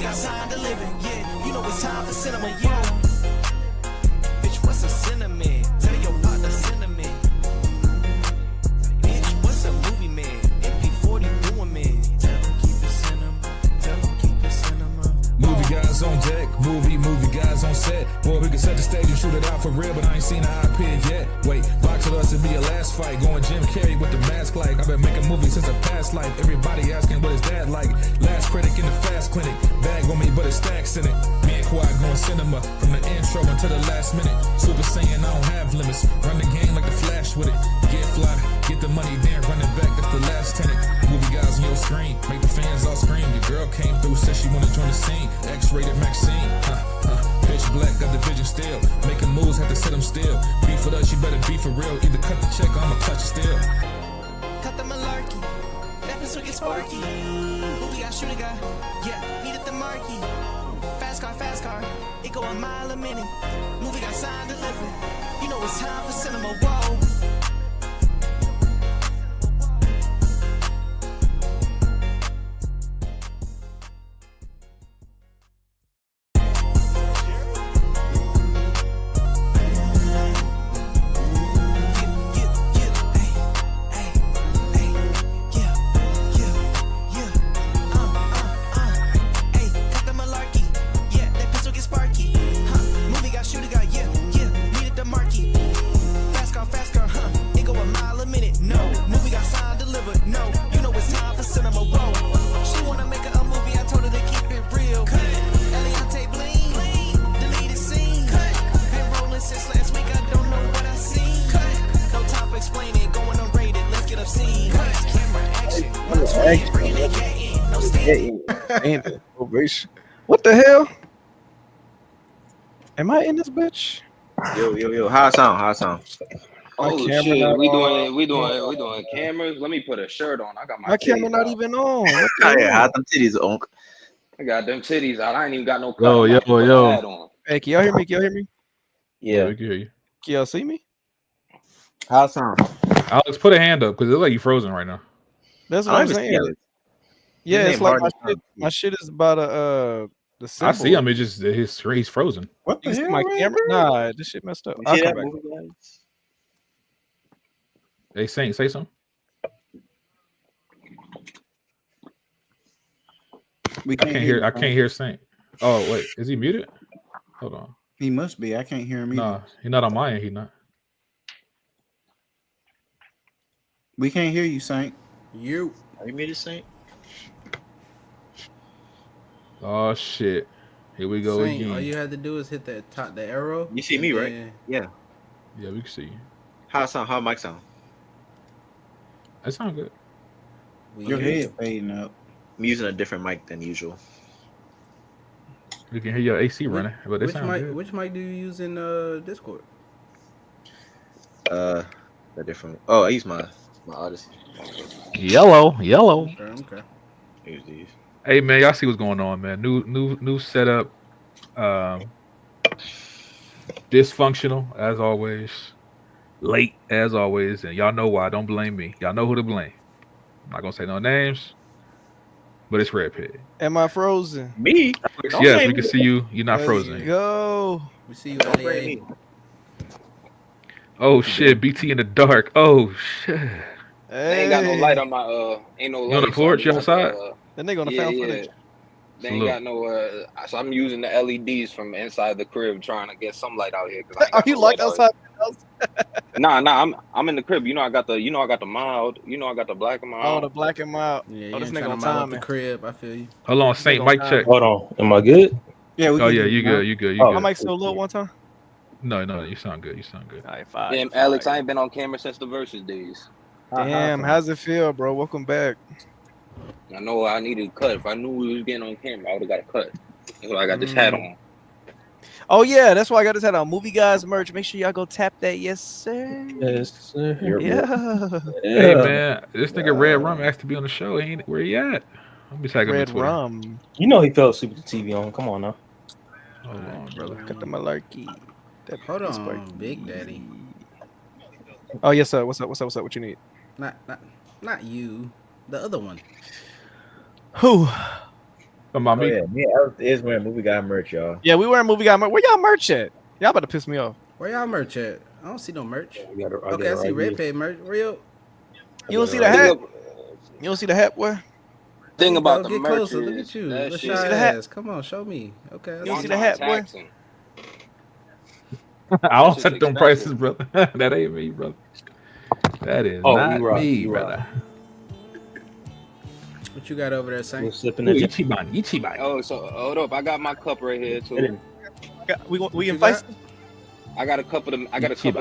got signed to living, yeah. You know it's time for cinema, yeah. Bitch, what's a cinnamon? Tell your partner cinnamon. Bitch, what's a movie man? MP40 doing man. Tell him keep it cinema. Tell him keep it cinema. Movie guys on deck, movie guys on set. Boy, we can set the stage and shoot it out for real, but I ain't seen an iPad yet. Wait, box with us to be a last fight. Going Jim Carrey with the mask like. I've been making movies since a past life. Everybody asking what is that like. Last critic in the fast clinic. Bag on me, but it's stacks in it. Me and Quad going cinema from the intro until the last minute. Super Saiyan, I don't have limits. Run the game like the Flash with it. Get fly, get the money, then run it back. That's the last tenant. Movie guys on your screen, make the fans all scream. Your girl came through, said she wanna join the scene. X-rated Maxine, pitch black, got the vision still. Making moves, have to sit them still. Beef with us, you better be for real. Either cut the check or I'ma clutch it still. Cut the malarkey, that pistol get sparky. Movie guy, shoot a guy, yeah, needed the marquee. Fast car, it go a mile a minute. Movie got signed delivery, you know it's time for cinema, whoa. What the hell? Am I in this bitch? Yo, how it sound? Oh shit, we doing cameras. Let me put a shirt on. I got my camera not even on. Yeah, how them titties on? I got them titties out. I ain't even got no yo. Hey, can y'all hear me? Yeah, we can hear you. Can y'all see me? How it sound? Alex, put a hand up because it looks like you frozen right now. That's what I'm saying. Yeah, it's like my shit is about the symbol. I see him. It's just he's frozen. What the hell? My camera? Nah, this shit messed up. I'll come back. Hey, Saint, say something. I can't hear Saint. Oh wait, is he muted? Hold on. He must be. I can't hear him either. Nah, he's not on my end. He not. We can't hear you, Saint. Are you muted, Saint? Oh shit! Here we go Saint, again. all you had to do is hit that the arrow. You see me, right? Yeah. Yeah, we can see you. How it sound? How mic sound? That sound good. Your head fading up. I'm using a different mic than usual. We can hear your AC running, but it sounds good. Which mic do you use in Discord? A different. Oh, I use my Odyssey. Yellow. Okay. Use these. Hey man, y'all see what's going on, man? New setup. Dysfunctional as always. Late as always, and y'all know why. Don't blame me. Y'all know who to blame. I'm not gonna say no names, but it's Redpeg. Am I frozen? Me? Yes, we can see you. You're not frozen. Go. We see you. LA. Oh shit, BT in the dark. Oh shit. Hey. They ain't got no light on my ain't no light. You on the porch? You outside? Then they gonna found footage. They ain't got no so I'm using the LEDs from inside the crib trying to get some light out here. Are you locked outside? Nah, I'm in the crib. You know I got the mild. You know I got the black and mild. Oh, the black and mild. Yeah, this nigga on time the crib. I feel you. Hold on, Saint, mic check. Hold on, am I good? Yeah, we yeah, you good. You good. My mic still low one time. No, you sound good. All right, fine. Damn, Alex, I ain't been on camera since the Versus days. Damn, how's it feel, bro? Welcome back. I know I needed a cut. If I knew we was getting on camera, I would have got a cut. That's why I got this hat on. Oh yeah, that's why I got this hat on. Movie Guys merch. Make sure y'all go tap that. Yes, sir. Yes, sir. Yeah. Hey man, this nigga Red Rum asked to be on the show. Where he at? I'll be tagging Red Rum. You know he fell asleep with the TV on. Come on now. Hold on, brother. Got the malarkey. Hold on, Big Daddy. Oh yes, sir. What's up? What you need? Not you. The other one. Who? About me? Yeah, me and Alex is wearing movie guy merch, y'all. Yeah, we wearing movie guy merch. Where y'all merch at? Y'all about to piss me off. Where y'all merch at? I don't see no merch. I got Okay, I see right Redpeg merch. Real. You don't see the hat? You don't see the hat, boy? Thing about the Get merch closer. Look is at you. that Let's shit- show the hat? ass. Come on, show me. Okay. You don't see the hat, boy? taxing. I don't That set shit's them prices, brother. That ain't me, brother. That is not you right, me, you brother. What you got over there, Saint? Sipping Ooh, the Ichiban. Oh, so hold up. I got my cup right here too. We you in got? feisty? I got a cup of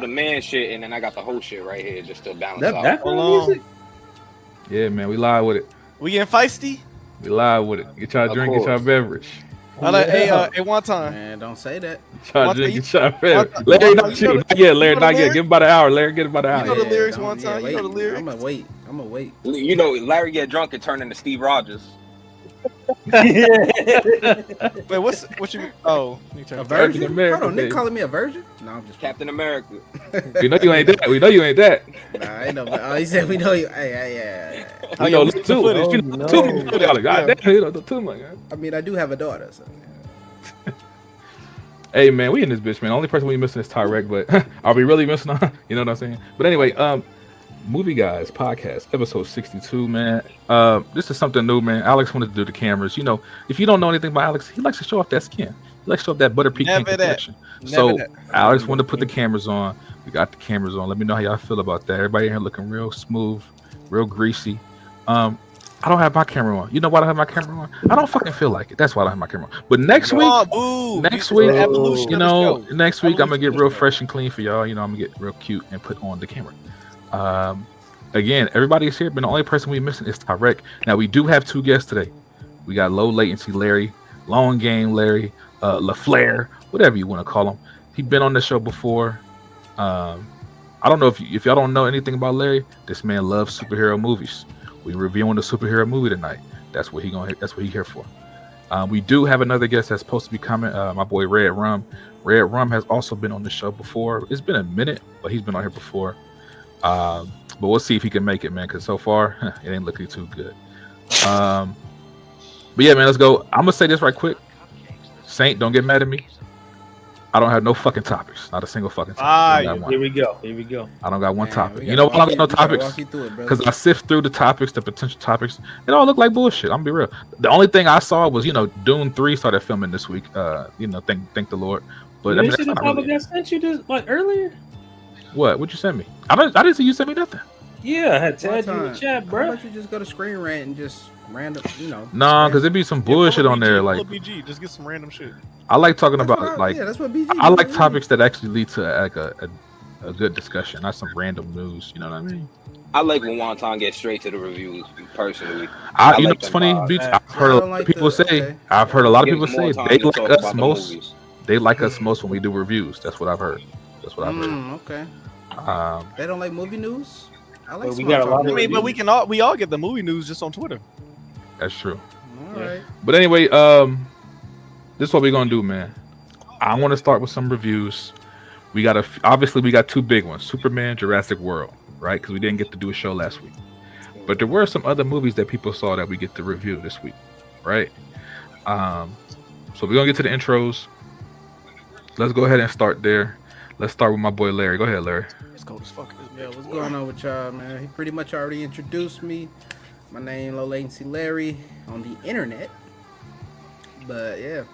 the man shit, and then I got the whole shit right here just to balance out. That Hold on. Yeah, man, we live with it. We getting feisty? We live with it. Get y'all Of drink, get y'all course. beverage. I like, hey, one time. Man, don't say that. Get y'all One drink, thing- get y'all beverage. one- Larry, one- not you know you. the- Not yet, Larry, you know the not yet. lyrics? Give him about an hour. Larry, get him about an You know hour. the lyrics don't- one time. You know the lyrics. I'm gonna wait. I'm gonna wait. You know, Larry get drunk and turn into Steve Rogers. Wait, what you? Oh, you A turn- virgin? America, Hold on, they baby. calling me a virgin? No, I'm just Captain America. We know you ain't that. We know you ain't that. Nah, I know. Oh, he said we know you. Hey. Oh, We yeah, know we the see the two. footage. You know the two. No. God damn, you know the two. Like, I mean, I do have a daughter, so. hey man, we in this bitch, man. The only person we missing is Tyrek, but are we really missing on? You know what I'm saying? But anyway, Movie Guys Podcast, episode 62, man. This is something new, man. Alex wanted to do the cameras. You know, if you don't know anything about Alex, he likes to show off that skin. He likes to show off that butter pecan Never that. complexion. Never So that. Alex wanted to put the cameras on. We got the cameras on. Let me know how y'all feel about that. Everybody in here looking real smooth, real greasy. I don't have my camera on. You know why I don't have my camera on? I don't fucking feel like it. That's why I don't have my camera on. But next week, next week, evolution you of the know, show. next week I'm gonna Evolution get of the real show. fresh and clean for y'all. You know, I'm gonna get real cute and put on the camera. Again, everybody is here, but the only person we missing is Tyrek. Now we do have two guests today. We got low latency Larry, long game Larry, LaFlair, whatever you want to call him. He's been on the show before. I don't know if y'all don't know anything about Larry. This man loves superhero movies. We reviewing the superhero movie tonight. That's what he here for. We do have another guest that's supposed to be coming. My boy Red Rum. Red Rum has also been on the show before. It's been a minute, but he's been on here before. But we'll see if he can make it, man. Because so far, it ain't looking too good. But yeah, man, let's go. I'm gonna say this right quick. Saint, don't get mad at me. I don't have no fucking topics. Not a single fucking topic. I don't got one. Here we go. I don't got one Man, topic. we You know why I don't got no we gotta topics? walk you through it, brother. Because I sift through the topics, the potential topics. It all look like bullshit. I'm gonna be real. The only thing I saw was, Dune 3 started filming this week. Thank the Lord. But I mean, You see that's the not topic really... I sent you this earlier? What? What'd you send me? I didn't see you send me nothing. Yeah, I had One tagged you in the time. chat, How bro. about you just go to Screen Rant and just random, No, because it'd be some bullshit on there. Like, BG, just get some random shit. I like talking That's about what like that's what BG. I like topics that actually lead to like a good discussion, not some random news. You know what I mean? I like when Wonton gets straight to the reviews. Personally, You know like what's them funny? vibes. Beach, Yeah, I've heard I a don't lot of like people the- say. okay. I've heard a lot of Gives people more say time they to like talk us about the most. movies. They like us most when we do reviews. That's what I've heard. That's what I've heard. Okay. They don't like movie news. I like. Well, we small got a talk lot of I movies. mean, but we all get the movie news just on Twitter. That's true. All right. But anyway, this is what we're gonna do, man. I want to start with some reviews. We got obviously we got two big ones: Superman, Jurassic World, right? Because we didn't get to do a show last week. But there were some other movies that people saw that we get to review this week, right? So we're gonna get to the intros. Let's go ahead and start there. Let's start with my boy Larry. Go ahead, Larry. It's cold as fuck. Yeah, what's going on with y'all, man? He pretty much already introduced me. My name, Low Latency Larry, on the internet. But yeah,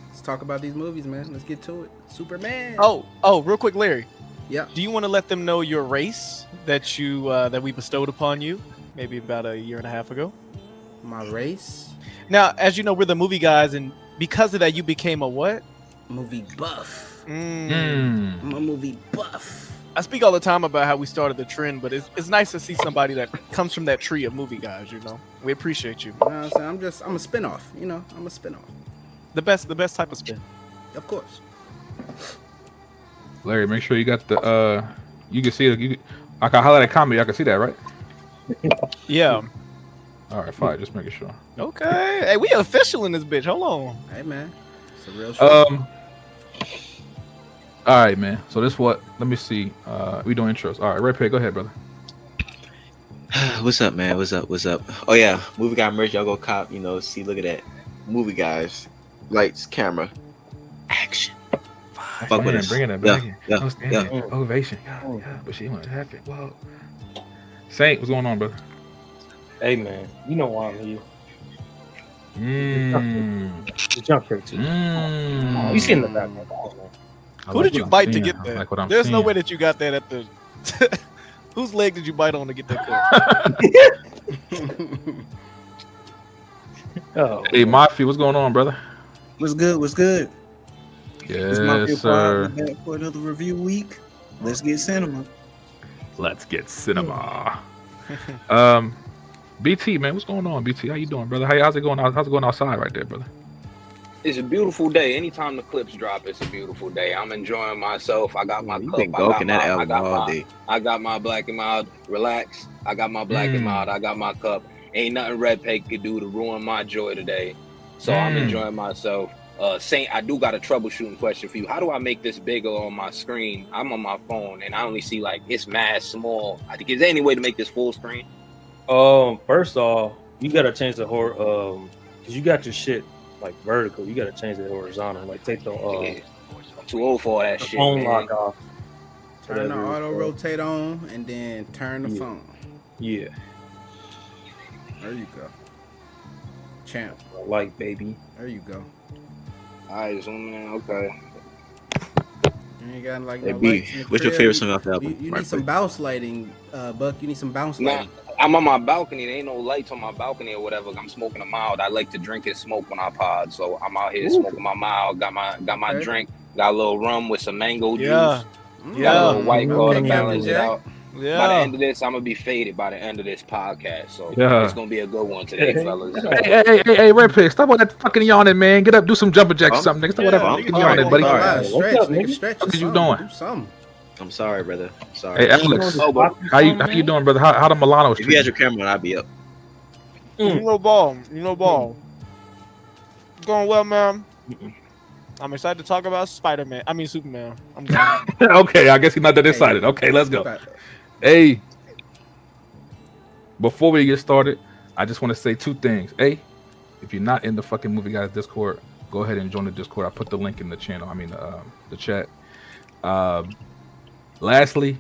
let's talk about these movies, man. Let's get to it. Superman. Oh, real quick, Larry. Yeah. Do you want to let them know your race that you that we bestowed upon you maybe about a year and a half ago? My race? Now, as you know, we're the movie guys, and because of that, you became a what? Movie buff. Mm. I'm a movie buff. I speak all the time about how we started the trend, but it's nice to see somebody that comes from that tree of movie guys. You know, we appreciate you. You know what I'm saying? I'm a spinoff. I'm a spinoff. The best type of spin. Of course. Larry, make sure you got the you can see it. I can highlight a comment. I can see that, right? Yeah. All right, fine. Just making sure. Okay. Hey, we official in this bitch. Hold on. Hey, man. It's a real show. All right, man. So this what? Let me see. We doing intros. All right, Redpeg, go ahead, brother. What's up, man? What's up? Oh yeah, movie guy merch. Y'all go cop. See, look at that. movie guys, lights, camera, action. Fuck with us. Bringing it Yeah, back. yeah, Outstanding. yeah. Ovation. Yeah, but she went happy. Whoa. Saint, what's going on, brother? Hey man, you know why I'm here. The jump picture. You see in the background. Who did you bite to get that? Like what I'm There's no seeing. way that you got that at the. Whose leg did you bite on to get that cut? Hey, Mafia, what's going on, brother? What's good? What's good? Yes, Mafia sir. Pod back for another review week. Let's get cinema. Let's get cinema. BT, man, what's going on, BT? How you doing, brother? How's it going? How's it going outside right there, brother? It's a beautiful day. Anytime the clips drop, it's a beautiful day. I'm enjoying myself. I got my cup. been gawking that album all day. I got my black and mild. Relax. I got my black and mild. I got my cup. Ain't nothing Redpeg could do to ruin my joy today. So I'm enjoying myself. Saint, I do got a troubleshooting question for you. How do I make this bigger on my screen? I'm on my phone and I only see like it's mad small. I think is there any way to make this full screen? First off, you gotta change the because you got your shit like vertical. You gotta change it horizontal. Like take the I'm too old for that shit. phone Man. lock off. Turn the auto rotate on and then turn the phone. Yeah. There you go. Champ. Like baby. There you go. Alright, zoom in. Okay. You ain't got like Hey, no B, lights in the what's your crib. favorite song off the album? You Right need some quick. bounce lighting, Buck. You need some bounce Nah, lighting. I'm on my balcony. There ain't no lights on my balcony or whatever. I'm smoking a mild. I like to drink and smoke when I pod, so I'm out here smoking my mild. Got my Okay. drink. Got a little rum with some mango Yeah. juice. Got a little white claw to Okay, balance it Captain out. By the Yeah. end of this, I'm gonna be faded by the end of this podcast. So Yeah. it's gonna be a good one today, fellas. Hey, Redpeg, stop all that fucking yawning, man. Get up, do some jumping jacks or something, nigga. Stop all that Yeah, fucking nigga, yawning, buddy. sorry. Stretch, What's up, nigga, nigga? stretch. What or are you something. doing? Do something. I'm sorry, brother. I'm sorry. Hey, Alex, Oh, how you doing, brother? How the Milano's If you had treating your camera on, I'd be up. You know ball. You know ball. Going well, man. I'm excited to talk about Spider-Man. I mean Superman. I'm done. you? Okay, I guess he's not that excited. Okay, let's go. Hey, before we get started, I just want to say two things. A, if you're not in the fucking Movie Guys Discord, go ahead and join the Discord. I put the link in the channel. I mean, the chat. Lastly,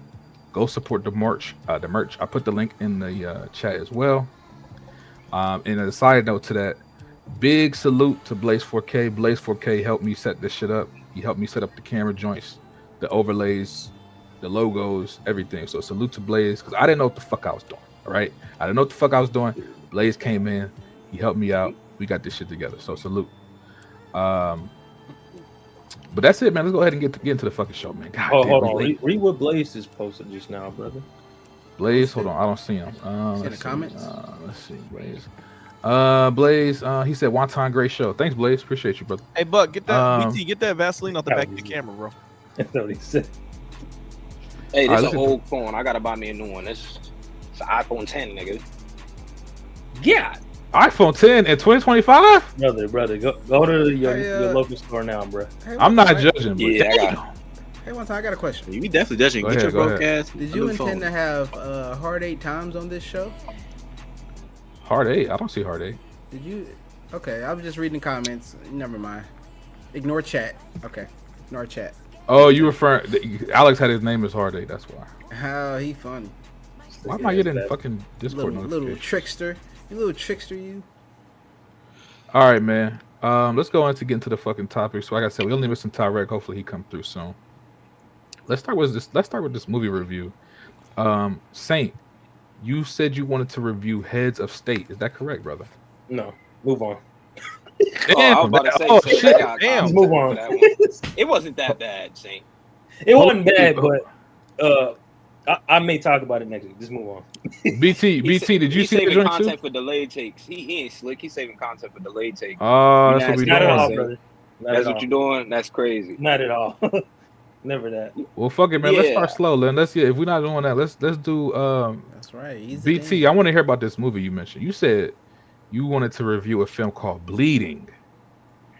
go support the merch. I put the link in the chat as well. And a side note to that, big salute to Blaze 4K. Blaze 4K helped me set this shit up. He helped me set up the camera joints, the overlays, the logos, everything. So salute to Blaze, because I didn't know what the fuck I was doing. All right, I didn't know what the fuck I was doing. Blaze came in, he helped me out. We got this shit together. So salute. But that's it, man. Let's go ahead and get into the fucking show, man. God damn, Hold we on. late. Read what Blaze just posted just now, brother. Blaze, hold on, I don't see him. In Let's the comments? Let's see, Blaze. Blaze, he said wonton, great show. Thanks, Blaze. Appreciate you, brother. Hey, Buck, get that BT, get that Vaseline off the back of your camera, bro. That's what he said. Hey, All this right, is an look at old phone. I gotta buy me a new one. It's an iPhone 10, nigga. Yeah. iPhone 10 in 2025? Brother, go to your Hey, local store now, bro. Hey, I'm not hey, judging, but Yeah, I damn. got. Hey, one time I got a question. You definitely judging. Go Get ahead, your go ahead. broadcast. Did you intend to have hard 8 times on this show? Hard 8. I don't see hard 8. Did you? Okay, I was just reading the comments. Never mind. Ignore chat. Okay, ignore chat. Oh, you referring? Alex had his name as hard 8. That's why. How he funny. Why am I getting fucking Discord Little notifications? trickster. You little trickster, you. All right, man. Let's go on to get into the fucking topic. So like I said, we only missing Tyrek. Hopefully he come through soon. Let's start with this movie review. Saint, you said you wanted to review Heads of State. Is that correct, brother? No, move on. I was about to say, Oh, Saint, shit. I got Damn. content Move for on. that one. It wasn't that bad, Saint. It wasn't bad, but I may talk about it next week. Just move on. BT, did you He's see the saving joint content too? for delayed takes. He ain't slick. He's saving content for delayed takes. Oh, that's what we Not at all, doing. brother. Not That's at what all. you're doing. That's crazy. Not at all. Never that. Well, fuck it, man. Let's Yeah. start slow, then. If we're not doing that, let's do That's right. Easy BT. game. I want to hear about this movie you mentioned. You said you wanted to review a film called Bleeding.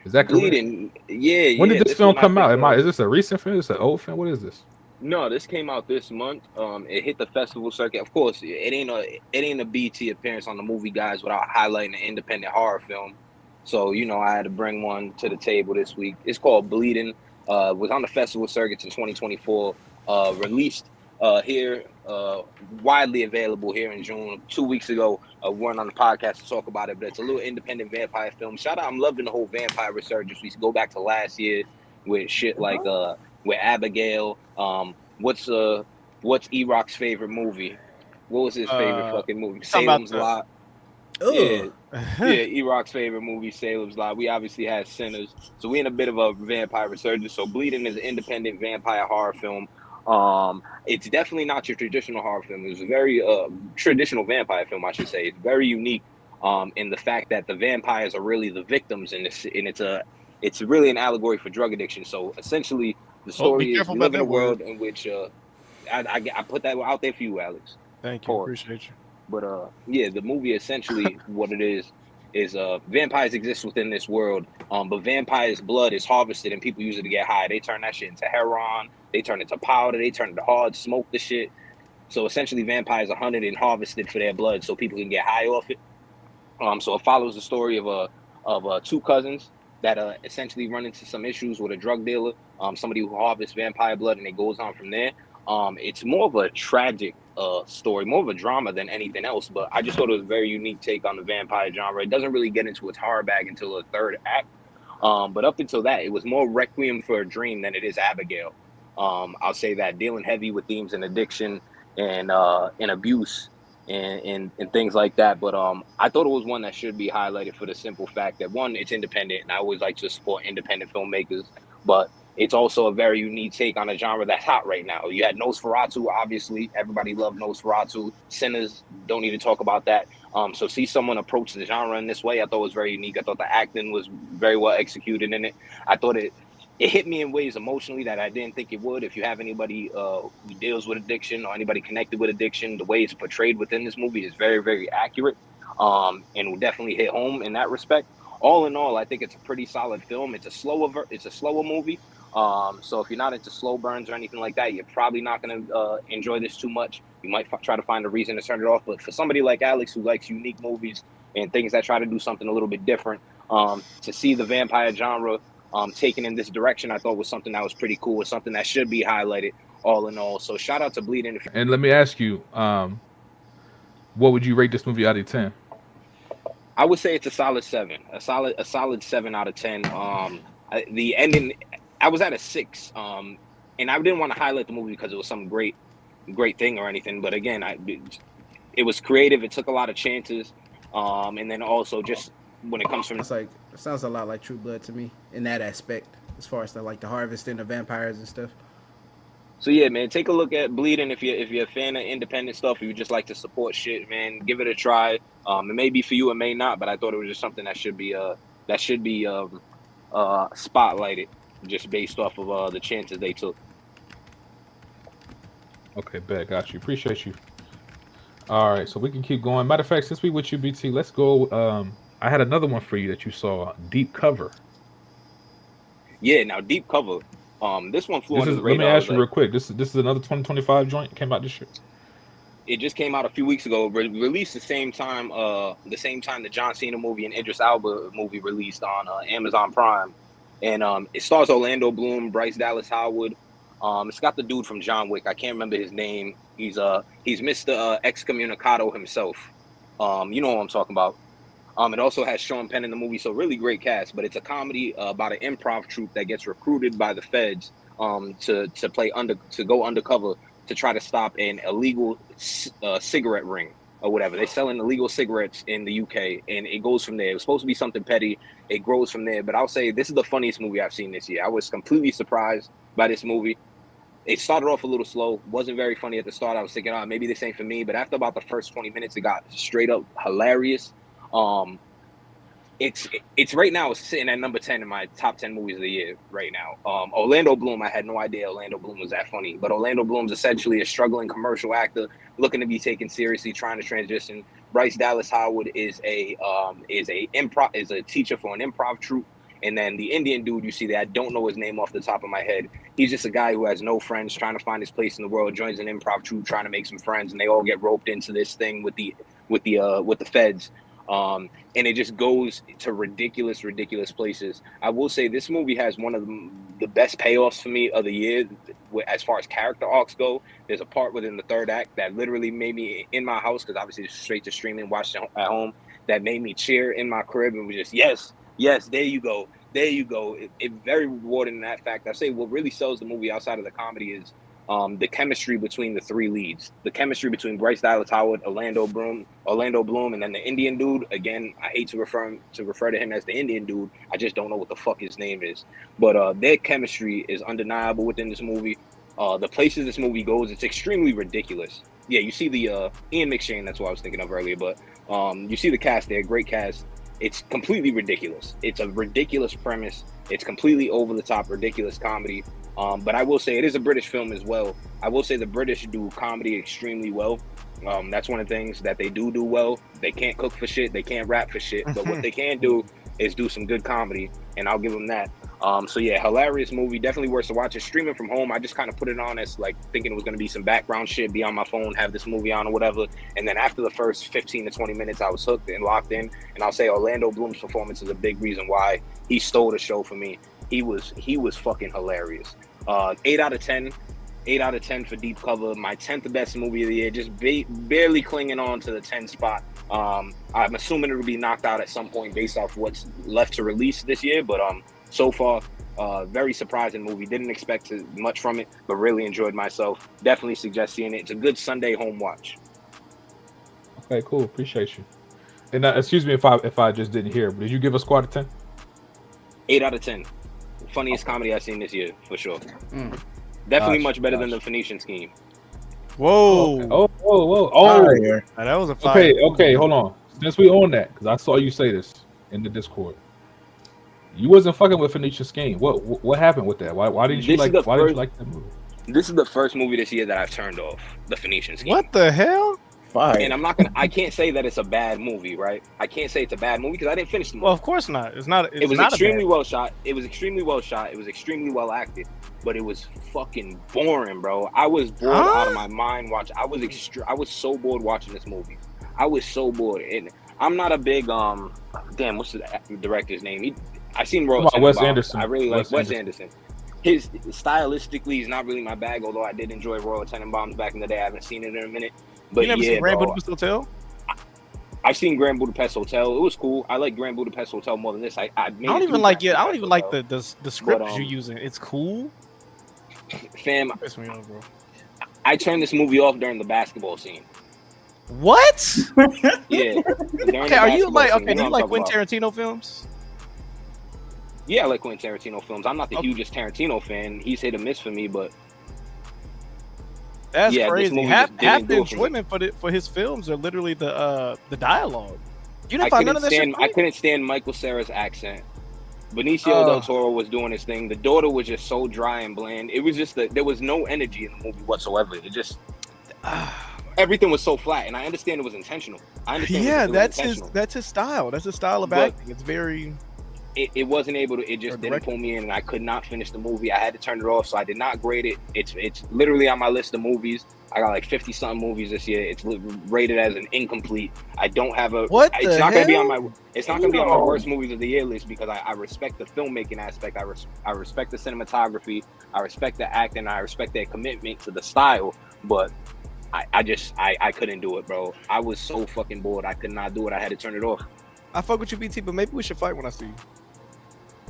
Is that correct? Bleeding. Yeah. When yeah, did this film one I come out? picked up. Is this a recent film? Is this an old film? What is this? No, this came out this month. It hit the festival circuit. Of course, it ain't a BT appearance on the Movie Guys without highlighting an independent horror film. So, you know, I had to bring one to the table this week. It's called Bleeding. Was on the festival circuits in 2024. Released here, widely available here in June. 2 weeks ago, we weren't on the podcast to talk about it, but it's a little independent vampire film. Shout out, I'm loving the whole vampire resurgence. We go back to last year with shit like with Abigail. What's E-Rock's favorite movie? What was his favorite fucking movie? Salem's Lot. Yeah, E-Rock's favorite movie, Salem's Lot. We obviously had Sinners, so we in a bit of a vampire resurgence. So Bleeding is an independent vampire horror film. It's definitely not your traditional horror film. It's a very traditional vampire film, I should say. It's very unique in the fact that the vampires are really the victims in this, and it's really an allegory for drug addiction. So essentially, the story is we live in a world in which I put that out there for you, Alex. Thank you, appreciate you. But yeah, the movie essentially what it is vampires exist within this world, but vampires' blood is harvested and people use it to get high. They turn that shit into heroin, they turn it to powder, they turn it to hard, smoke the shit. So essentially vampires are hunted and harvested for their blood so people can get high off it. So it follows the story of two cousins that essentially run into some issues with a drug dealer, somebody who harvests vampire blood, and it goes on from there. It's more of a tragic story, more of a drama than anything else, but I just thought it was a very unique take on the vampire genre. It doesn't really get into its horror bag until the third act, but up until that, it was more Requiem for a Dream than it is Abigail. I'll say that, dealing heavy with themes and addiction and abuse and things like that. But I thought it was one that should be highlighted for the simple fact that, one, it's independent, and I always like to support independent filmmakers, but it's also a very unique take on a genre that's hot right now. You had Nosferatu, obviously. Everybody loved Nosferatu. Sinners, don't need to talk about that. So see someone approach the genre in this way, I thought was very unique. I thought the acting was very well executed in it. I thought it hit me in ways emotionally that I didn't think it would. If you have anybody who deals with addiction or anybody connected with addiction, the way it's portrayed within this movie is very, very accurate, and will definitely hit home in that respect. All in all, I think it's a pretty solid film. It's a slower movie. So if you're not into slow burns or anything like that, you're probably not going to enjoy this too much. You might try to find a reason to turn it off. But for somebody like Alex, who likes unique movies and things that try to do something a little bit different, to see the vampire genre taken in this direction, I thought was something that was pretty cool. It's something that should be highlighted, all in all. So shout out to Bleeding. And let me ask you, what would you rate this movie out of 10? I would say it's a solid 7. A solid 7 out of 10. The ending, I was at a 6. And I didn't want to highlight the movie because it was some great thing or anything. But again, it was creative. It took a lot of chances. And then also just when it comes from, it's like, it sounds a lot like True Blood to me in that aspect, as far as the harvesting of vampires and stuff. So yeah, man, take a look at Bleeding if you're a fan of independent stuff, or you just like to support shit, man. Give it a try. It may be for you, it may not, but I thought it was just something that should be spotlighted, just based off of the chances they took. Okay, bet, got you. Appreciate you. All right, so we can keep going. Matter of fact, since we with you, BT, let's go. I had another one for you that you saw, Deep Cover. Yeah, now Deep Cover. This one flew under the radar. Let me ask you real quick. This is another 2025 joint. Came out this year. It just came out a few weeks ago. Released the same time the John Cena movie and Idris Elba movie released on Amazon Prime, and it stars Orlando Bloom, Bryce Dallas Howard. It's got the dude from John Wick. I can't remember his name. He's Mr. Excommunicado himself. You know what I'm talking about. It also has Sean Penn in the movie, so really great cast. But it's a comedy about an improv troupe that gets recruited by the feds to go undercover to try to stop an illegal cigarette ring or whatever. They're selling illegal cigarettes in the UK, and it goes from there. It was supposed to be something petty. It grows from there. But I'll say this is the funniest movie I've seen this year. I was completely surprised by this movie. It started off a little slow, wasn't very funny at the start. I was thinking, maybe this ain't for me. But after about the first 20 minutes, it got straight up hilarious. It's right now, it's sitting at number 10 in my top 10 movies of the year right now. Orlando Bloom, I had no idea Orlando Bloom was that funny, but Orlando Bloom's essentially a struggling commercial actor looking to be taken seriously, trying to transition. Bryce Dallas Howard is a teacher for an improv troupe. And then the Indian dude you see there, I don't know his name off the top of my head. He's just a guy who has no friends, trying to find his place in the world, joins an improv troupe, trying to make some friends, and they all get roped into this thing with the feds. And it just goes to ridiculous places. I will say this movie has one of the best payoffs for me of the year as far as character arcs go. There's a part within the third act that literally made me in my house, because obviously it's straight to streaming, watched it at home, that made me cheer in my crib and was just, yes, there you go. It very rewarding in that fact. I say what really sells the movie outside of the comedy is the chemistry between the three leads. The chemistry between Bryce Dallas Howard, Orlando Bloom, and then the Indian dude. Again, I hate to refer to him as the Indian dude. I just don't know what the fuck his name is. But their chemistry is undeniable within this movie. The places this movie goes, it's extremely ridiculous. Yeah, you see the Ian McShane, that's what I was thinking of earlier, but you see the cast there, great cast. It's completely ridiculous. It's a ridiculous premise. It's completely over the top, ridiculous comedy. But I will say it is a British film as well. I will say the British do comedy extremely well. That's one of the things that they do well. They can't cook for shit. They can't rap for shit. But what they can do is do some good comedy, and I'll give them that. So yeah, hilarious movie. Definitely worth to watch. It's streaming from home. I just kind of put it on as like thinking it was going to be some background shit, be on my phone, have this movie on or whatever. And then after the first 15 to 20 minutes, I was hooked and locked in. And I'll say Orlando Bloom's performance is a big reason why he stole the show for me. He was fucking hilarious. 8 out of 10. 8 out of 10 for Deep Cover. My 10th best movie of the year. Just barely clinging on to the 10 spot. I'm assuming it'll be knocked out at some point based off what's left to release this year. But so far, very surprising movie. Didn't expect much from it, but really enjoyed myself. Definitely suggest seeing it. It's a good Sunday home watch. Okay, cool. Appreciate you. And excuse me if I just didn't hear, but did you give a score out of 10? 8 out of 10. Funniest comedy I've seen this year, for sure. Definitely much better than the Phoenician scheme. Whoa. Okay. Oh. That was a fire. Okay, hold on. Since we on that, because I saw you say this in the Discord. You wasn't fucking with Phoenician scheme. What happened with that? Why didn't you like that movie? This is the first movie this year that I've turned off, the Phoenician scheme. What the hell? Fire. And I can't say that it's a bad movie, right? I can't say it's a bad movie because I didn't finish the movie. Well, of course not. It was extremely well shot. It was extremely well shot. It was extremely well acted, but it was fucking boring, bro. I was bored out of my mind watching. I was so bored watching this movie. I was so bored. And I'm not a big damn, what's the director's name? I seen Royal Wes Anderson. I really like Wes Anderson. His stylistically is not really my bag, although I did enjoy Royal Tenenbaums back in the day. I haven't seen it in a minute. But you never seen Grand Budapest Hotel? I've seen Grand Budapest Hotel. It was cool. I like Grand Budapest Hotel more than this. I don't even like it. I don't even like the script you're using. It's cool. Fam, piss me off, bro. I turned this movie off during the basketball scene. What? Yeah. Okay, are you like do you like Quentin Tarantino films? Yeah, I like Quentin Tarantino films. I'm not the hugest Tarantino fan. He's hit or miss for me, but that's crazy. Half the enjoyment for his films are literally the dialogue. You didn't find none of that shit? I couldn't stand Michael Cera's accent. Benicio del Toro was doing his thing. The daughter was just so dry and bland. It was just there was no energy in the movie whatsoever. It just everything was so flat. And I understand it was intentional. That's his style. That's his style of acting. It's very. It wasn't able to. It just didn't pull me in, and I could not finish the movie. I had to turn it off, so I did not grade it. It's literally on my list of movies. I got like 50-something movies this year. It's rated as an incomplete. I don't have a. It's not gonna be on my. It's not gonna be on my worst movies of the year list because I respect the filmmaking aspect. I respect the cinematography. I respect the acting. I respect their commitment to the style. But I couldn't do it, bro. I was so fucking bored. I could not do it. I had to turn it off. I fuck with you, BT, but maybe we should fight when I see you.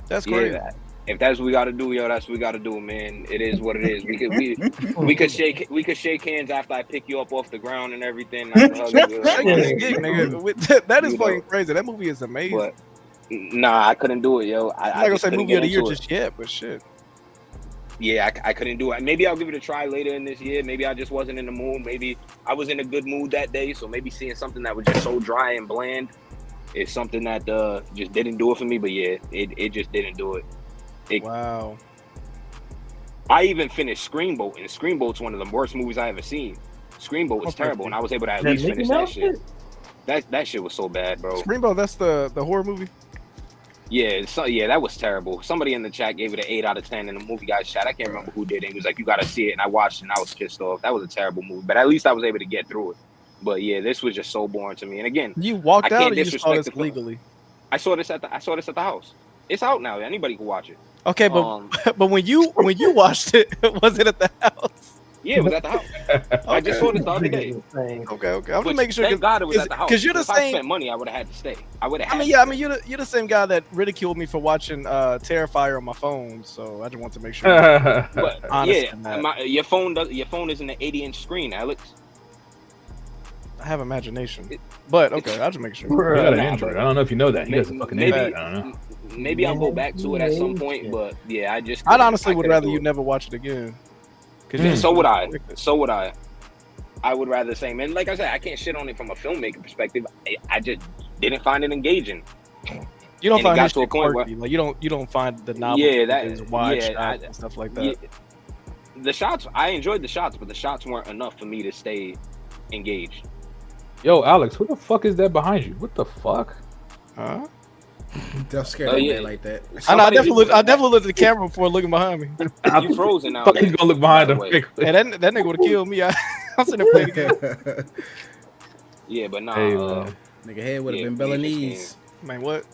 That's crazy. Yeah, if that's what we got to do, that's what we got to do, man. It is what it is. We could shake hands after I pick you up off the ground and everything. That is fucking crazy. That movie is amazing. But, nah, I couldn't do it, yo. I'm not gonna say movie of the year just yet, but shit. Yeah, I couldn't do it. Maybe I'll give it a try later in this year. Maybe I just wasn't in the mood. Maybe I was in a good mood that day, so maybe seeing something that was just so dry and bland. It's something that just didn't do it for me, but yeah, it just didn't do it. Wow. I even finished Screamboat, and Screamboat's one of the worst movies I ever seen. Screamboat was terrible, and I was able to at least finish that shit. That shit was so bad, bro. Screamboat, that's the horror movie? Yeah, that was terrible. Somebody in the chat gave it an 8 out of 10 in the movie guy's chat. I can't remember who did it. He was like, you got to see it, and I watched it, and I was pissed off. That was a terrible movie, but at least I was able to get through it. But yeah, this was just so boring to me. And again, You walked I out, can't or you saw disrespect this the film. legally? I saw this at the house. It's out now. Anybody can watch it. Okay, but but when you watched it, was it at the house? Yeah, it was at the house. I just saw this the other day. Okay. I'm Which, just making sure. thank God it was at the house. Because you're the If I same. spent money, I would have had to stay. I would have. I mean, you're the same guy that ridiculed me for watching Terrifier on my phone. So I just want to make sure. But honest yeah, in that. your phone isn't an 80-inch screen, Alex. I have imagination, but okay, I'll just make sure. He got an Android. I don't know if you know that. He has a fucking maybe, Android. I don't know. Maybe I'll go back to it at some point, but yeah, I'd honestly would rather you never watch it again. So would I. So would I. I would rather the same. And like I said, I can't shit on it from a filmmaker perspective. I just didn't find it engaging. You don't And find it got it to a point where, quirky. Like you don't find the novel. Yeah, that is wide yeah, shots and stuff like that. Yeah, the shots, I enjoyed the shots, but the shots weren't enough for me to stay engaged. Yo, Alex, who the fuck is that behind you? What the fuck? Huh? Don't scare that man like that. I know. I definitely looked at the camera before looking behind me. You frozen now. Fuck, he's gonna look behind him. Yeah, that nigga would have killed me. I'm sitting there playing the game. Yeah, but nah. Hey, nigga head would have been Belanese. Man, what?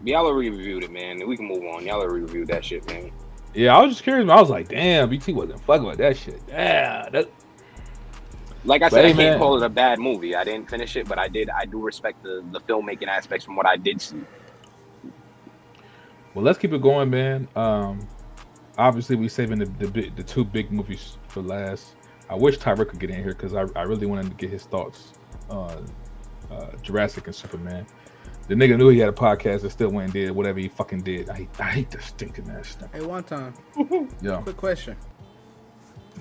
Y'all already reviewed it, man. We can move on. Y'all already reviewed that shit, man. Yeah, I was just curious. I was like, damn, BT wasn't fucking with that shit. Yeah, that. Like I said, Hey, I can't man. call it a bad movie. I didn't finish it, but I do respect the filmmaking aspects from what I did see. Well, let's keep it going, man. Obviously, we saving the two big movies for last. I wish Tyra could get in here because I really wanted to get his thoughts on Jurassic and Superman. The nigga knew he had a podcast and still went and did whatever he fucking did. I hate the stinking ass stuff. Hey, one time. Yeah. Quick question.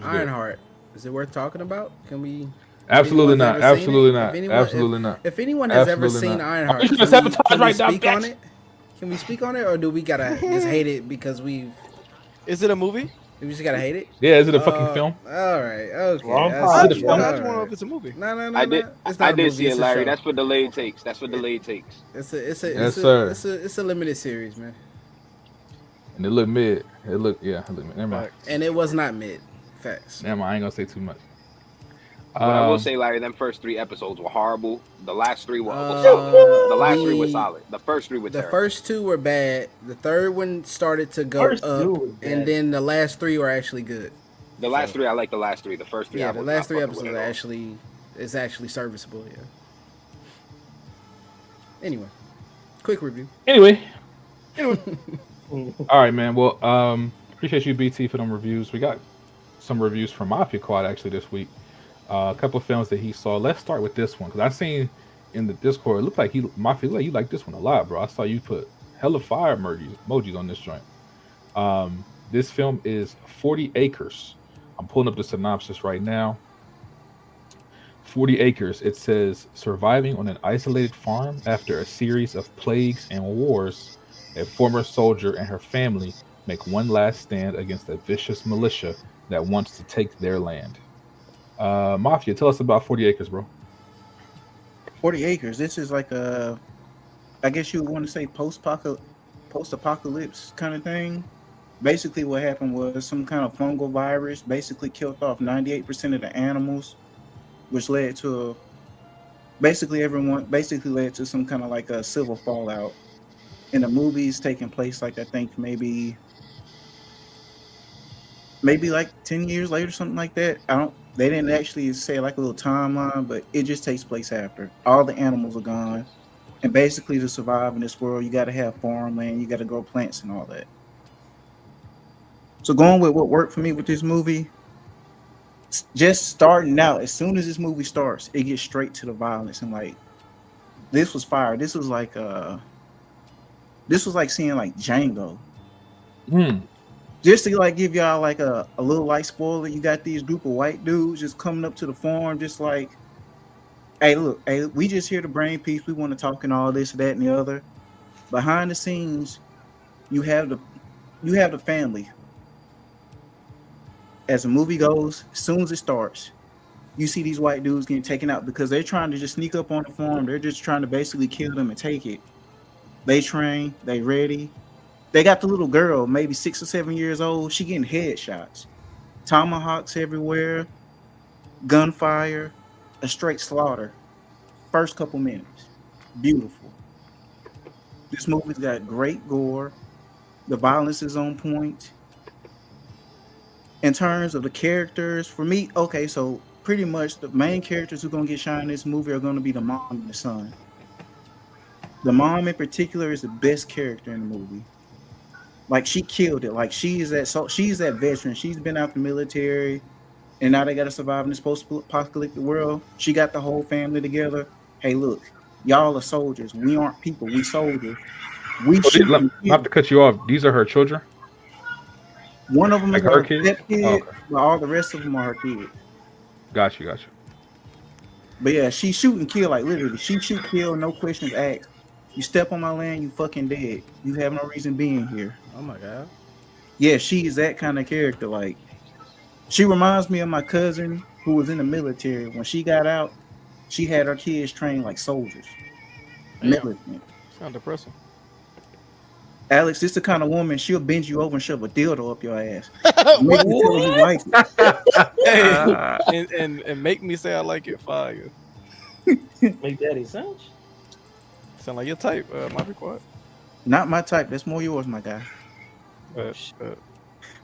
Ironheart, is it worth talking about? Can we? Absolutely if not. anyone's ever seen Absolutely it? not. If anyone- Absolutely not. If anyone has ever Absolutely seen not. Ironheart, You should sabotage can we right now, speak on bitch. it? Can we speak on it, or do we gotta just hate it because we've? Is it a movie? We just gotta hate it. Yeah, is it a fucking film? All right. Okay. I that's- just want to all know right. if it's a movie. No. I It's not a did movie, see it's it, a Larry. show. That's for delayed takes. It's a Yes, sir. It's a limited series, man. And it looked mid. It looked mid. Never mind. And it was not mid. Facts. Never mind. I ain't gonna say too much. But I will say, Larry, them first 3 episodes were horrible. The last 3 were solid. The first 3 were The terrible. first 2 were bad. The third one started to go First up, two was bad. and then the last 3 were actually good. The last 3, I like the last 3. The first 3, Yeah, I the was last not 3 fucking with episodes at all. actually serviceable. Yeah. Anyway, quick review. Anyway. All right, man. Well, appreciate you, BT, for them reviews. We got some reviews from Mafia Quad actually this week. A couple of films that he saw. Let's start with this one because I seen in the Discord. It looked like Mafia. Like you like this one a lot, bro. I saw you put hella fire emojis on this joint. This film is 40 Acres. I'm pulling up the synopsis right now. 40 Acres. It says surviving on an isolated farm after a series of plagues and wars. A former soldier and her family make one last stand against a vicious militia that wants to take their land. Mafia, tell us about 40 Acres, bro. 40 Acres. This is like a, I guess you would want to say post-apocalypse kind of thing. Basically, what happened was some kind of fungal virus basically killed off 98% of the animals, which led to led to some kind of like a civil fallout. And the movie's taking place like I think maybe like 10 years later, something like that. They didn't actually say like a little timeline, but it just takes place after. All the animals are gone. And basically to survive in this world, you got to have farmland, you got to grow plants and all that. So going with what worked for me with this movie, just starting out, as soon as this movie starts, it gets straight to the violence. And like, this was fire. This was like seeing like Django. Just to like give y'all like a little like spoiler, you got these group of white dudes just coming up to the farm, just like, hey, look, hey, we just here to bring peace. We want to talk and all this, that, and the other. Behind the scenes, you have the family. As the movie goes, as soon as it starts, you see these white dudes getting taken out because they're trying to just sneak up on the farm. They're just trying to basically kill them and take it. They train, they ready. They got the little girl, maybe 6 or 7 years old. She getting headshots, tomahawks everywhere, gunfire. a straight slaughter. First couple minutes, beautiful. This movie's got great gore. The violence is on point. In terms of the characters, for me, okay, so pretty much the main characters who are gonna get shot in this movie are gonna be the mom and the son. The mom in particular is the best character in the movie. Like she killed it. Like she's that veteran. She's been out the military, and now they got to survive in this post-apocalyptic world. She got the whole family together. Hey, look, y'all are soldiers. We aren't people. We soldiers. We should. Not to cut you off. These are her children. One of them Like is her her kid? stepkid, Oh, okay. but all the rest of them are her kids. Got you. But yeah, she shoot and kill, like literally. She shoot, kill, no questions asked. You step on my land, you fucking dead. You have no reason being here. Oh my god. Yeah, she is that kind of character. Like, she reminds me of my cousin who was in the military. When she got out, she had her kids trained like soldiers. Damn. Militant. Sound depressing. Alex, this the kind of woman, she'll bend you over and shove a dildo up your ass. Make you tell her you like it. and make me say I like it. Fire. Make daddy sense. Sound like your type. Might be quiet. Not my type. That's more yours, my guy. Uh,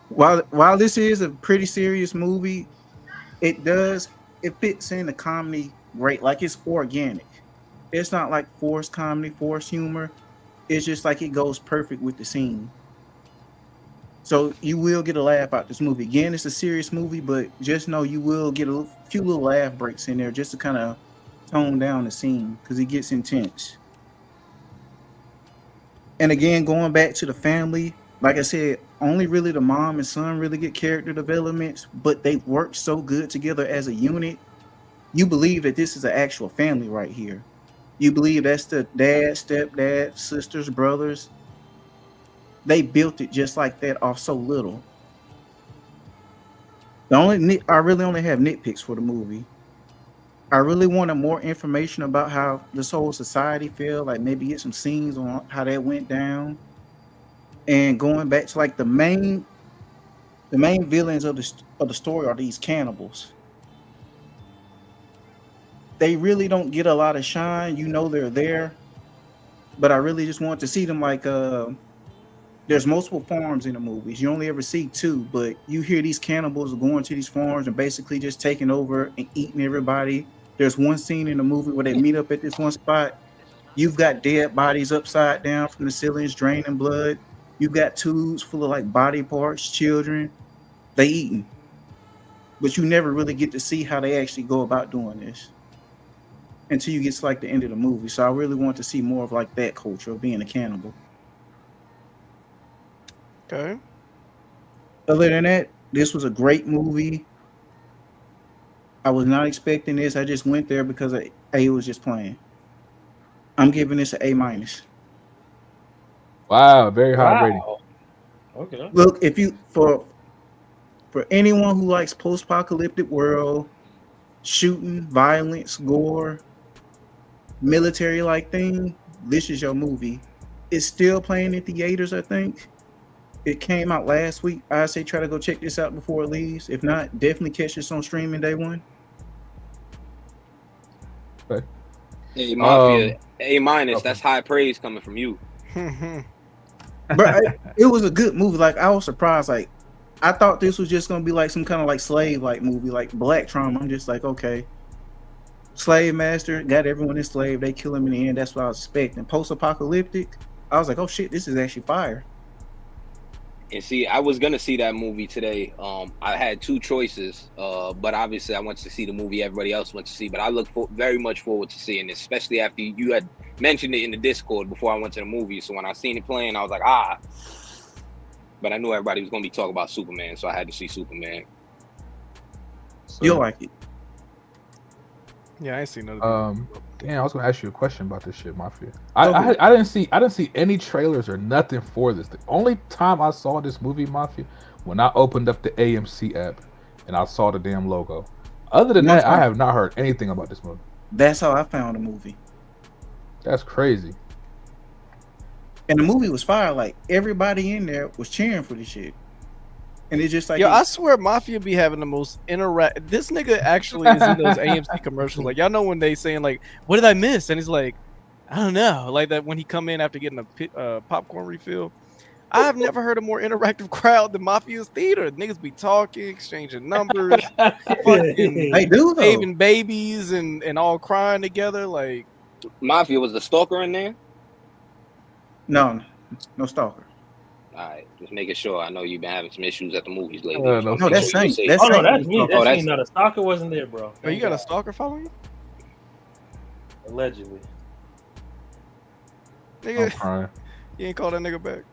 While this is a pretty serious movie, it fits in the comedy great. Like, it's organic. It's not like forced comedy, forced humor. It's just like it goes perfect with the scene. So you will get a laugh out this movie. Again, it's a serious movie, but just know you will get a few little laugh breaks in there just to kind of tone down the scene because it gets intense. And again, going back to the family, like I said, only really the mom and son really get character developments, but they work so good together as a unit. You believe that this is an actual family right here. You believe that's the dad, stepdad, sisters, brothers. They built it just like that off so little. I really only have nitpicks for the movie. I really wanted more information about how this whole society felt, like maybe get some scenes on how that went down. And going back to like the main villains of the story are these cannibals. They really don't get a lot of shine. You know they're there, but I really just want to see them. Like, there's multiple farms in the movies. You only ever see two, but you hear these cannibals going to these farms and basically just taking over and eating everybody. There's one scene in the movie where they meet up at this one spot. You've got dead bodies upside down from the ceilings, draining blood. You've got tubes full of like body parts, children. They eating, but you never really get to see how they actually go about doing this until you get to like the end of the movie. So I really want to see more of like that culture of being a cannibal. Okay. Other than that, this was a great movie. I was not expecting this. I just went there because it was just playing. I'm giving this an A-. Wow, very high rating. Okay. Look, if you for anyone who likes post-apocalyptic world, shooting, violence, gore, military-like thing, this is your movie. It's still playing in theaters, I think. It came out last week. I say try to go check this out before it leaves. If not, definitely catch this on streaming day one. Okay. Hey, Mafia, A-. That's high praise coming from you. But it was a good movie. Like, I was surprised. Like, I thought this was just gonna be like some kind of like slave-like movie, like Black Trauma. I'm just like, okay, slave master got everyone enslaved. They kill him in the end. That's what I was expecting. Post-apocalyptic. I was like, oh shit, this is actually fire. And see, I was gonna see that movie today. I had two choices, but obviously I went to see the movie everybody else went to see. But I look very much forward to seeing this, especially after you had mentioned it in the Discord before I went to the movie. So when I seen it playing, I was like, ah. But I knew everybody was gonna be talking about Superman, so I had to see Superman. You'll like it. Yeah, I ain't seen nothing. Damn, I was gonna ask you a question about this shit, Mafia. I didn't see any trailers or nothing for this. The only time I saw this movie, Mafia, when I opened up the AMC app and I saw the damn logo. Other than that, I have not heard anything about this movie. That's how I found the movie. That's crazy. And the movie was fire. Like, everybody in there was cheering for this shit. And it's just like Yo, I swear Mafia be having the most interact. This nigga actually is in those AMC commercials. Like, y'all know when they saying like, what did I miss? And he's like, I don't know. Like that when he come in after getting a popcorn refill. I have never heard a more interactive crowd than Mafia's theater. Niggas be talking, exchanging numbers, they do though. saving babies and all crying together. Like Mafia was the stalker in there. No stalker. All right, just making sure. I know you've been having some issues at the movies lately. No, that's Saint. Oh no, that's me. Oh, That's me. No, the stalker wasn't there, bro. oh, you got a stalker following you? Allegedly. I'm Nigga, crying. you ain't call that nigga back.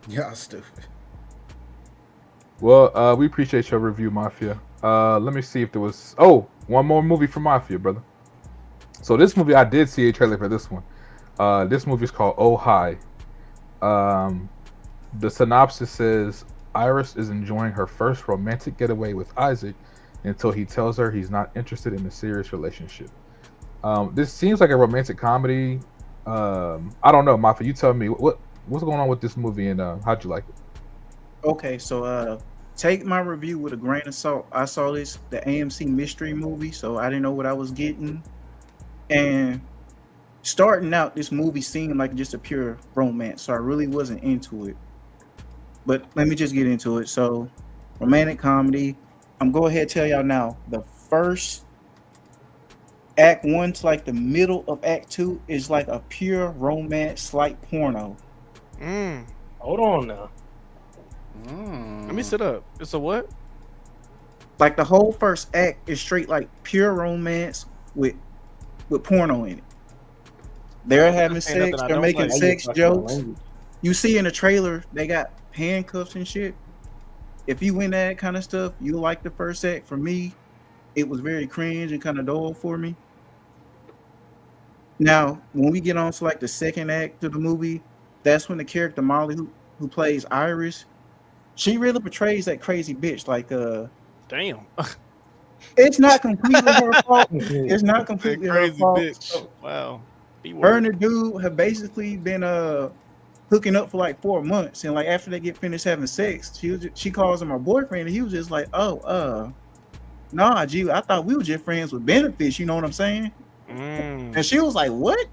Y'all stupid. Well, we appreciate your review, Mafia. Let me see if there was one more movie for Mafia, brother. So this movie, I did see a trailer for this one. This movie is called Oh Hi. The synopsis says Iris is enjoying her first romantic getaway with Isaac until he tells her he's not interested in a serious relationship. This seems like a romantic comedy. I don't know, Mafia. You tell me what's going on with this movie and how'd you like it? Okay, so take my review with a grain of salt. I saw the AMC mystery movie, so I didn't know what I was getting. And starting out, this movie seemed like just a pure romance, so I really wasn't into it. But let me just get into it. So, romantic comedy. I'm going ahead and tell y'all now. The first Act 1 to like the middle of Act 2 is like a pure romance, like porno. Hold on now. Let me sit up. It's a what? Like the whole first act is straight like pure romance with porno in it. They're having sex. They're making sex jokes. You see in the trailer, they got handcuffs and shit. If you in that kind of stuff, you like the first act. For me, it was very cringe and kind of dull for me. Now, when we get on to like the second act of the movie, that's when the character Molly, who plays Iris, she really portrays that crazy bitch. Like, damn. It's not completely her fault. It's not completely her fault. Bitch. Wow. Her and the dude have basically been hooking up for like 4 months, and like after they get finished having sex, she calls him her boyfriend, and he was just like, nah, G, I thought we were just friends with benefits. You know what I'm saying? And she was like, what?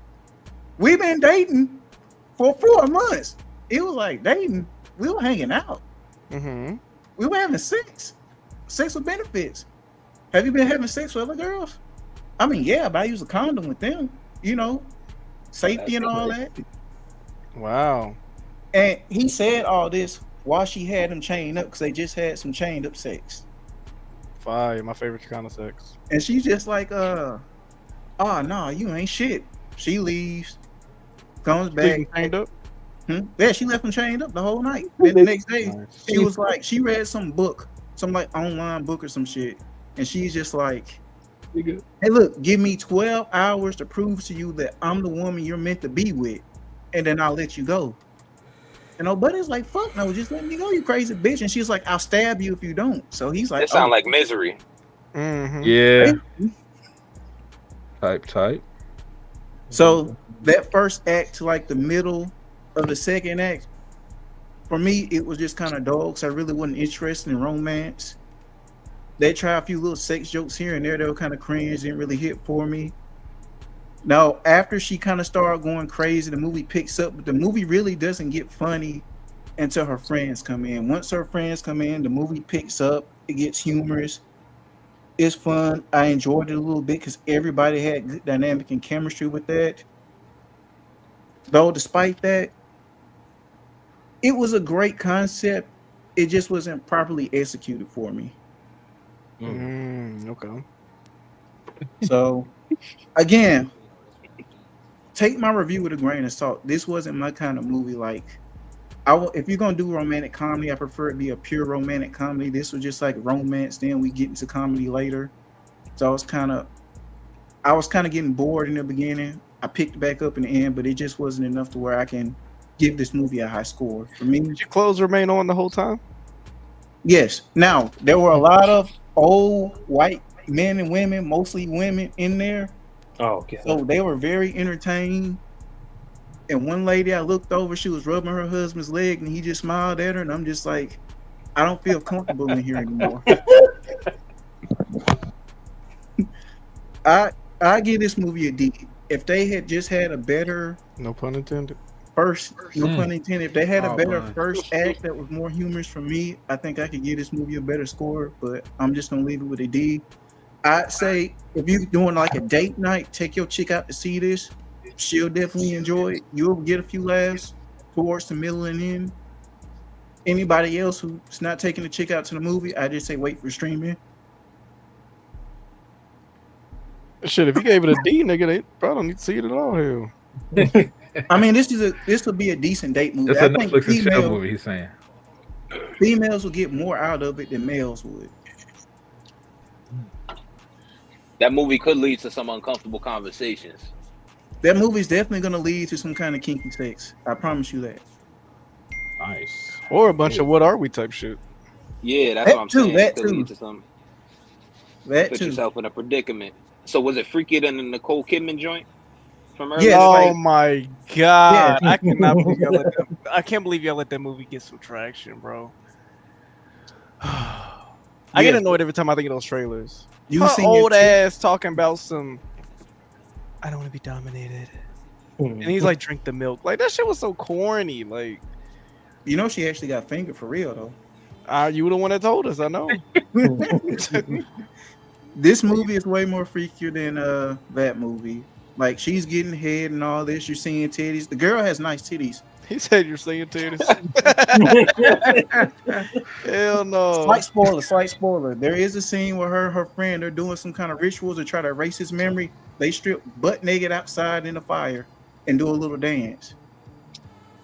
We've been dating for 4 months. It was like dating. We were hanging out. We were having sex with benefits. Have you been having sex with other girls? I mean, yeah, but I use a condom with them, you know, safety and all that. Wow. And he said all this while she had him chained up because they just had some chained up sex. Fire, my favorite kind of sex. And she's just like, oh, no, you ain't shit. She leaves, comes back. Chained up? Yeah, she left him chained up the whole night. Then the next day, she was like, she read some book, some like online book or some shit. And she's just like, hey, look, give me 12 hours to prove to you that I'm the woman you're meant to be with. And then I'll let you go. And old buddy's like, fuck no, just let me go, you crazy bitch. And she's like, I'll stab you if you don't. So he's like, that sound like Misery. Yeah. Type. So that first act to like the middle of the second act, for me, it was just kind of dull because I really wasn't interested in romance. They try a few little sex jokes here and there. They were kind of cringe, didn't really hit for me. Now, after she kind of started going crazy, the movie picks up, but the movie really doesn't get funny until her friends come in. Once her friends come in, the movie picks up. It gets humorous. It's fun. I enjoyed it a little bit because everybody had good dynamic and chemistry with that. Though, despite that, it was a great concept. It just wasn't properly executed for me. Okay. So, again, take my review with a grain of salt. This wasn't my kind of movie. Like, if you're gonna do romantic comedy, I prefer it be a pure romantic comedy. This was just like romance. Then we get into comedy later. So I was kind of getting bored in the beginning. I picked back up in the end, but it just wasn't enough to where I can give this movie a high score. For me, did your clothes remain on the whole time? Yes. Now there were a lot of old white men and women, mostly women, in there. Oh, okay. So they were very entertaining. And one lady I looked over, she was rubbing her husband's leg, and he just smiled at her, and I'm just like, I don't feel comfortable in here anymore. I give this movie a D. If they had just had a better No pun intended. first, no pun intended, if they had a Oh, better man. first act that was more humorous for me, I think I could give this movie a better score. But I'm just gonna leave it with a D. I'd say if you're doing like a date night, take your chick out to see this. She'll definitely enjoy it. You'll get a few laughs towards the middle and end. Anybody else who's not taking the chick out to the movie, I just say wait for streaming. Shit, if you gave it a D, nigga, they probably don't need to see it at all. Hell. I mean, this would be a decent date movie. It's I a think Netflix and chill movie. He's saying. females will get more out of it than males would. That movie could lead to some uncomfortable conversations. That movie's definitely going to lead to some kind of kinky sex. I promise you that. Nice. Or a bunch of what are we type shit. Yeah, that's That what I'm too, saying. that It could too. lead to some. That Put too. yourself in a predicament. So was it freakier than the Nicole Kidman joint from earlier? Yeah, Oh like- my god! Yeah. I cannot believe y'all let that, I can't believe y'all let that movie get some traction, bro. I get Yeah. annoyed every time I think of those trailers. You Her seen your old chick- ass talking about some. I don't want to be dominated, and he's like, drink the milk. Like that shit was so corny. Like, You know she actually got fingered for real though. you were the one that told us. I know. This movie is way more freakier than that movie. Like she's getting head and all this. You're seeing titties. The girl has nice titties. He said you're saying titties. Hell no. Slight spoiler. There is a scene where her friend are doing some kind of rituals to try to erase his memory. They strip butt naked outside in the fire and do a little dance.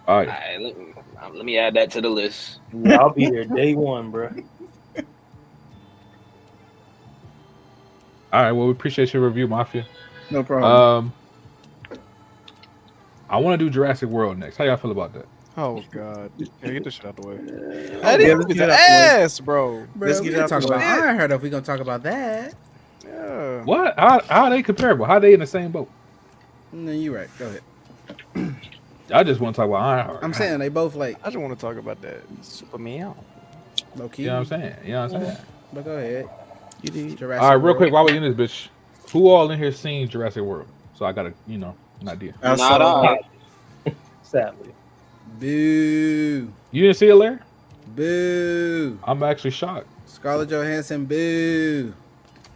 All right. Alright, let me add that to the list. Yeah, I'll be there day one, bro. All right. Well, we appreciate your review, Mafia. No problem. I want to do Jurassic World next. How y'all feel about that? Oh god. Yeah, get this shit out the way. Yeah, That let's is get it out the way. ass, bro. Bro, Let's we get can out talk the about way. Iron Heart if we gonna talk about that. Yeah. What? How are they comparable? How are they in the same boat? No, you're right. Go ahead. I just want to talk about Ironheart. I'm saying they both like I just want to talk about that super meow. low key. You know what I'm saying? You know what I'm saying? But go ahead. You did. Jurassic All right, real World. quick, while we in this bitch, who all in here seen Jurassic World? So I got a, an idea. I Not saw I. Sadly. Boo. You didn't see it, Larry? Boo. I'm actually shocked. Scarlett Johansson. Boo.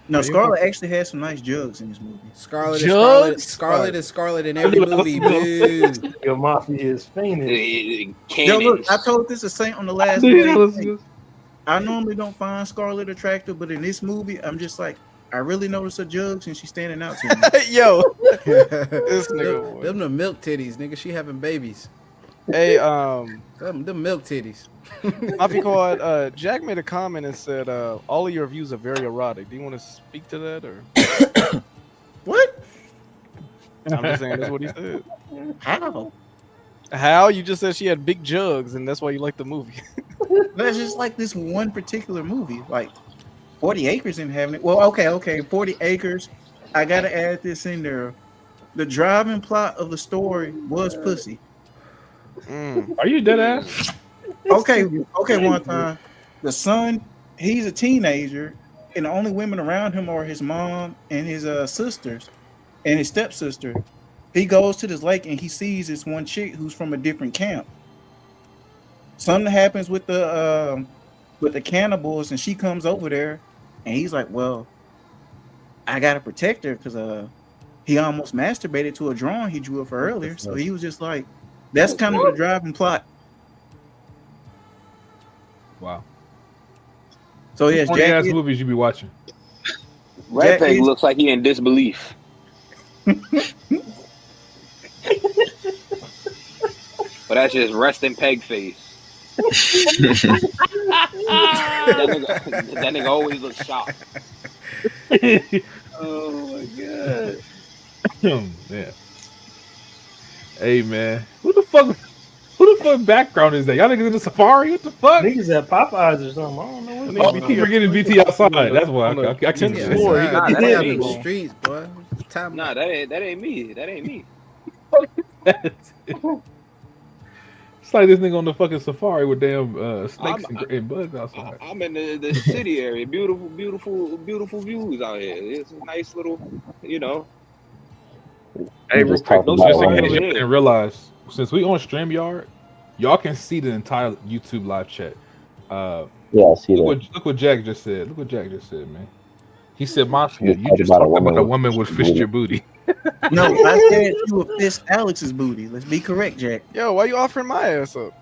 No, Scarlett actually has some nice jugs in this movie. Scarlett Jugs? is Scarlett is Scarlett in every movie. Boo. Your mafia is fainting. Yo, Cannons. look, I told this to Saint on the last movie. I normally don't find Scarlett attractive, but in this movie, I'm just like, I really noticed her jugs and she's standing out to me. Yo, this nigga. boy. Them the milk titties, nigga. She having babies. Hey, Them milk titties. Mafia called. Jack made a comment and said, "All of your views are very erotic." Do you want to speak to that, or What? I'm just saying that's what he said. How? How you just said she had big jugs, and that's why you like the movie. That's just like this one particular movie. Like 40 Acres in having it. Well, okay. 40 Acres. I gotta add this in there. The driving plot of the story was pussy. Are you dead ass? Okay, one time. The son, he's a teenager, and the only women around him are his mom and his sisters and his stepsister. He goes to this lake and he sees this one chick who's from a different camp. Something happens with the cannibals, and she comes over there, and he's like, "Well, I gotta protect her because he almost masturbated to a drawing he drew of her earlier." So he was just like, "That's kind of the driving plot." Wow. So yes, Funny ass Jack, movies you be watching. Redpeg is- looks like he in disbelief. But that's just resting peg face. that nigga always looks shocked. oh my god. Yeah. Hey man, who the fuck background is that? Y'all niggas in the safari? What the fuck? Niggas at Popeyes or something. I don't know what. Oh, keep forgetting BT outside. That's why I couldn't Yeah, see. Floor, he got Nah, they that out ain't in the me. streets, boy. Time. Nah, that ain't me. That ain't me. It's like this nigga on the fucking safari with damn snakes and bugs outside. I'm in the city area. Beautiful views out here. It's a nice little, you know. Hey, real just quick, talking just about in it. case you didn't realize, since we on StreamYard, y'all can see the entire YouTube live chat. Yeah, I see that. Look what Jack just said. Look what Jack just said, man. He said, "Monster, Just you talked just about a talked about a woman woman would fist your booty." No, I said you would fist Alex's booty. Let's be correct, Jack. Yo, why you offering my ass up?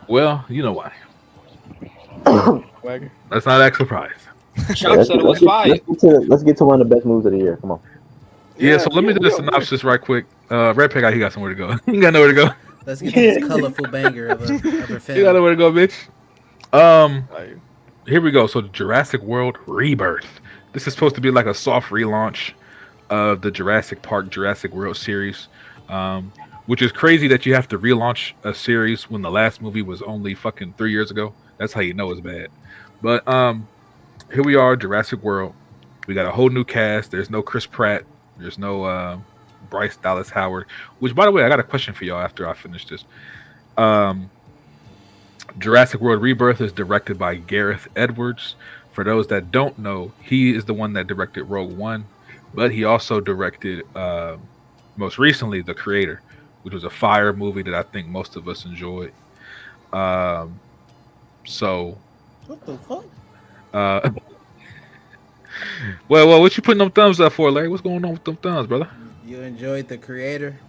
Well, you know why. Swagger. Let's not act surprised. Chop said it was fire. Let's get to one of the best moves of the year. Come on. Yeah, so let me do the synopsis right quick. Redpeg, he got somewhere to go. He got nowhere to go. Let's get to this colorful banger of a film. You got nowhere to go, bitch. Here we go. So Jurassic World Rebirth. This is supposed to be like a soft relaunch of the Jurassic Park, Jurassic World series, which is crazy that you have to relaunch a series when the last movie was only fucking 3 years ago. That's how you know it's bad. But here we are, Jurassic World. We got a whole new cast. There's no Chris Pratt. There's no Bryce Dallas Howard. Which, by the way, I got a question for y'all after I finish this. Jurassic World Rebirth is directed by Gareth Edwards. For those that don't know, he is the one that directed Rogue One, but he also directed, most recently, The Creator, which was a fire movie that I think most of us enjoyed. So, What the fuck? well, what you putting them thumbs up for, Larry? What's going on with them thumbs, brother? You enjoyed The Creator?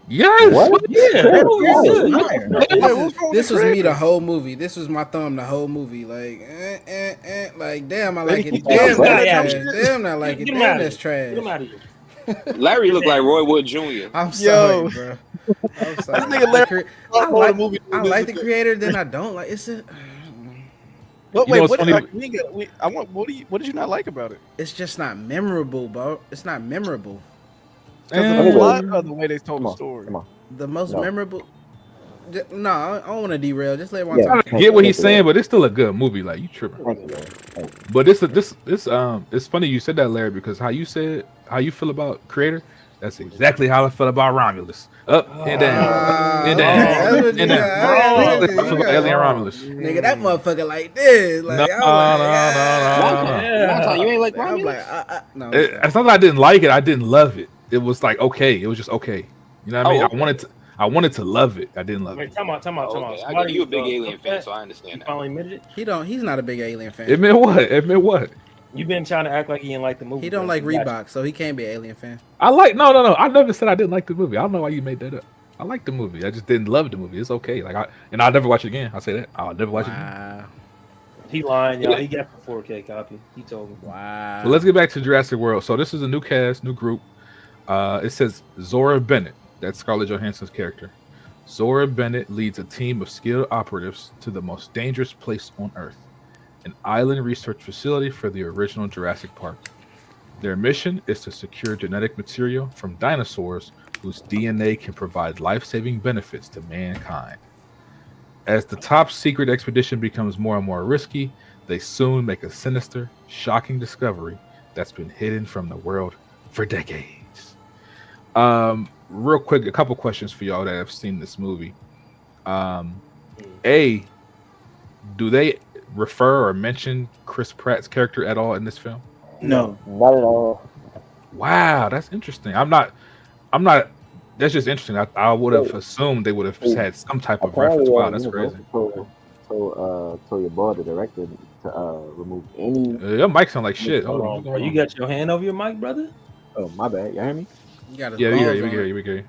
Yes. What? Yeah. This was me the whole movie. This was my thumb the whole movie. Like, like damn, I like it. Damn, that's trash. Damn, I like it. Damn, that's trash. Get him out of here. Larry looked like Roy Wood Jr. I'm sorry, bro. I'm sorry. nigga Larry I like The Creator, then I don't like. It's a. What, You know wait, what's what, funny? what did you not like about it? It's just not memorable, bro. It's not memorable. Because of the plot or the way they told the story? Come on. The most No. memorable. No, I don't want to derail. Just let one Yeah. talk. I get what he's saying, but it's still a good movie. Like, you tripping. Thank you, Lord. Thank you. But it's funny you said that, Larry, because how you feel about Creator, that's exactly how I felt about Romulus. Up and down, and down, and down. I feel about Alien Romulus. Nigga, that motherfucker like this. Like, No. You ain't like I'm Romulus? like, no. It's not that I didn't like it. I didn't love it. It was like okay. It was just okay. You know what I mean? Okay. I wanted to love it. I didn't love Wait, it. time out. Okay, I get you a big Alien fan, so I understand that. Finally admitted it. He's not a big Alien fan. Admit what? Admit what? You've been trying to act like you didn't like the movie. He don't bro. like Gotcha. Reebok, so he can't be an Alien fan. I like no. I never said I didn't like the movie. I don't know why you made that up. I like the movie. I just didn't love the movie. It's okay. Like I'll never watch it again. I'll say that. I'll never watch it again. Wow. He lying, y'all. He got the 4K copy. He told me. Wow. But let's get back to Jurassic World. So this is a new cast, new group. It says Zora Bennett. That's Scarlett Johansson's character. Zora Bennett leads a team of skilled operatives to the most dangerous place on Earth, an island research facility for the original Jurassic Park. Their mission is to secure genetic material from dinosaurs whose DNA can provide life-saving benefits to mankind. As the top secret expedition becomes more and more risky, they soon make a sinister, shocking discovery that's been hidden from the world for decades. Real quick, a couple questions for y'all that have seen this movie. A, do they refer or mention Chris Pratt's character at all in this film? No. Not at all. Wow, that's interesting. I'm not. That's just interesting. I would have assumed they would have had some type of reference. Wow, that's crazy. So your boy, the director, to remove any. Your mic sound like shit. Hold on, bro. You got your hand over your mic, brother? Oh, my bad. You hear me? You got his Yeah, balls we on hear it. you.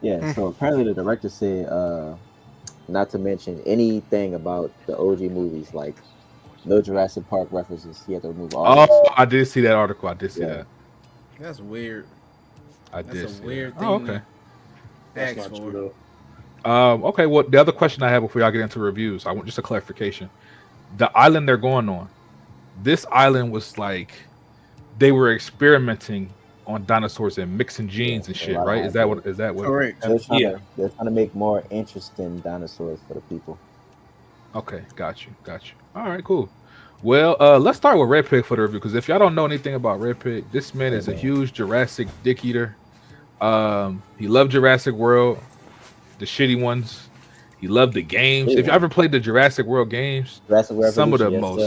Yeah. So apparently the director said not to mention anything about the OG movies, like no Jurassic Park references. He had to remove all. Oh, I did see that article. I did see that. That's weird. I did. That's a weird that. thing. Oh, okay. That's Ask not for. true, though. Okay. Well, the other question I have before y'all get into reviews, I want just a clarification. The island they're going on, this island was like they were experimenting on dinosaurs and mixing genes and shit, right? Is that what? Correct. They're trying to make more interesting dinosaurs for the people. Okay, got you. All right, cool. Well, let's start with Redpeg for the review, because if y'all don't know anything about Redpeg, this man is a huge Jurassic dick eater. He loved Jurassic World. the shitty ones. He loved the games. If you ever played the Jurassic World games, some of the most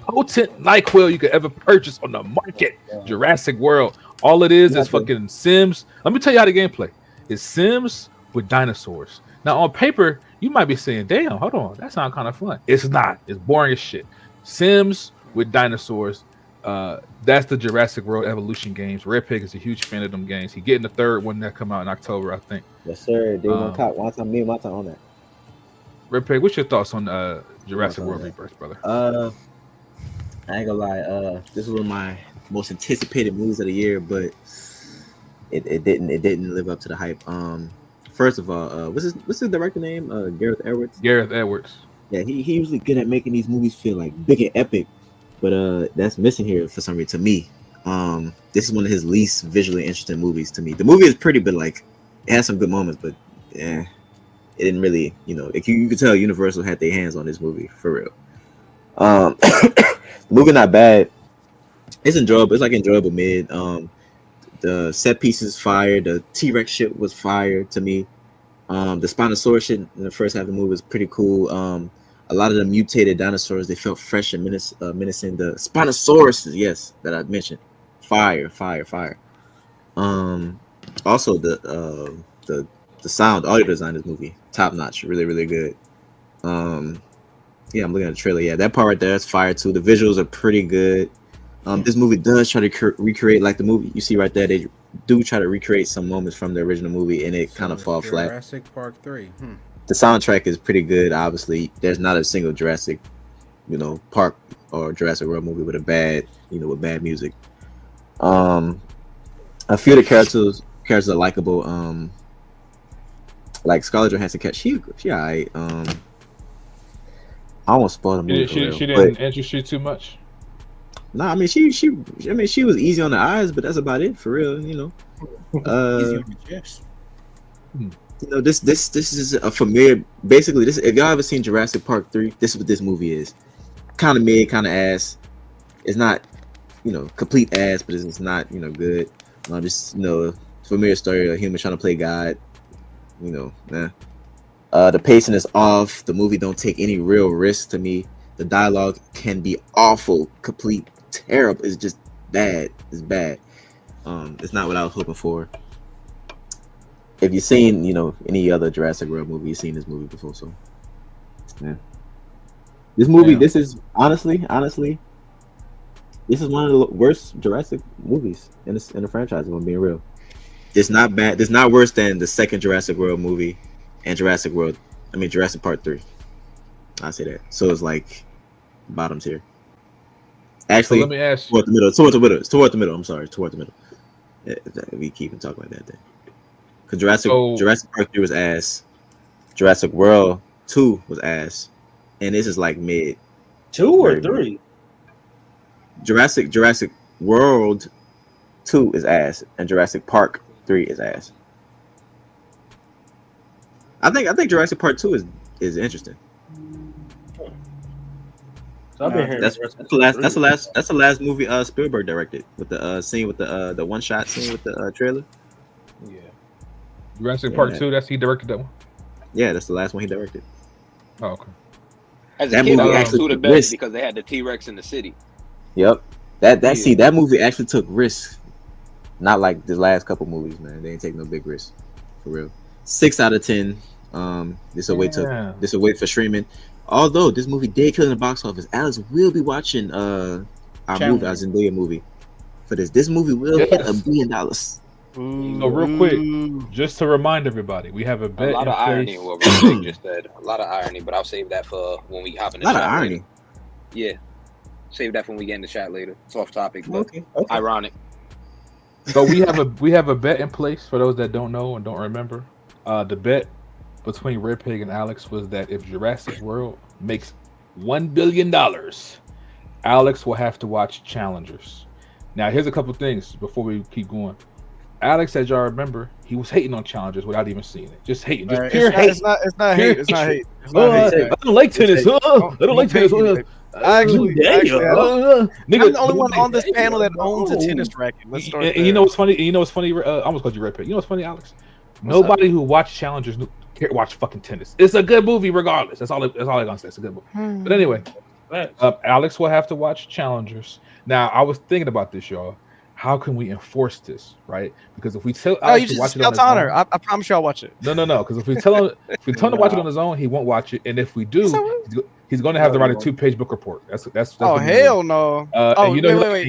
potent NyQuil you could ever purchase on the market. Jurassic World. All it is fucking Sims. Let me tell you how the gameplay is. Sims with dinosaurs. Now on paper, you might be saying, "Damn, hold on, that sounds kind of fun." It's not. It's boring as shit. Sims with dinosaurs. That's the Jurassic World Evolution games. Redpeg is a huge fan of them games. He getting the third one that come out in October, I think. Yes, sir. Day one top. One time on that. Redpeg, what's your thoughts on Jurassic World Rebirth, brother? I ain't gonna lie. This was one of my most anticipated movies of the year, but it didn't live up to the hype. First of all, what's his director name? Gareth Edwards. Gareth Edwards. Yeah, he usually good at making these movies feel like big and epic, but that's missing here for some reason to me. This is one of his least visually interesting movies to me. The movie is pretty, but like it has some good moments, but yeah, it didn't really, you could tell Universal had their hands on this movie for real. The movie not bad. It's enjoyable. It's like enjoyable mid. The set pieces fire. The T-Rex shit was fire to me. The Spinosaurus shit in the first half of the movie was pretty cool. A lot of the mutated dinosaurs, they felt fresh and menacing. The Spinosaurus, yes, that I mentioned, fire. Also the sound, audio design of this movie, top notch, really good. Yeah, I'm looking at the trailer. Yeah, that part right there is fire too. The visuals are pretty good. This movie does try to recreate like the movie you see right there. They do try to recreate some moments from the original movie, and it kind of falls flat. Jurassic Park 3. The soundtrack is pretty good. Obviously, there's not a single Jurassic, Park or Jurassic World movie with with bad music. A few of the characters are likable. Like Scarlett Johansson, she alright. I almost spoiled the movie. She didn't interest you too much. Nah, I mean she was easy on the eyes, but that's about it for real. Easy on the chest. This is a familiar. Basically, this if y'all ever seen Jurassic Park 3, this is what this movie is. Kind of mid, kind of ass. It's not, complete ass, but it's not, good. Just familiar story of a human trying to play God. The pacing is off. The movie don't take any real risks to me. The dialogue can be awful, complete, terrible. It's just bad. It's bad. It's not what I was hoping for. If you've seen, any other Jurassic World movie, you've seen this movie before. So, yeah. This movie, this is honestly, this is one of the worst Jurassic movies in the franchise. If I'm being real. It's not bad. It's not worse than the second Jurassic World movie and Jurassic Park 3. I say that. So it's like bottoms here. Actually, so let me ask toward the middle. It's toward the middle. I'm sorry, toward the middle. Yeah, we keep talking like that then. Because Jurassic Park 3 was ass. Jurassic World 2 was ass. And this is like mid. 2 or 3? Jurassic World 2 is ass, and Jurassic Park 3 is ass. I think Jurassic Park 2 is interesting. So I've been hearing that's the last movie Spielberg directed with the scene with the one shot scene with the trailer. Yeah. Jurassic Park 2, he directed that one? Yeah, that's the last one he directed. Oh, okay. As a kid, movie actually the best because they had the T-Rex in the city. Yep. That movie actually took risks. Not like the last couple movies, man. They ain't take no big risks. For real. 6 out of 10. This a wait for streaming. Although this movie did kill in the box office, Alex will be watching our Zendaya movie for this. This movie will hit $1 billion. So real quick, just to remind everybody, we have a bet. A lot of irony in what Rick just said. A lot of irony, but I'll save that for when we hop in the chat. A lot of irony. Yeah, save that for when we get in the chat later. It's off topic, but okay. Ironic. So we have a bet in place for those that don't know and don't remember. The bet between Redpeg and Alex was that if Jurassic World makes $1 billion, Alex will have to watch Challengers. Now, here's a couple things before we keep going. Alex, as y'all remember, he was hating on Challengers without even seeing it. Just hating. Just pure hate. It's not hate. I don't like tennis. I don't like tennis. Actually, I'm the only one on this panel that owns a tennis racket. Let's start. And you know what's funny? I almost called you Redpeg. You know what's funny, Alex? Nobody who watched Challengers can't watch fucking tennis. It's a good movie regardless. That's all I'm gonna say. It's a good movie. But anyway, Alex will have to watch Challengers. Now, I was thinking about this, y'all. How can we enforce this, right? Because if we tell Alex to watch it on his own, I promise you I'll watch it. No. Because if we tell him to watch it on his own, he won't watch it. And if we do, he's going to have to write a 2-page book report. That's oh hell no. And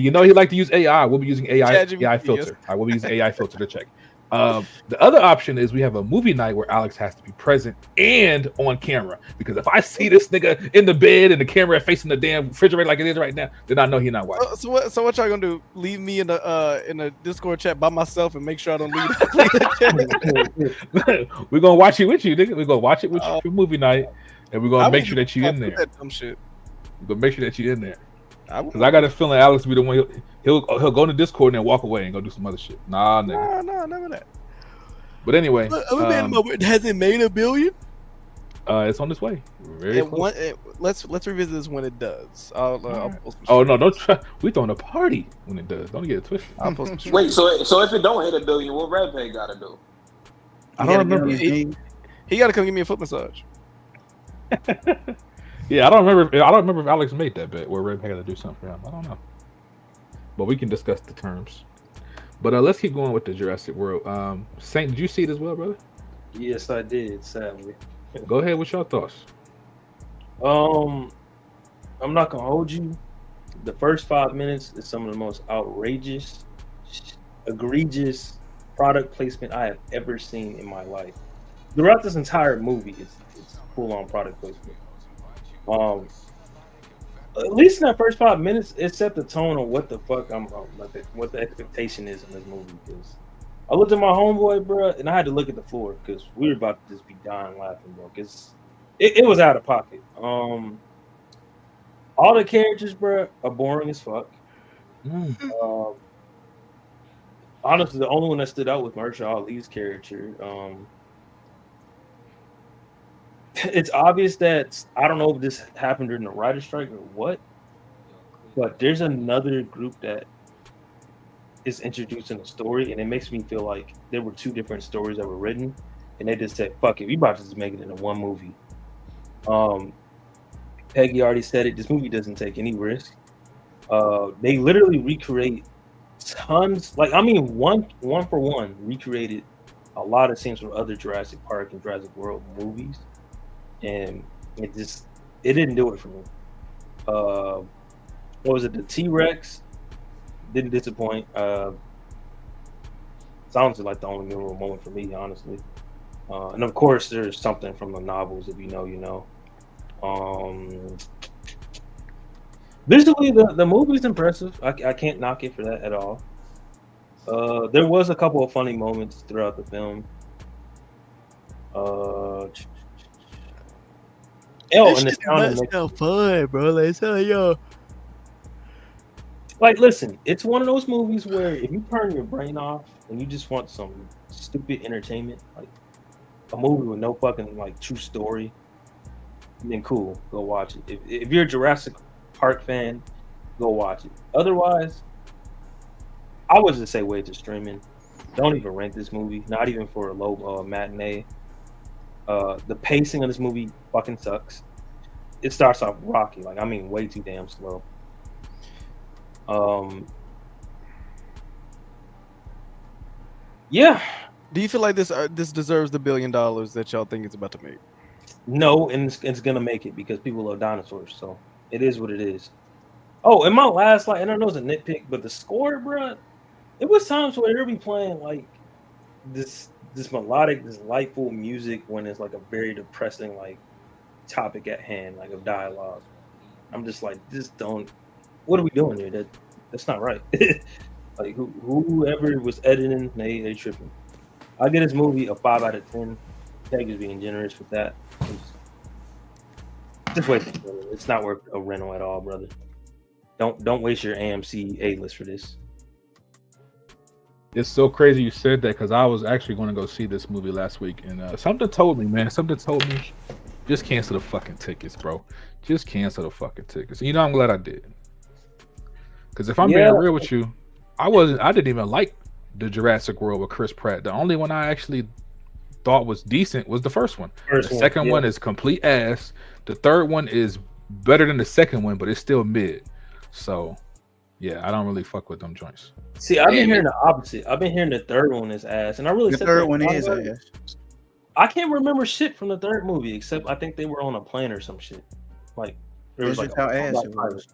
you know he like to use AI. We'll be using AI filter. Yes. We'll be using AI filter to check. The other option is we have a movie night where Alex has to be present and on camera. Because if I see this nigga in the bed and the camera facing the damn refrigerator like it is right now, then I know he's not watching. So what y'all gonna do? Leave me in the Discord chat by myself and make sure I don't leave the chat? We're gonna watch it with you, nigga. We're gonna watch it with you for movie night, and we're gonna make sure that you in there. That dumb shit. We're gonna make sure that you in there. Because I got a feeling Alex will be the one. He'll go into Discord and then walk away and go do some other shit. Nah, nigga. No, never that. But anyway, has it made $1 billion? It's on its way. Very close. Let's revisit this when it does. I'll post some oh no, don't try. We throwing a party when it does. Don't get it twisted. I'll post some Wait, so if it don't hit $1 billion, what Redpeg gotta do? I don't remember. He got to come give me a foot massage. Yeah, I don't remember if Alex made that bet where Redpeg had to do something for him. I don't know. But we can discuss the terms. But let's keep going with the Jurassic World. Saint, did you see it as well, brother? Yes, I did. Sadly. Go ahead with your thoughts. I'm not gonna hold you. The first 5 minutes is some of the most outrageous, egregious product placement I have ever seen in my life. Throughout this entire movie, it's full-on product placement. At least in that first 5 minutes, it set the tone of what the fuck what the expectation is in this movie. Because I looked at my homeboy, bro, and I had to look at the floor because we were about to just be dying laughing, bro. Because it was out of pocket. All the characters, bro, are boring as fuck. Honestly, the only one that stood out was Mahershala Ali's character. It's obvious that I don't know if this happened during the writer's strike or what, but there's another group that is introduced in the story, and it makes me feel like there were 2 different stories that were written, and they just said, "Fuck it, we about to just make it into one movie." Peggy already said it. This movie doesn't take any risk. They literally recreate tons, one for one recreated a lot of scenes from other Jurassic Park and Jurassic World movies. And it didn't do it for me. What was it? The T-Rex didn't disappoint. Sounds like the only memorable moment for me, honestly. And of course, there's something from the novels. If you know, you know. Visually, the movie's impressive. I can't knock it for that at all. There was a couple of funny moments throughout the film. And it's so fun, bro. Like, listen, it's one of those movies where if you turn your brain off and you just want some stupid entertainment, like a movie with no fucking true story, then cool, go watch it. If you're a Jurassic Park fan, go watch it. Otherwise, I would just say wait to streaming. Don't even rent this movie, not even for a low matinee. The pacing of this movie fucking sucks. It starts off rocky, way too damn slow. Yeah. Do you feel like this deserves the $1 billion that y'all think it's about to make? No, and it's gonna make it because people love dinosaurs, so it is what it is. Oh, and my last and I know it's a nitpick, but the score, bro, it was times where they'll be playing this melodic, this lightful music when it's a very depressing topic at hand, of dialogue. I'm just just don't. What are we doing here? That's not right. Whoever was editing, they tripping. I give this movie a 5 out of 10. Peg is being generous with that. Just wait. It's not worth a rental at all, brother. Don't waste your AMC A-list for this. It's so crazy you said that because I was actually going to go see this movie last week, and something told me, just cancel the fucking tickets, bro. Just cancel the fucking tickets. And I'm glad I did. Because if I'm being real with you, I didn't even like the Jurassic World with Chris Pratt. The only one I actually thought was decent was the first one. The First one, second yeah. one is complete ass. The third one is better than the second one, but it's still mid. So, yeah, I don't really fuck with them joints. See, I've been Damn hearing it. the opposite. I've been hearing the third one is ass, and I really The said third that. one is ass. I can't remember shit from the third movie except I think they were on a plane or some shit. Like there was That's like just how ass it was.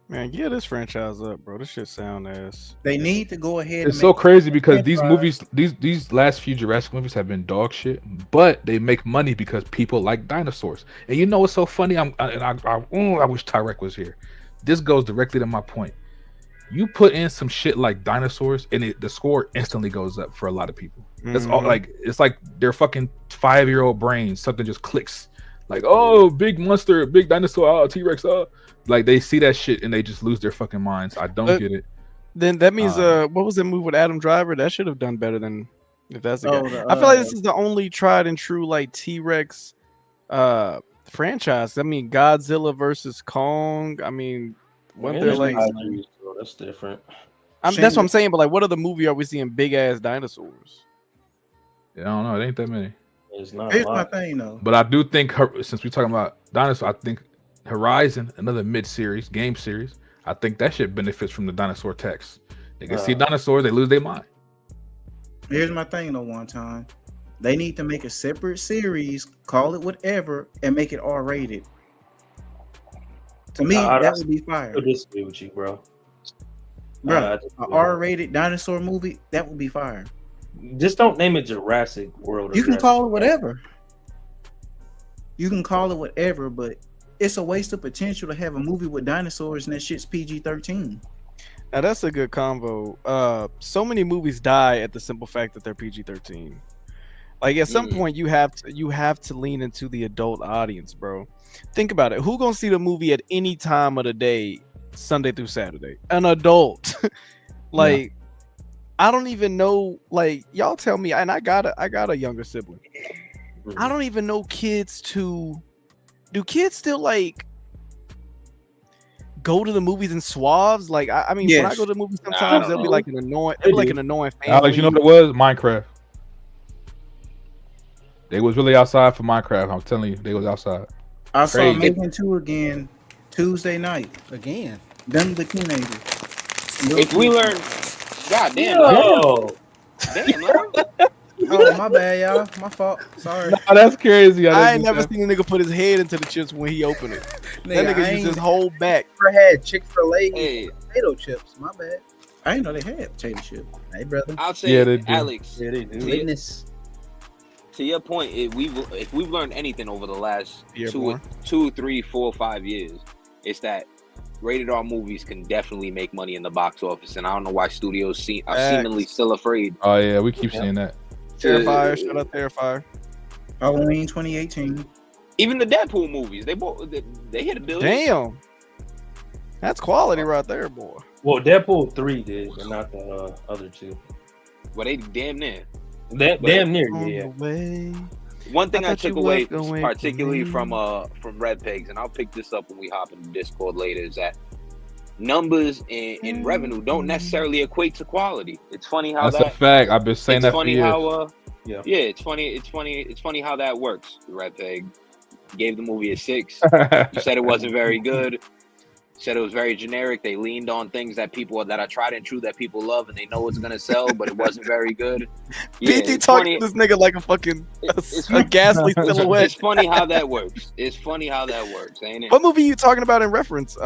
Man, get this franchise up, bro. This shit sound ass. They need to go ahead. It's and so make crazy because these franchise. movies, these last few Jurassic movies have been dog shit, but they make money because people like dinosaurs. And you know what's so funny? I wish Tyrek was here. This goes directly to my point. You put in some shit like dinosaurs, and the score instantly goes up for a lot of people. That's all. Like it's like their fucking 5-year-old brains. Something just clicks. Like, oh, big monster, big dinosaur, oh, T-Rex, oh. Like they see that shit and they just lose their fucking minds. I don't get it. Then that means what was that movie with Adam Driver? That should have done better than if that's the guy. I feel like this is the only tried and true like T-Rex franchise. I mean, Godzilla versus Kong. I mean, what they're like. That's different. That's what I'm saying. But like, what other movie are we seeing big ass dinosaurs? Yeah, I don't know. It ain't that many. It's not. Here's my thing though. But I do think since we're talking about dinosaur, I think Horizon, another mid-series game series, I think that shit benefits from the dinosaur tax. They can see dinosaurs, they lose their mind. Here's my thing though. One time, they need to make a separate series, call it whatever, and make it R-rated. To me, that would be fire. I disagree with you, bro. Bro, an R-rated dinosaur movie, that would be fire. Just don't name it Jurassic World. You can call it whatever. You can call it whatever, but it's a waste of potential to have a movie with dinosaurs and that shit's PG-13. Now that's a good combo. So many movies die at the simple fact that they're PG-13. Like at some point you have to lean into the adult audience, bro. Think about it. Who gonna see the movie at any time of the day, Sunday through Saturday? An adult. Like I don't even know. Like y'all tell me, and I got a younger sibling. I don't even know kids to. Do kids still like go to the movies in swabs? Like I mean, when I go to the movies, sometimes they'll be like an annoying. They'll be like an annoying family. Alex, you know what it was? Minecraft. They was really outside for Minecraft. I'm telling you, they was outside. I saw Megan 2 again Tuesday night. Again. Them the teenagers. If we learn, God damn, Oh, my bad, y'all. My fault. Sorry. No, that's crazy. I ain't never seen a nigga put his head into the chips when he opened it. That nigga used his whole back. Never had Chick-fil-A potato chips. My bad. I didn't know they had potato chips. Hey, brother. I'll say, they do. Alex. Yeah, they do. Witness. To your point, if we've learned anything over the last Yeah, 2, 3, 4, 5 years, it's that rated R movies can definitely make money in the box office, and I don't know why studios are seemingly still afrid. Oh yeah, we keep seeing that. Terrifier, shout out Terrifier. Halloween 2018. Even the Deadpool movies, they hit $1 billion. Damn, that's quality right there, boy. Well, Deadpool 3 did, but not the other two. Well, they damn near. Damn near, yeah. One thing I thought took you away, was going particularly to from Redpegs, and I'll pick this up when we hop into Discord later, is that numbers in revenue don't necessarily equate to quality. It's funny how That's a fact. I've been saying that for years. It's funny how that works. Redpeg gave the movie a 6. You said it wasn't very good. Said it was very generic. They leaned on things that are tried and true that people love and they know it's gonna sell, but it wasn't very good. Yeah, PT talking to this nigga like a fucking a ghastly silhouette. It's funny how that works. Ain't it? What movie are you talking about in reference?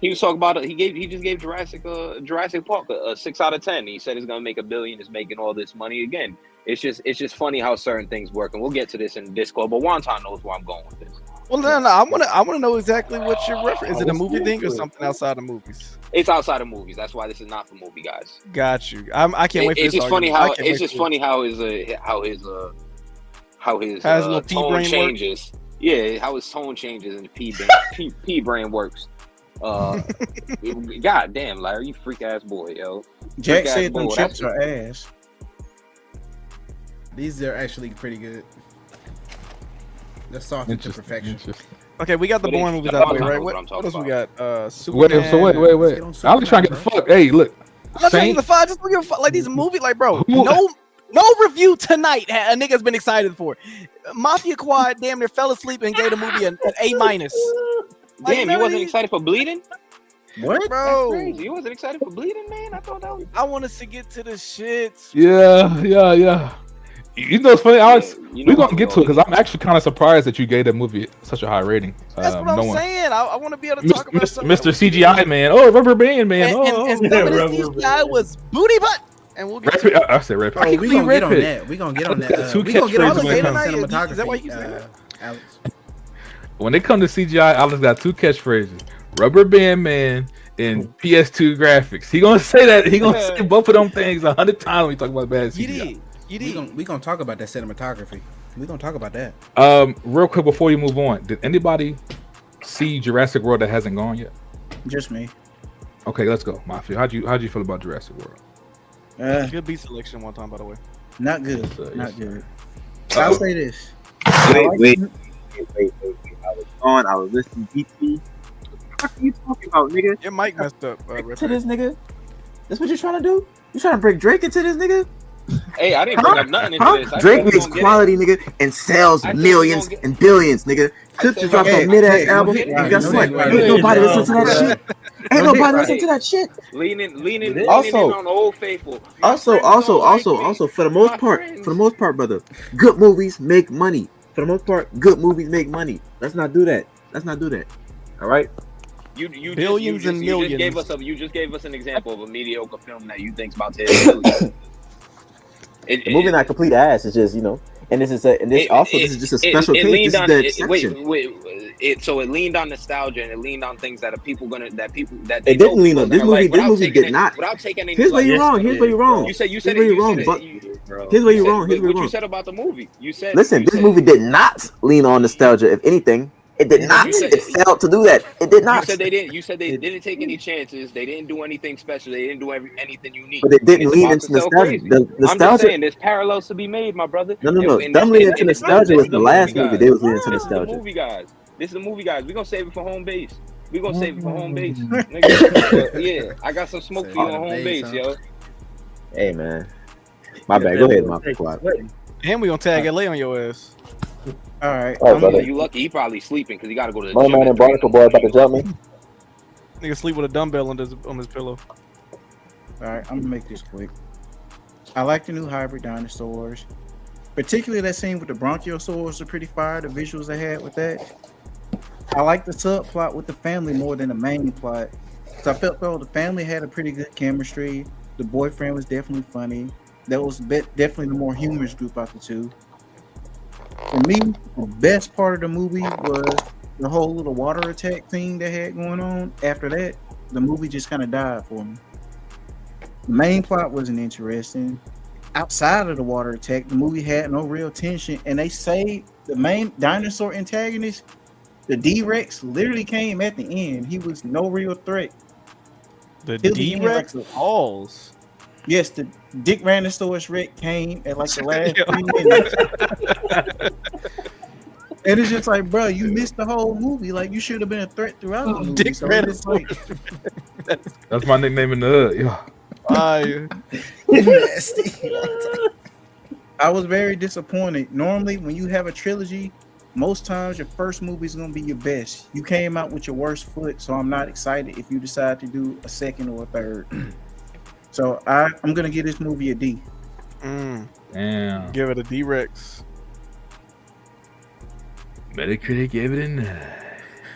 He was talking about he just gave Jurassic Park a 6 out of 10. He said it's gonna make $1 billion. It's making all this money again. It's just funny how certain things work, and we'll get to this in Discord. But Wonton knows where I'm going with this. Well, no, I wanna know exactly what your reference is. It a movie thing or something outside of movies? It's outside of movies. That's why this is not for movie guys. Got you. I can't wait for it's this. Just funny how his tone changes. Yeah, how his tone changes and P brain works. God damn, Larry, you freak ass boy, yo. Jack said them chips are ass. These are actually pretty good. They're soft to perfection. Okay, we got the boring movies out of the way, right? What else we got? Wait. I was trying to get the fuck. Hey, look. I'm not trying to get the fuck. Just look at like these movies, like bro. No, No review tonight. A nigga's been excited for. Mafia Quad damn near fell asleep and gave the movie an A-. Damn, you wasn't excited for Bleeding? What? That's Bro, crazy. You wasn't excited for Bleeding, man? I thought that was. I want us to get to the shits. Yeah. You know, it's funny, Alex. You know We're how gonna get to it because I'm actually kind of surprised that you gave that movie such a high rating. That's what I'm saying. I want to be able to talk about something. Mr. CGI man. Oh, Rubber Band man. And some of this CGI was booty butt. And we'll get to it. I said Red Pig. Oh, we gonna get on that. We gonna get on that. Two We gonna get on the catchphrases cinematography. Is that why you said that? Alex. When they come to CGI, Alex got two catchphrases: Rubber Band Man and PS2 graphics. He gonna say that. He gonna say both of them things 100 times when we talk about bad CGI. We gonna talk about that cinematography. We gonna talk about that. Real quick before you move on, did anybody see Jurassic World that hasn't gone yet? Just me. Okay, let's go. Mafia, how'd you feel about Jurassic World? Good beat selection one time, by the way. Not good. Yes, Not good. I'll say this. Wait. I was gone. I was listening to PT. What are you talking about, nigga? Your mic messed up. To this nigga? That's what you're trying to do? You trying to break Drake into this nigga? Hey, I didn't bring up nothing into this. I Drake said we makes gonna get quality, nigga, and sells I said we millions gonna get- and billions, nigga. Clips just dropped on mid-ass album. And guess what? Ain't nobody listen to that shit. Ain't nobody listen to that shit. Leaning in Also- on the old faithful. My Also, friends don't like me. for the most part, brother, good movies make money. For the most part, good movies make money. Let's not do that. All right. You Billions and millions. You just gave us an example of a mediocre film that you think's about to hit billions. The movie not complete ass. It's just and this is just a special case. This is the exception. So it leaned on nostalgia and it leaned on things that people It didn't lean on this movie. This movie did not. Without taking any. Here's where you're wrong. Here's where you're wrong. You said Here's where you're wrong. But here's where you're wrong. Here's where you're What you wrong. said about the movie? You said. Listen, this movie did not lean on nostalgia. If anything, it did not. It failed to do that. It did not. You said they didn't. You said they didn't take any chances. They didn't do anything special. They didn't do anything unique. But it didn't It's lean about into to sell nostalgia. crazy. The I'm just nostalgia. saying, there's parallels to be made, my brother. No. And Them this- leaning and into this- nostalgia this was is the movie last movie guys. they was leaning into This is the nostalgia. movie guys. This is the movie guys. We gonna save it for home base. We gonna save it for home base. Nigga, yeah, I got some smoke for you on home base, yo. Hey man, my bad. Go ahead, my squad. And we gonna tag LA on your ass. All right. Oh, brother. You lucky. He probably sleeping because he got to go to the My gym. man at and 3 in Barnacle the boy about to morning. jump me. Nigga sleep with a dumbbell on his pillow. All right, I'm gonna make this quick. I like the new hybrid dinosaurs, particularly that scene with the bronchiosaurs. Are pretty fire. The visuals they had with that. I like the subplot with the family more than the main plot. So I felt though the family had a pretty good chemistry. The boyfriend was definitely funny. That was definitely the more humorous group out the two. For me, the best part of the movie was the whole little water attack thing they had going on. After that, the movie just kind of died for me. The main plot wasn't interesting. Outside of the water attack, the movie had no real tension, and they saved the main dinosaur antagonist. The D-Rex literally came at the end. He was no real threat. The He'll be in D-Rex like balls. Yes, the Dick Rhinoceros Rex came at like the last Yo. 3 minutes. And it's just like, bro, you missed the whole movie. Like, you should have been a threat throughout the movie. Dick So it's like, That's my nickname in the hood. Yeah. Fire. nasty. I was very disappointed. Normally, when you have a trilogy, most times your first movie is going to be your best. You came out with your worst foot, so I'm not excited if you decide to do a second or a third. So I'm going to give this movie a D. Damn. Give it a D-Rex. Metacritic gave it a 9.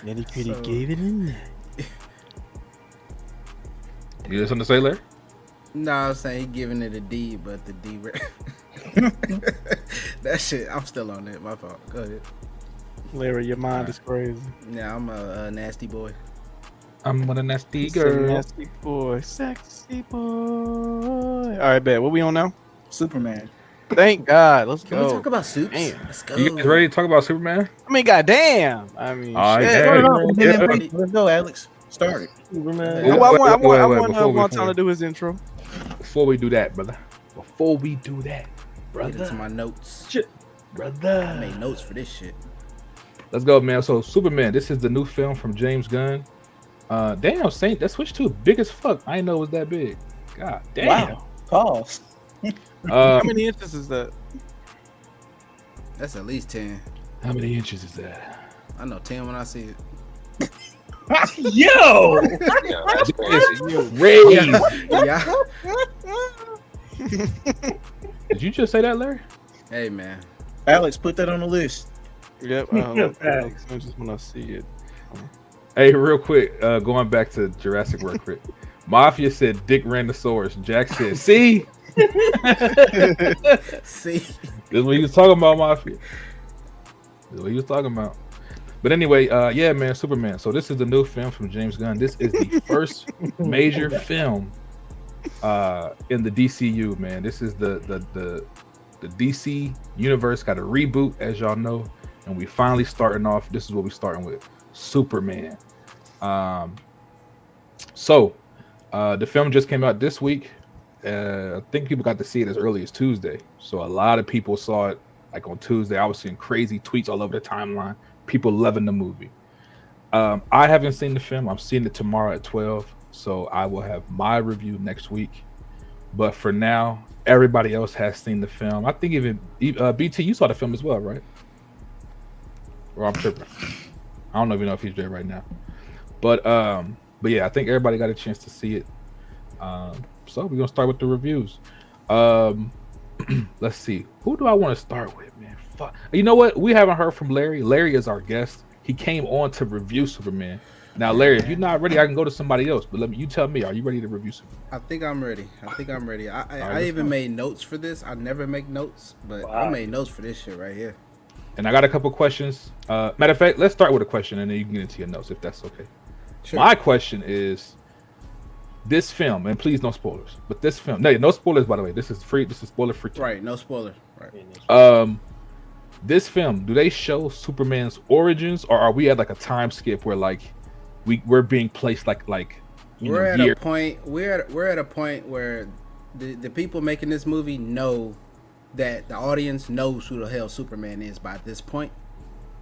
Metacritic gave it a 9. You got something to say, Larry? No, I was saying he giving it a D, but the D. That shit, I'm still on that. My fault. Go ahead. Larry, your mind is crazy. Yeah, I'm a nasty boy. I'm with a nasty It's a girl. nasty boy, sexy boy. All right, bet. What we on now? Superman. Thank God. Let's Can go. we talk about soups? Damn. Let's go. You guys ready to talk about Superman? I mean, goddamn. I mean, All right, shit. hey. Let's go, Alex. Start it. Superman. I want before Montana to do his intro. Before we do that, brother. Get into my notes. I Brother. made notes for this shit. Let's go, man. So Superman, this is the new film from James Gunn. Damn, Saint, that Switch 2 big as fuck. I didn't know it was that big. God damn. Wow. Pause. How many inches is that? That's at least 10. How many inches is that? I know 10 when I see it. Yo, Yeah, that's crazy. Raised. Yeah. Did you just say that, Larry? Hey man. Alex, put that on the list. Yep. I just when I see it. Hey, real quick, going back to Jurassic World quick. Mafia said Dick Randosaurus. Jack said, see? See. This is what he was talking about, Mafia. This is what he was talking about. But anyway, yeah, man, Superman. So this is the new film from James Gunn. This is the first major film in the DCU, man. This is the DC universe got a reboot, as y'all know, and we finally starting off. This is what we're starting with, Superman. So the film just came out this week. I think people got to see it as early as Tuesday. So a lot of people saw it like on Tuesday. I was seeing crazy tweets all over the timeline. People loving the movie. I haven't seen the film. I'm seeing it tomorrow at 12. So I will have my review next week. But for now, everybody else has seen the film. I think even BT, you saw the film as well, right? Or I'm tripping. I don't even know if he's there right now. But yeah, I think everybody got a chance to see it. So we're gonna start with the reviews. Let's see. Who do I want to start with, man? Fuck. You know what? We haven't heard from Larry. Larry is our guest. He came on to review Superman. Now, Larry, if you're not ready, I can go to somebody else. But you tell me, are you ready to review Superman? I think I'm ready. I even made notes for this. I never make notes, but I made notes for this shit right here. And I got a couple questions. Matter of fact, let's start with a question, and then you can get into your notes if that's okay. Sure. My question is, this film, and please no spoilers, but this film, no spoilers, by the way. This is free. This is spoiler free. Right, no spoiler. Right. This film, do they show Superman's origins, or are we at like a time skip where like we're being placed like we're at a point where the people making this movie know that the audience knows who the hell Superman is by this point.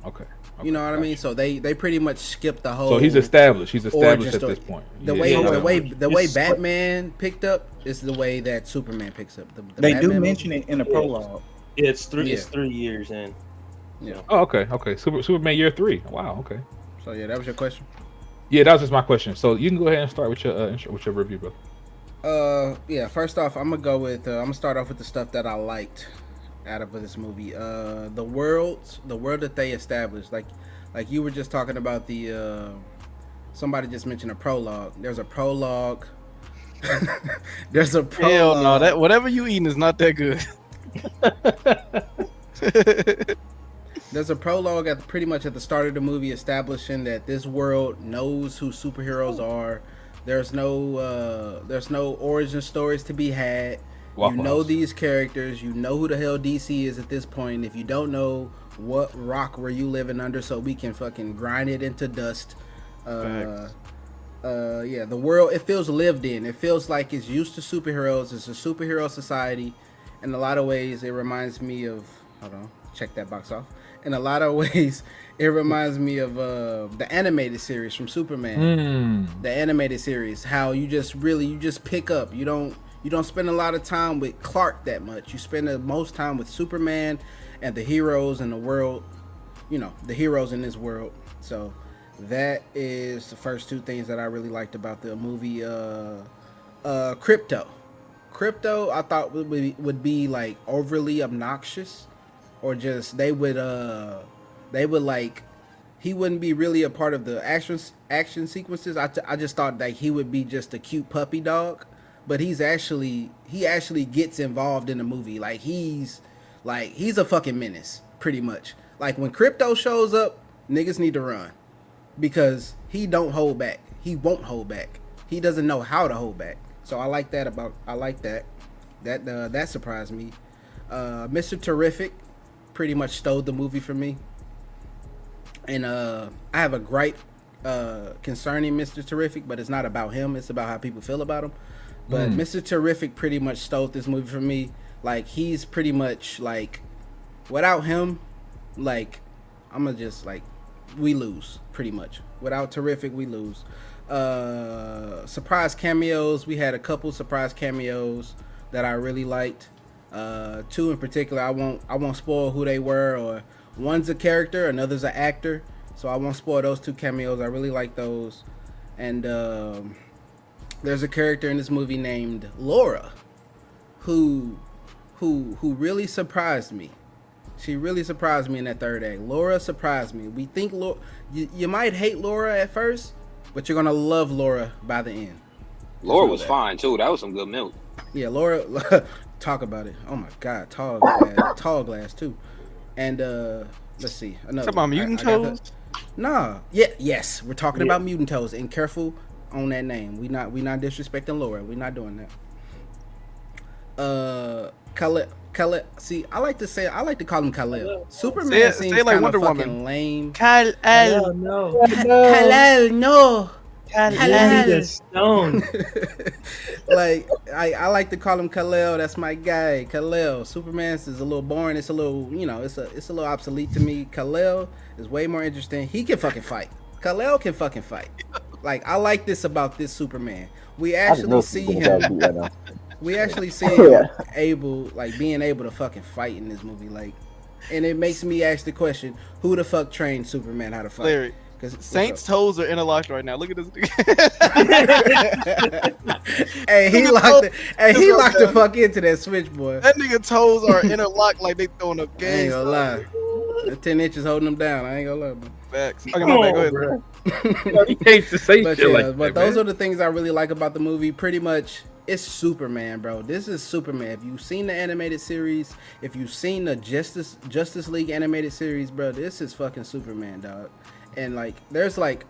Okay. You know what I mean? So they pretty much skipped the whole. So he's established. He's established at this point. The way Batman picked up is the way that Superman picks up. They Batman do mention it in the prologue. It's 3 years in. Yeah. Oh, okay. Superman year 3. Wow. Okay. So yeah, that was your question. Yeah, that was just my question. So you can go ahead and start with your review, bro. Yeah. First off, I'm gonna start off with the stuff that I liked out of this movie. The world that they established, like you were just talking about the somebody just mentioned a prologue. There's a prologue. There's a prologue. Hell no, that whatever you eating is not that good. There's a prologue pretty much at the start of the movie establishing that this world knows who superheroes are. There's no origin stories to be had. You know these characters. You know who the hell DC is at this point. If you don't know, what rock were you living under so we can fucking grind it into dust. Yeah, the world, it feels lived in. It feels like it's used to superheroes. It's a superhero society. In a lot of ways, it reminds me of, hold on, check that box off. In a lot of ways, it reminds me of the animated series from Superman. The animated series, how you just pick up. You don't spend a lot of time with Clark that much. You spend the most time with Superman and the heroes in the world, the heroes in this world. So that is the first two things that I really liked about the movie. Crypto, I thought would be like overly obnoxious, or just they would like, he wouldn't be really a part of the action sequences. I just thought like he would be just a cute puppy dog, but he actually gets involved in the movie. Like he's a fucking menace, pretty much. Like when Crypto shows up, niggas need to run, because he don't hold back. He won't hold back. He doesn't know how to hold back. So I like that. That surprised me. Mr. Terrific pretty much stole the movie for me. And I have a gripe concerning Mr. Terrific, but it's not about him. It's about how people feel about him. But Mr. Terrific pretty much stole this movie for me. Like, he's pretty much like, without him, like, I'm gonna just like, we lose pretty much. Without Terrific, we lose. Surprise cameos. We had a couple surprise cameos that I really liked. Two in particular, I won't spoil who they were, or one's a character, another's an actor. So I won't spoil those two cameos. I really like those. And there's a character in this movie named Laura, who really surprised me. She really surprised me in that third act. Laura surprised me. We think you might hate Laura at first, but you're gonna love Laura by the end. Laura was fine too. That was some good milk. Yeah, Laura. Talk about it. Oh my God, tall glass too. And let's see. Another. Talk about mutant toes. Nah. Yeah. Yes, we're talking about mutant toes. And careful on that name. We not disrespecting Laura. We not doing that. Khalil. See, I like to call him Khalil. Superman seems like kind Wonder of fucking Woman. lame. Kal-El. No. Khalil, no. Khalil. Stone. Like I like to call him Khalil. That's my guy, Khalil. Superman's is a little boring. It's a little, it's a little obsolete to me. Khalil is way more interesting. He can fucking fight. Khalil can fucking fight. Like, I like this about this Superman. We actually see him. We actually see him being able to fucking fight in this movie. Like, and it makes me ask the question: who the fuck trained Superman how to fight? Larry. Because Saint's toes are interlocked right now. Look at this. Hey, he locked the fuck into that switch, boy. That nigga toes are interlocked like they throwing up games. I ain't gonna lie. The 10 inches holding them down. I ain't gonna lie, bro. Facts. Okay, my bad. Go ahead. You can't just say But shit yeah, like that, but those man. are the things I really like about the movie. Pretty much, it's Superman, bro. This is Superman. If you've seen the animated series, if you've seen the Justice League animated series, bro, this is fucking Superman, dog. And like, there's like,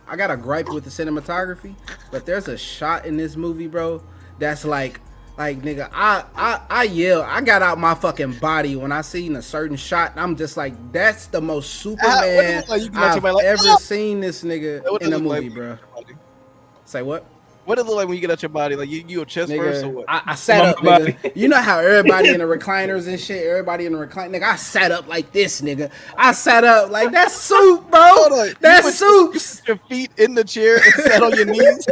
I got a gripe with the cinematography, but there's a shot in this movie, bro, that's like nigga, I yell, I got out my fucking body when I seen a certain shot. And I'm just like, that's the most Superman I've ever seen this nigga in a movie, bro. Say what? What it look like when you get out your body? Like you a chest first or what? I sat up, nigga. You know how everybody in the recliners and shit, everybody in the recliner, nigga, I sat up like this, nigga. I sat up like that's soup, bro. That's soups. Your feet in the chair and sat on your knees.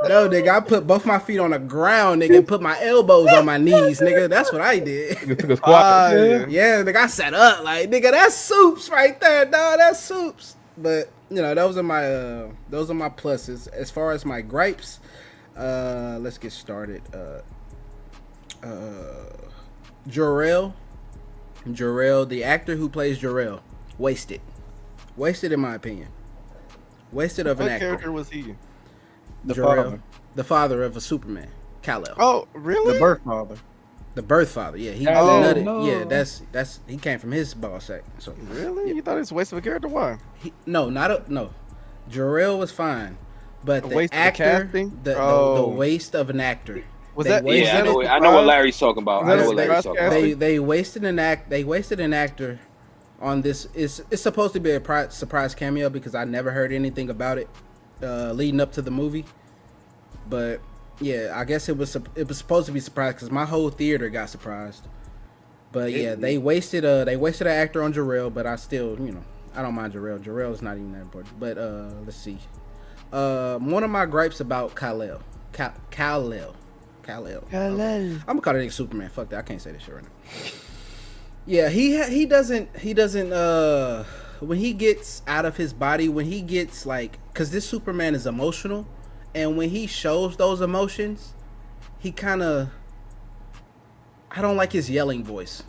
No, nigga, I put both my feet on the ground, nigga, and put my elbows on my knees, nigga. That's what I did. You took a squat. Yeah, nigga, I sat up like, nigga, that's soups right there, dog. That's soups. But those are my pluses. As far as my gripes, let's get started. Jor-El, the actor who plays Jor-El, wasted in my opinion. Wasted of an actor. What character was he? The father of a Superman, Kal-El. Oh, really? The birth father. The birth father, yeah. He nutted. No. Yeah, that's he came from his ball sack. So really, you thought it was a waste of a character? Why? No. Jor-El was fine, but the actor, the waste of an actor. Was that? Yeah, I know what Larry's talking about. They wasted an actor on this. It's supposed to be a surprise cameo because I never heard anything about it leading up to the movie, but. Yeah, I guess it was supposed to be surprised because my whole theater got surprised. But yeah, they wasted an actor on Jor-El, but I still, I don't mind Jor-El. Jor-El is not even that important. But let's see. One of my gripes about Kal-El. I'm gonna call it Superman. Fuck that. I can't say this shit right now. Yeah, he doesn't when he gets out of his body, when he gets like, because this Superman is emotional. And when he shows those emotions, he kind of... I don't like his yelling voice.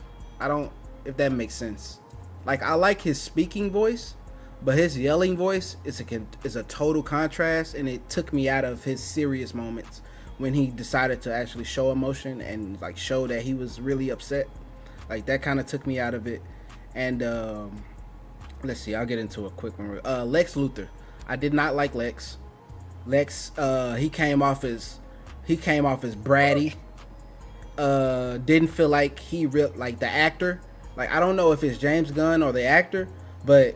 If that makes sense. Like, I like his speaking voice, but his yelling voice is a total contrast, and it took me out of his serious moments when he decided to actually show emotion and, like, show that he was really upset. Like, that kind of took me out of it. And, let's see, I'll get into a quick one. Lex Luthor. I did not like Lex. He came off as bratty. Didn't feel like like the actor. Like, I don't know if it's James Gunn or the actor, but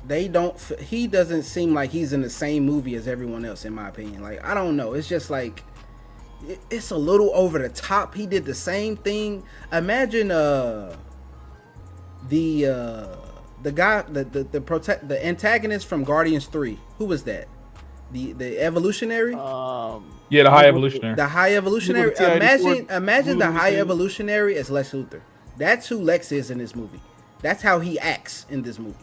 he doesn't seem like he's in the same movie as everyone else, in my opinion. Like, I don't know. It's just like it's a little over the top. He did the same thing. Imagine the guy, the antagonist from Guardians 3. Who was that? The evolutionary. Yeah, the high evolutionary. The high evolutionary. Look at the Imagine the movie high scene. evolutionary as Lex Luthor. That's who Lex is in this movie. That's how he acts in this movie.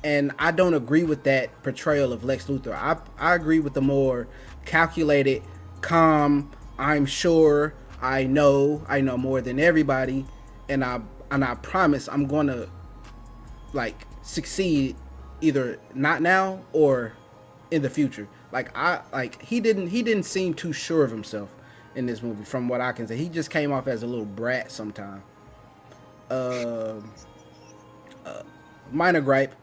And I don't agree with that portrayal of Lex Luthor. I agree with the more calculated, calm. I'm sure. I know more than everybody, and I promise I'm gonna like succeed, either not now or in the future. He didn't seem too sure of himself in this movie, from what I can say. He just came off as a little brat sometime. Minor gripe.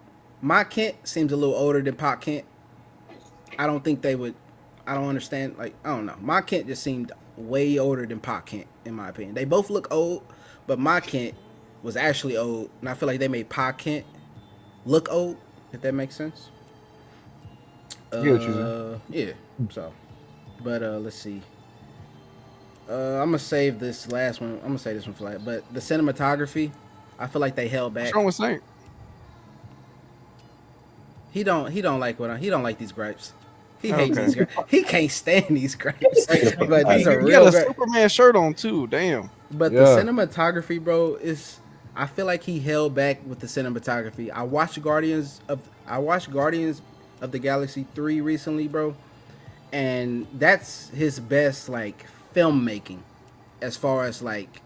Ma Kent seems a little older than Pop Kent. I don't think they would. I don't understand. Like, I don't know. Ma Kent just seemed way older than Pop Kent, in my opinion. They both look old, but Ma Kent was actually old, and I feel like they made Pop Kent look old, if that makes sense. Yeah. So, but let's see. I'm gonna save this last one. I'm gonna say this one for last. But the cinematography, I feel like they held back. What's wrong with Saint? He don't like these gripes. He hates these gripes. He can't stand these gripes. But these are You real got a gripes. Superman shirt on too. Damn. But the cinematography, bro, is. I feel like he held back with the cinematography. I watched Guardians of the Galaxy 3 recently, bro, and that's his best like filmmaking, as far as like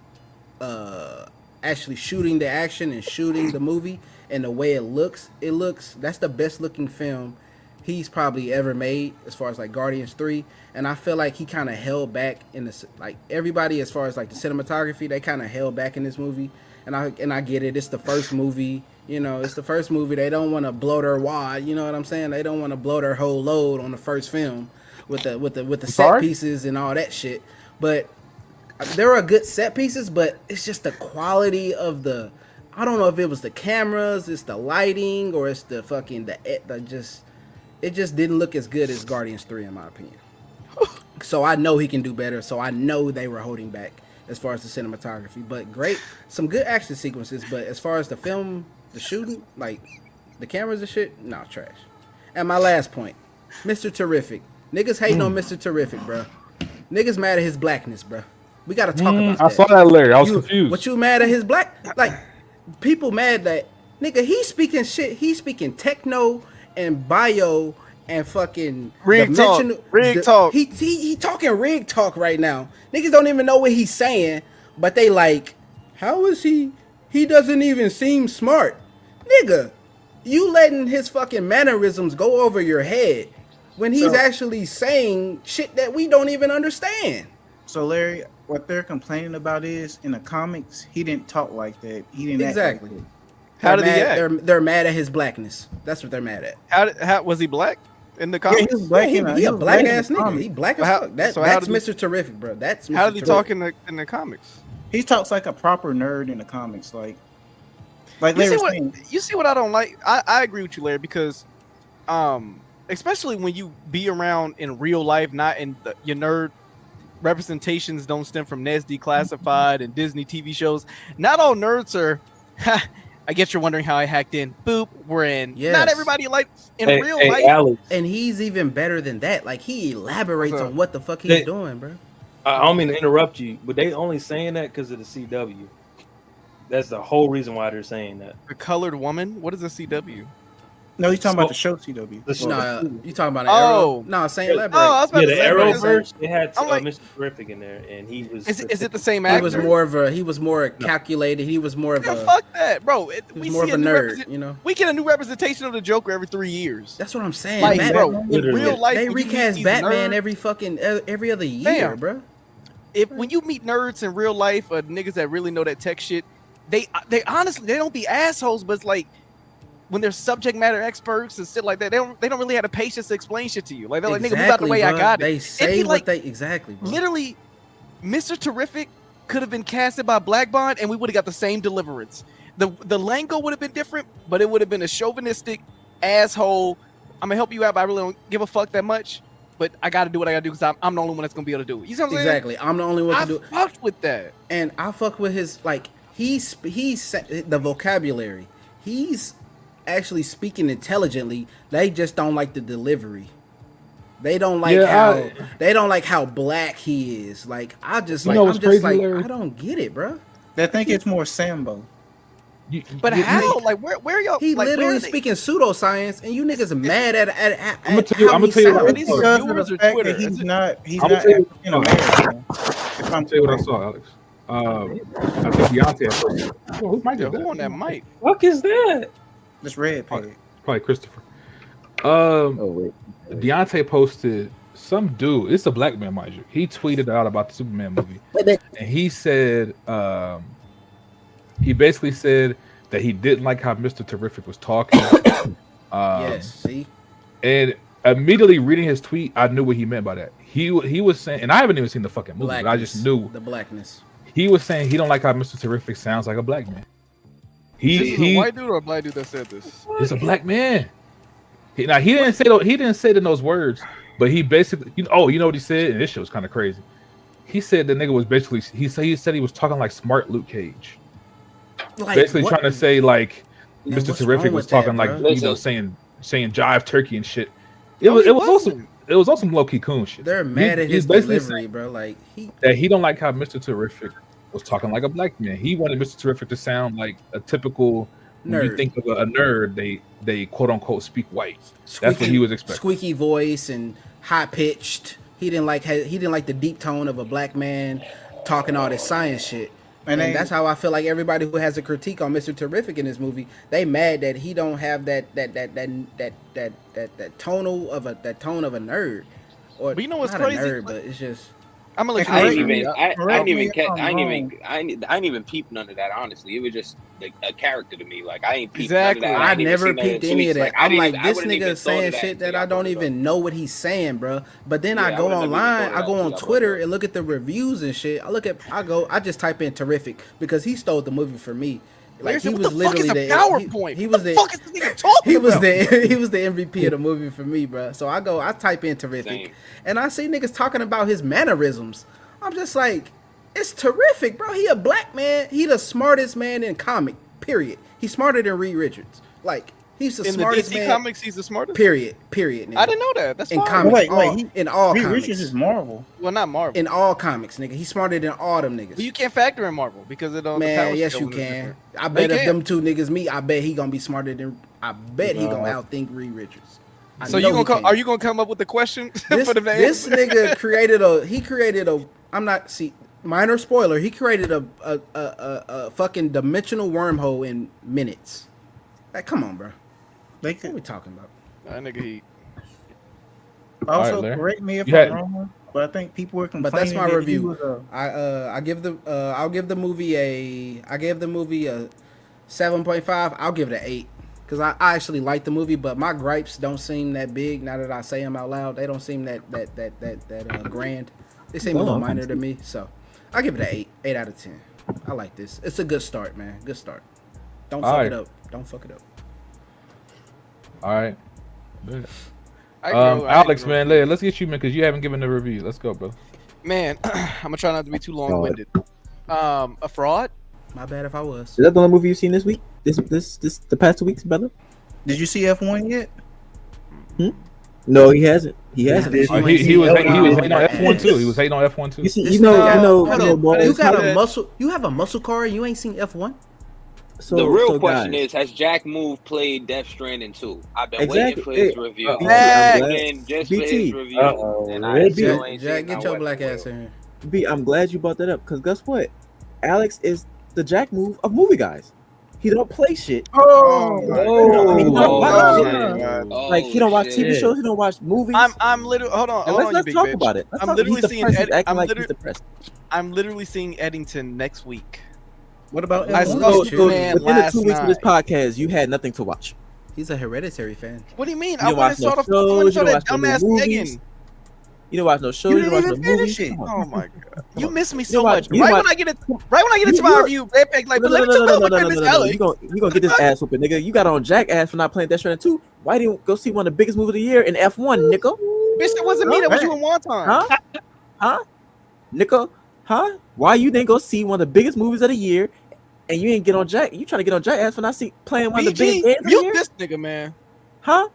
actually shooting the action and shooting the movie and the way it looks. That's the best looking film he's probably ever made, as far as like Guardians 3. And I feel like he kind of held back in the, like, everybody, as far as like the cinematography, they kind of held back in this movie. And I get it. It's the first movie, it's the first movie. They don't want to blow their wad, you know what I'm saying? They don't want to blow their whole load on the first film with the set pieces and all that shit. But there are good set pieces, but it's just the quality of the, I don't know if it was the cameras, it's the lighting, or it's the fucking it just didn't look as good as Guardians 3, in my opinion. So I know he can do better. So I know they were holding back as far as the cinematography. But great, some good action sequences. But as far as the film, the shooting, like the cameras and shit, no, trash. And my last point, Mr. Terrific. Niggas hating on Mr. Terrific, bro. Niggas mad at his blackness, bro. We gotta talk about that. I saw that, Larry. I was confused. What you mad at his black? Like, people mad that nigga, he's speaking shit. He's speaking techno and bio and fucking rig talk. He talking rig talk right now. Niggas don't even know what he's saying, but they like, how is he? He doesn't even seem smart. Nigga, you letting his fucking mannerisms go over your head when he's actually saying shit that we don't even understand. So Larry, what they're complaining about is, in the comics, he didn't talk like that. He didn't exactly. act like that. How did he act? They're mad at his blackness. That's what they're mad at. How was he black in the comics? Yeah, he was black. He a black ass nigga. He black as fuck. That's did Mr. Terrific, bro. That's Mr. How did he Terrific. talk in the comics? He talks like a proper nerd in the comics, like Larry was saying. You see what I don't like? I agree with you, Larry, because especially when you be around in real life, not in your nerd representations don't stem from Ned's Declassified and Disney TV shows. Not all nerds are. I guess you're wondering how I hacked in. Boop, we're in. Yes. Not everybody like in real life. Alex, And he's even better than that. Like, he elaborates on what the fuck he's doing, bro. I don't mean to interrupt you, but they only saying that because of the CW. That's the whole reason why they're saying that. The Colored Woman. What is a CW? No, he's talking about the show CW. No, you talking about an Arrow? No, same elaborate. Oh, I was about to the say, Arrowverse. It had like, Mr. Terrific in there, and he was. Is it the same He actor? was more calculated. He was more of a. Fuck that, bro. He was more of a nerd, you know. We get a new representation of the Joker every 3 years. That's what I'm saying, Like, bro, in real life, they when you meet recast these Batman nerds- every other year, Fam. bro. When you meet nerds in real life, niggas that really know that tech shit, they honestly, they don't be assholes, but it's like when they're subject matter experts and shit like that, they don't really have the patience to explain shit to you. Like, they're like, nigga, move out the way, bro. I got it. They say like, what exactly, bro. Literally, Mr. Terrific could have been casted by Black Bond and we would have got the same deliverance. The lingo would have been different, but it would have been a chauvinistic asshole. I'm gonna help you out, but I really don't give a fuck that much. But I gotta do what I gotta do because I'm the only one that's gonna be able to do it. You see what I'm saying? Exactly. I'm the only one to do it. I fucked with that. And I fuck with his, like, he's the vocabulary. He's actually speaking intelligently. They just don't like the delivery. They don't like they don't like how black he is. Like I'm just like I don't get it, bro. They think it's more Sambo. But how? Like where y'all? He like, literally speaking pseudoscience, and you niggas mad at I'm gonna tell you what These Because are of viewers the or fact Twitter. that he's not African American. If I'm tell you what I saw, Alex. I think Deontay at first. Who might Who on that mic? Fuck is that? This Redpeg. Probably Christopher. Oh wait. Deontay posted some dude. It's a black man, mind you. He tweeted out about the Superman movie, and he said, he basically said that he didn't like how Mr. Terrific was talking. yes, see, and immediately reading his tweet, I knew what he meant by that. He was saying, and I haven't even seen the fucking movie, but I just knew the blackness. He was saying he don't like how Mr. Terrific sounds like a black man. This is a white dude or a black dude that said this? He's a black man. He didn't say it in those words, but he basically, you know what he said, and this shit was kind of crazy. He said the nigga was basically he said he was talking like smart Luke Cage, like basically what? trying to say like Man, Mr. Terrific was talking that, like bro? saying jive turkey and shit. It was also low key coon shit. They're mad at his delivery, bro. Like he don't like how Mr. Terrific was talking like a black man. He wanted Mr. Terrific to sound like a typical nerd. When you think of a nerd, they quote unquote speak white. That's what he was expecting. Squeaky voice and high pitched. He didn't like the deep tone of a black man talking all this science shit. And that's how I feel like everybody who has a critique on Mr. Terrific in this movie, they mad that he don't have that tone of a nerd. Or but you know what's not crazy? A nerd, but it's just I'm gonna let you. I didn't even peep none of that. Honestly, it was just like a character to me. Like I ain't peeped none of that. I never peeped any of that. Like, I'm like, this nigga saying shit that I don't even know what he's saying, bro. But then I go online, I go on Twitter and look at the reviews and shit. I just type in terrific because he stole the movie for me. Like he was literally the PowerPoint. He was the fuck is this nigga talking about? He was the MVP of the movie for me, bro. So I type in terrific, and I see niggas talking about his mannerisms. I'm just like, it's terrific, bro. He a black man. He the smartest man in comic. Period. He's smarter than Reed Richards. Like he's the smartest man. In the DC comics, he's the smartest. Period. Nigga. I didn't know that. That's in fine. comics. In all Reed comics. Richards is Marvel. Well, not Marvel. In all comics, nigga. He's smarter than all them niggas. But you can't factor in Marvel because it don't. Man, yes you can. I bet if them two niggas meet, I bet he gonna be smarter than. I bet he gonna outthink Reed Richards. So are you gonna come up with the question for the man? This nigga created a. I'm not minor spoiler. He created a fucking dimensional wormhole in minutes. Like, come on, bro. What are we talking about? That nigga he. Also, correct me if I'm wrong, but I think people were complaining. But that's my review. I gave the movie a 7.5. I'll give it an 8 because I actually like the movie, but my gripes don't seem that big. Now that I say them out loud, they don't seem that grand. They seem a little minor to me, so I'll give it an 8 out of 10. I like this. It's a good start, man. Good start. Don't fuck it up. Don't fuck it up. All right. Alex, man, let's get you, man, because you haven't given the review. Let's go, bro. Man, I'm gonna try not to be too long-winded. A fraud? My bad if I was. Is that the only movie you've seen this week? The past 2 weeks, brother? Did you see F1 yet? No, he hasn't. He hasn't. He was hating on F1 too. He was hating on F1 too. You know, you got a muscle. You have a muscle car. And you ain't seen F1. So the real question is: has Jack Move played Death Stranding 2? I've been waiting for his review. Just for his review. And I still ain't Jack, get your black ass in here. B, I'm glad you brought that up because guess what? Alex is the Jack Move of movie guys. He don't play shit. He don't watch TV shows. He don't watch movies. I'm literally hold on. Let's talk about it. I'm literally seeing Eddington next week. What about within the 2 weeks of this podcast, you had nothing to watch. He's a Hereditary fan. What do you mean? I want to saw that dumbass Megan. You don't watch no shows. You don't watch no movies. Oh my god! You miss me so much. Right when I get into my review, Redpeg like, but let me talk about Miss Ellie. You gonna get this ass whooping, nigga. You got on Jackass for not playing Death Stranding 2. Why didn't you go see one of the biggest movies of the year in F1, nigga? Bitch, it wasn't me. That was you in one time. Huh? Nigga? Huh? Why you didn't go see one of the biggest movies of the year and you ain't get on Jack. You trying to get on Jack ass for not playing one of the biggest games of the mute year? this nigga, man. Huh?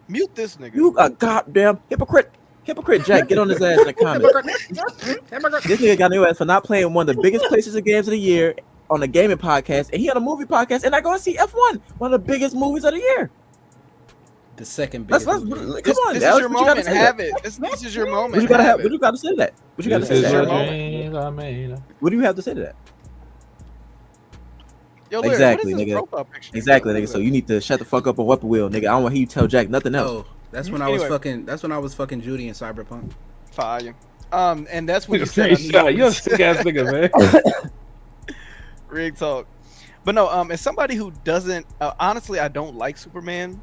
Mute this nigga. You a goddamn hypocrite. Hypocrite Jack, get on his ass in the comments. This nigga got on your ass for not playing one of the biggest places of games of the year on a gaming podcast, and he on a movie podcast, and I go and see F1, one of the biggest movies of the year. The second biggest. Come on, This Alex, is your what you gotta moment. say Have that? it. This is your moment. What you gotta have What you gotta say to that? What you gotta say to that? What do you have to say to that? Yo, Larry, Exactly, what is this nigga. profile picture? Exactly, nigga. So you need to shut the fuck up on weapon wheel, nigga. I don't want to hear you tell Jack nothing else. Oh, that's when I was fucking. That's when I was fucking Judy in Cyberpunk. Fire. And that's when you You're a sick ass nigga, man. Rig talk. But no, as somebody who doesn't, honestly, I don't like Superman.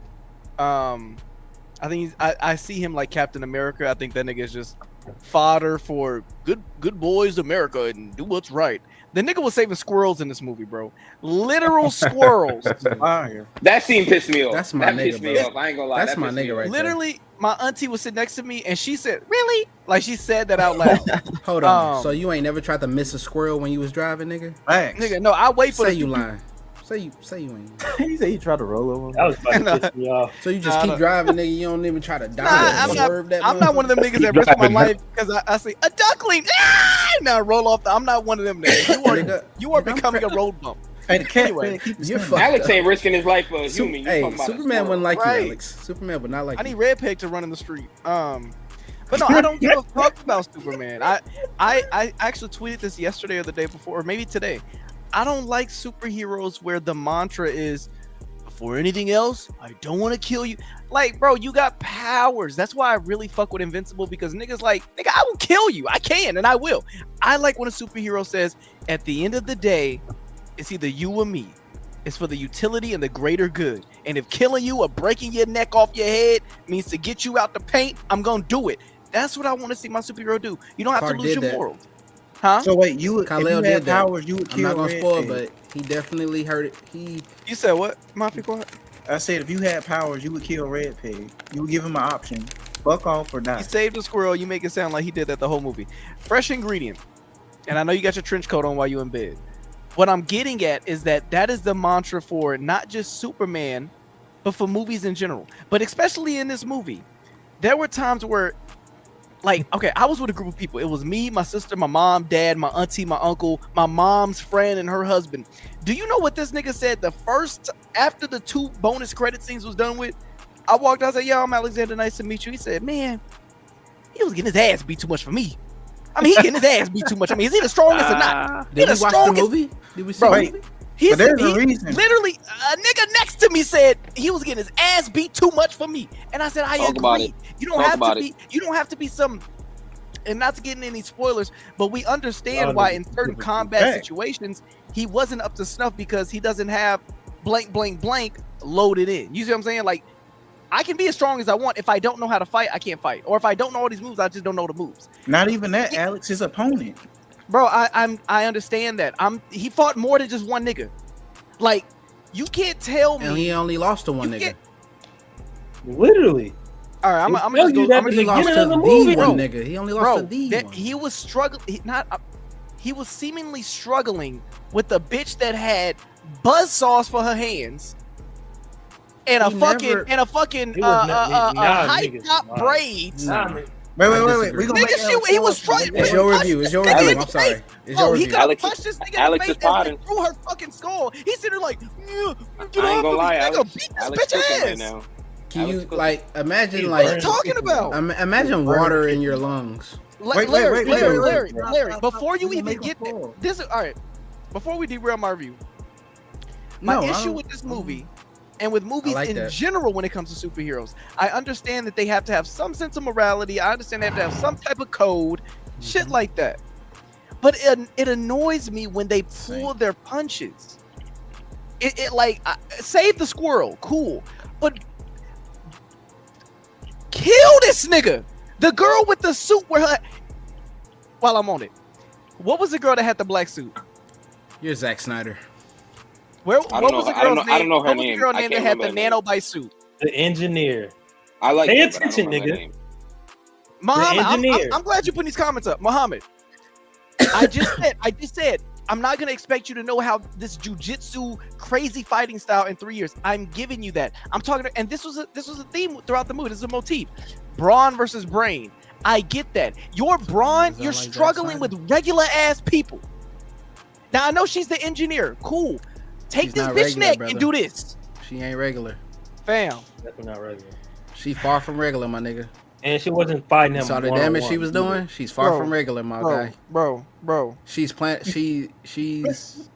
I think I see him like Captain America. I think that nigga is just fodder for good boys America and do what's right. The nigga was saving squirrels in this movie, bro. Literal squirrels. That scene pissed me off. That's my that nigga, pissed me bro. off. I ain't gonna lie. That's that my pissed me nigga off. right there. Literally, my auntie was sitting next to me and she said, "Really?" Like she said that out loud. Hold on. So you ain't never tried to miss a squirrel when you was driving, nigga? Nigga, no, I wait for Say the you lying. Say you ain't. He said he tried to roll over. That was about to piss me off. So you just keep driving, nigga. You don't even try to die. I'm not one of them niggas that risk my life because I say a duckling. Now roll off. I'm not one of them niggas. You are becoming a road bump. Hey, the cat. Anyway, you're fucked Alex up. ain't risking his life for a human. Hey, talking about a Superman wouldn't like Right. you, Alex. Superman would not like I you. need Redpeg to run in the street. But no, I don't give a fuck about Superman. I actually tweeted this yesterday or the day before, or maybe today. I don't like superheroes where the mantra is, before anything else, I don't want to kill you. Like, bro, you got powers. That's why I really fuck with Invincible, because niggas like, nigga, I will kill you. I can, and I will. I like when a superhero says, at the end of the day, it's either you or me. It's for the utility and the greater good. And if killing you or breaking your neck off your head means to get you out the paint, I'm gonna do it. That's what I want to see my superhero do. You don't have Clark to lose did your that. morals. Huh? So wait, you would, if Khalil you did had that. powers, you would I'm kill not gonna Red spoil, Pig. but he definitely heard it. You said what? Mafia, go ahead. I said if you had powers, you would kill Red Pig. You would give him an option: fuck off or die. He saved a squirrel. You make it sound like he did that the whole movie. Fresh ingredient. And I know you got your trench coat on while you're in bed. What I'm getting at is that is the mantra for not just Superman, but for movies in general. But especially in this movie, there were times where, like, okay, I was with a group of people. It was me, my sister, my mom, dad, my auntie, my uncle, my mom's friend, and her husband. Do you know what this nigga said after the 2 bonus credit scenes was done with? I walked out and said, "Yo, I'm Alexander. Nice to meet you." He said, "Man, he was getting his ass beat too much for me. I mean, he getting his ass beat too much. I mean, is he the strongest or not?" Did we watch the movie? Did we see Bro, the wait. movie? He But said, there's a reason. literally, a nigga next to me said he was getting his ass beat too much for me, and I said, "I Talk about agree. it. You don't Talk have to about be. You don't have to be some." And not to get in any spoilers, but we understand why in certain combat situations he wasn't up to snuff because he doesn't have blank blank blank loaded in. You see what I'm saying? Like, I can be as strong as I want. If I don't know how to fight, I can't fight. Or if I don't know all these moves, I just don't know the moves. Not even that, Alex. His opponent. Bro, I understand that. He fought more than just one nigga. Like, you can't tell me. And he only lost to one nigga. Literally. All right, I'm They gonna tell just you go. that I'm at gonna the He lost to beginning the of the movie, one bro. nigga. He only lost Bro, to the that one. he was struggling. He was seemingly struggling with the bitch that had buzzsaws for her hands and a He fucking never- He was not- nah, high niggas, top nah. braids. Nah. Wait. I We disagree. gonna Nigga, make shit, he was struggling. It's your review. It's your Nigga, review. in I'm the sorry. face. It's Bro, your he review. could have Alex punched this nigga Alex in is the face potting. and through her fucking skull. He's sitting there like, yeah, get I off ain't gonna of me, lie, nigga, Alex. beat this Alex bitch cooking ass. right now. Can Alex you cooking. like imagine What are like you talking about? imagine water in your lungs? Wait, Larry, wait. before you We're even making get there, full. this is all right. Before we derail my review, No, my I issue don't- with this movie and with movies like in that. general when it comes to superheroes, I understand that they have to have some sense of morality. I understand they have to have some type of code, shit like that. But it annoys me when they pull their punches. It like save the squirrel, cool, but kill this nigga. The girl with the suit where her. While I'm on it, what was the girl that had the black suit? You're Zack Snyder. What was the girl's name? I don't know her What was name. the girl I name that can't had the remember her name. nanobite suit? The engineer. I like Pay her, but I don't attention, remember her nigga. name. Muhammad, engineer. I'm glad you put these comments up. Muhammad, I just said I'm not gonna expect you to know how this jujitsu crazy fighting style in 3 years. I'm giving you that. I'm talking, and this was a theme throughout the movie. This is a motif: brawn versus brain. I get that. Your brawn, you're like struggling with regular ass people. Now I know she's the engineer. Cool. Take She's this not bitch regular, neck brother. and do this, She ain't regular. fam. Definitely not regular. She far from regular, my nigga. And she wasn't fighting him. You saw the one-on-one damage she was either. doing. She's far Bro, from regular, my guy. Bro. She's she's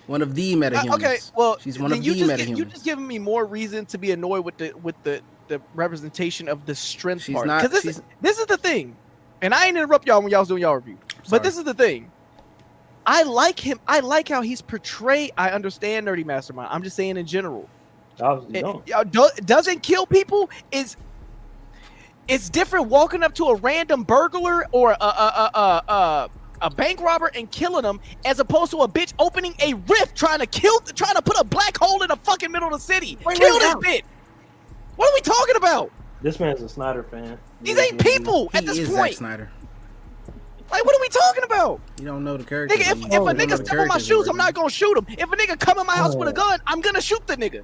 one of the metahumans. Okay, well, she's one then of you the just metahumans. you just giving me more reason to be annoyed with the representation of the strength She's part. not- Because she's- this is the thing, and I ain't interrupt y'all when y'all was doing y'all review. But this is the thing. I like him. I like how he's portrayed. I understand Nerdy Mastermind. I'm just saying in general. Obviously don't. Doesn't kill people is. It's different walking up to a random burglar or a bank robber and killing them, as opposed to a bitch opening a rift trying to put a black hole in the fucking middle of the city. Kill this bitch. What are we talking about? This man's a Snyder fan. These ain't people He at this is point. Zack Snyder. Like, what are we talking about? You don't know the character. Nigga, if a nigga step on my shoes, I'm not gonna shoot him. If a nigga come in my house with a gun, I'm gonna shoot the nigga.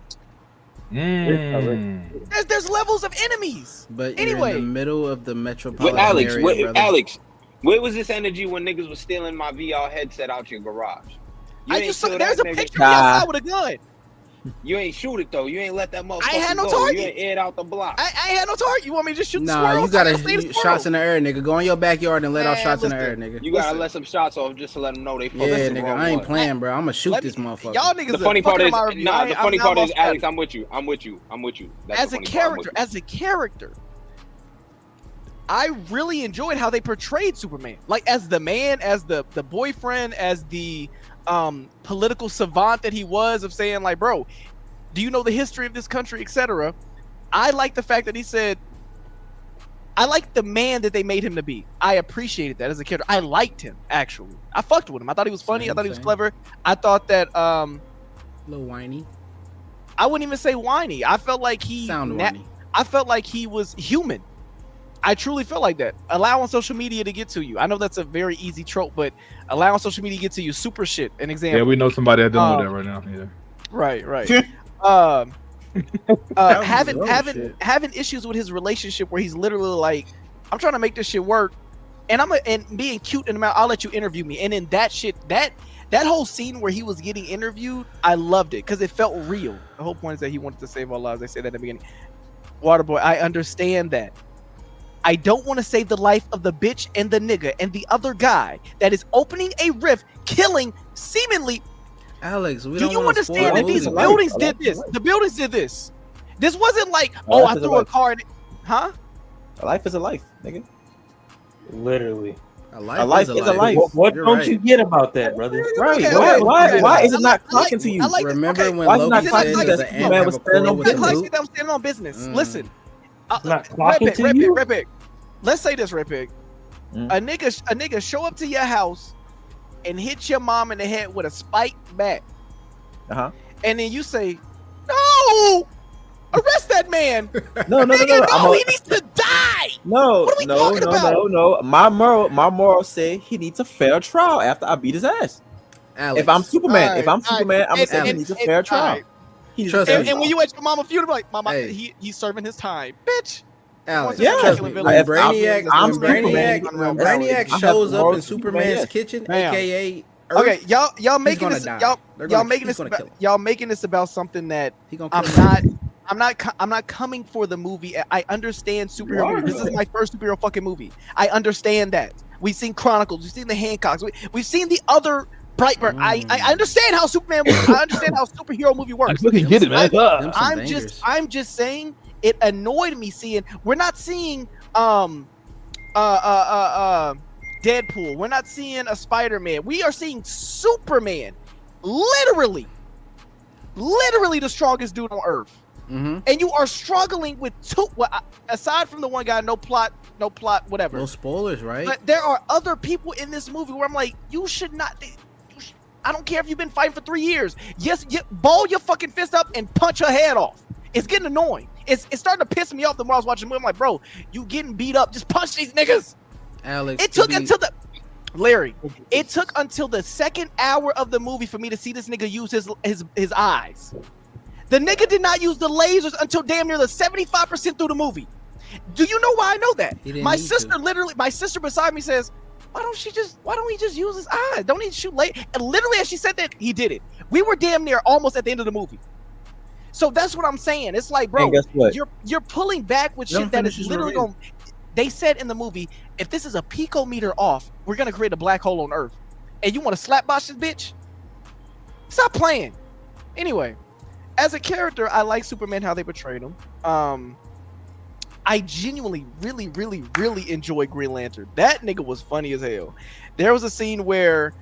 There's levels of enemies. But anyway, you're in the middle of the metropolitan With Alex, area, brother. Alex, where was this energy when niggas was stealing my VR headset out your garage? You I ain't just steal saw, there's that, a nigga. picture of me outside with a gun. You ain't shoot it though. You ain't let that motherfucker I ain't had no go. target. You ain't aired out the block. I ain't had no target. You want me to just shoot the Nah, squirrel? you gotta I'll slay the shoot squirrel. shots in the air, nigga. Go in your backyard and let off Man, shots in the air, listen. nigga. You gotta let some shots off just to let them know they Yeah, fucking nigga, wrong I ain't one. playing, bro. I'm gonna shoot this motherfucker. Y'all niggas The funny part is, my review. nah. The funny part is, Alex, I'm I'm with you. I'm with you. That's as the a funny part. I'm with character, you. as a character, I really enjoyed how they portrayed Superman. Like, as the man, as the boyfriend, as the political savant that he was, of saying like, bro, do you know the history of this country, etc. I like the fact that he said, I like the man that they made him to be. I appreciated that as a character. I liked him, actually. I fucked with him. I thought he was funny. I thought he was clever. I thought that a little whiny. I wouldn't even say whiny. I felt like he whiny. I felt like he was human. I truly felt like that. Allowing social media to get to you. I know that's a very easy trope, but allowing social media to get to you, super shit. An example. Yeah, we know somebody that's dealing with that right now. Yeah. Right. Having issues with his relationship where he's literally like, I'm trying to make this shit work, and and being cute in the mouth. I'll let you interview me. And in that shit, that whole scene where he was getting interviewed, I loved it because it felt real. The whole point is that he wanted to save our lives. They said that at the beginning. Waterboy, I understand that. I don't want to save the life of the bitch and the nigga and the other guy that is opening a rift, killing seemingly. Alex, we Do don't you wanna understand spoil that the these movie. buildings did this? The buildings did this. This wasn't like, oh, I threw a car in it. Huh? A life is a life, nigga. Literally. A life is a life. What You're don't right. you get about that, brother? Right. Okay, Why is it not clocking to you? Remember when Why is it not Loki clocking said to you there's that an ant Superman have was a standing quarrel on with a It's like boot? I'm standing on business. Listen, not clocking to you? Redpeg. Let's say this, Redpeg. A nigga show up to your house and hit your mom in the head with a spiked bat. And then you say, no, arrest that man. No. He needs to die. No. What are we talking about? No. My moral say he needs a fair trial after I beat his ass. Alex. If I'm Superman, All right, I'm gonna say he and- needs a and- fair all trial. right. He needs a Trust fair me. And trial. when you at your mama funeral, like, mama, Hey. he's serving his time, bitch. Alex, Yeah. trust me. When If Brainiac, I'm when Superman, Brainiac I have shows up moral in Superman, Superman's yes. kitchen, Bam. aka Earth, Okay, y'all making gonna this die. They're y'all gonna- making he's this gonna about, kill him. y'all making this about something that he gonna I'm kill him. I'm not coming for the movie. I understand superhero movies. This is my first superhero fucking movie. I understand that. We've seen Chronicles. We've seen the Hancocks. We've seen the other Brightburn. I understand how Superman works. I understand how superhero movie works. I get it, man. Them some I'm dangerous. just saying it annoyed me seeing we're not seeing Deadpool. We're not seeing a Spider-Man. We are seeing Superman. Literally the strongest dude on earth. Mm-hmm. And you are struggling with two. Well, aside from the one guy, no plot, whatever. No spoilers, right? But there are other people in this movie where I'm like, you should not. I don't care if you've been fighting for 3 years. Yes, ball your fucking fist up and punch her head off. It's getting annoying. It's starting to piss me off the more I was watching the movie. I'm like, bro, you getting beat up. Just punch these niggas. Alex, It took until the. Larry, it took until the second hour of the movie for me to see this nigga use his eyes. The nigga did not use the lasers until damn near the 75% through the movie. Do you know why I know that? My sister beside me says, why don't he just use his eyes? Don't he shoot laser? And literally as she said that, he did it. We were damn near almost at the end of the movie. So that's what I'm saying. It's like, bro, you're pulling back with shit that is literally going. They said in the movie, if this is a picometer off, we're gonna create a black hole on Earth. And you want to slapbox this bitch? Stop playing. Anyway, as a character, I like Superman how they portrayed him. I genuinely, really, really, really enjoy Green Lantern. That nigga was funny as hell. There was a scene where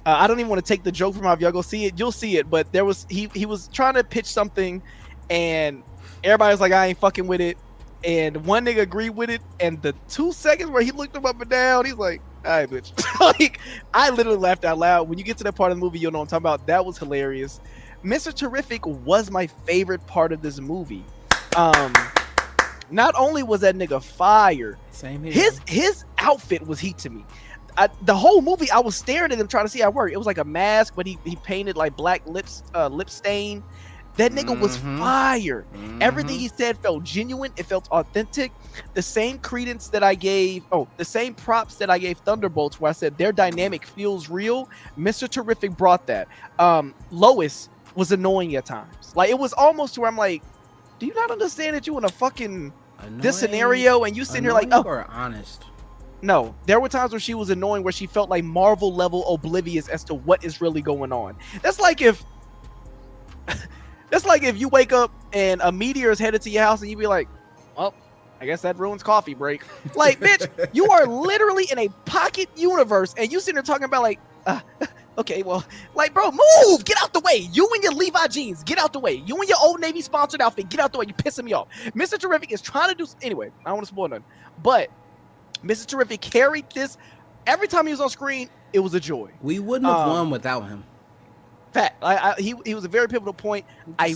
I don't even want to take the joke from how if y'all go see it, you'll see it. But there was he was trying to pitch something, and everybody was like, I ain't fucking with it. And one nigga agreed with it, and the 2 seconds where he looked him up and down, he's like, all right, bitch. Like, I literally laughed out loud. When you get to that part of the movie, you'll know what I'm talking about. That was hilarious. Mr. Terrific was my favorite part of this movie. Not only was that nigga fire, same here. His outfit was heat to me. The whole movie, I was staring at him trying to see how it worked. It was like a mask, but he painted like black lips, lip stain. That nigga was fire. Everything he said felt genuine. It felt authentic. The same credence that I gave, the same props that I gave Thunderbolts, where I said their dynamic feels real. Mr. Terrific brought that. Lois was annoying at times. Like, it was almost to where I'm like, do you not understand that you in a fucking this scenario and you sitting here like, oh, or honest? No, there were times where she was annoying, where she felt like Marvel level oblivious as to what is really going on. That's like if you wake up and a meteor is headed to your house and you be like, well, I guess that ruins coffee break. Like, bitch, you are literally in a pocket universe and you sitting there talking about like, okay, well, like, bro, move, get out the way. You and your Levi jeans, get out the way. You and your Old Navy sponsored outfit, get out the way. You pissing me off. Mr. Terrific is trying to do, anyway, I don't want to spoil nothing, but Mr. Terrific carried this. Every time he was on screen, it was a joy. We wouldn't have won without him. Fact, he was a very pivotal point. I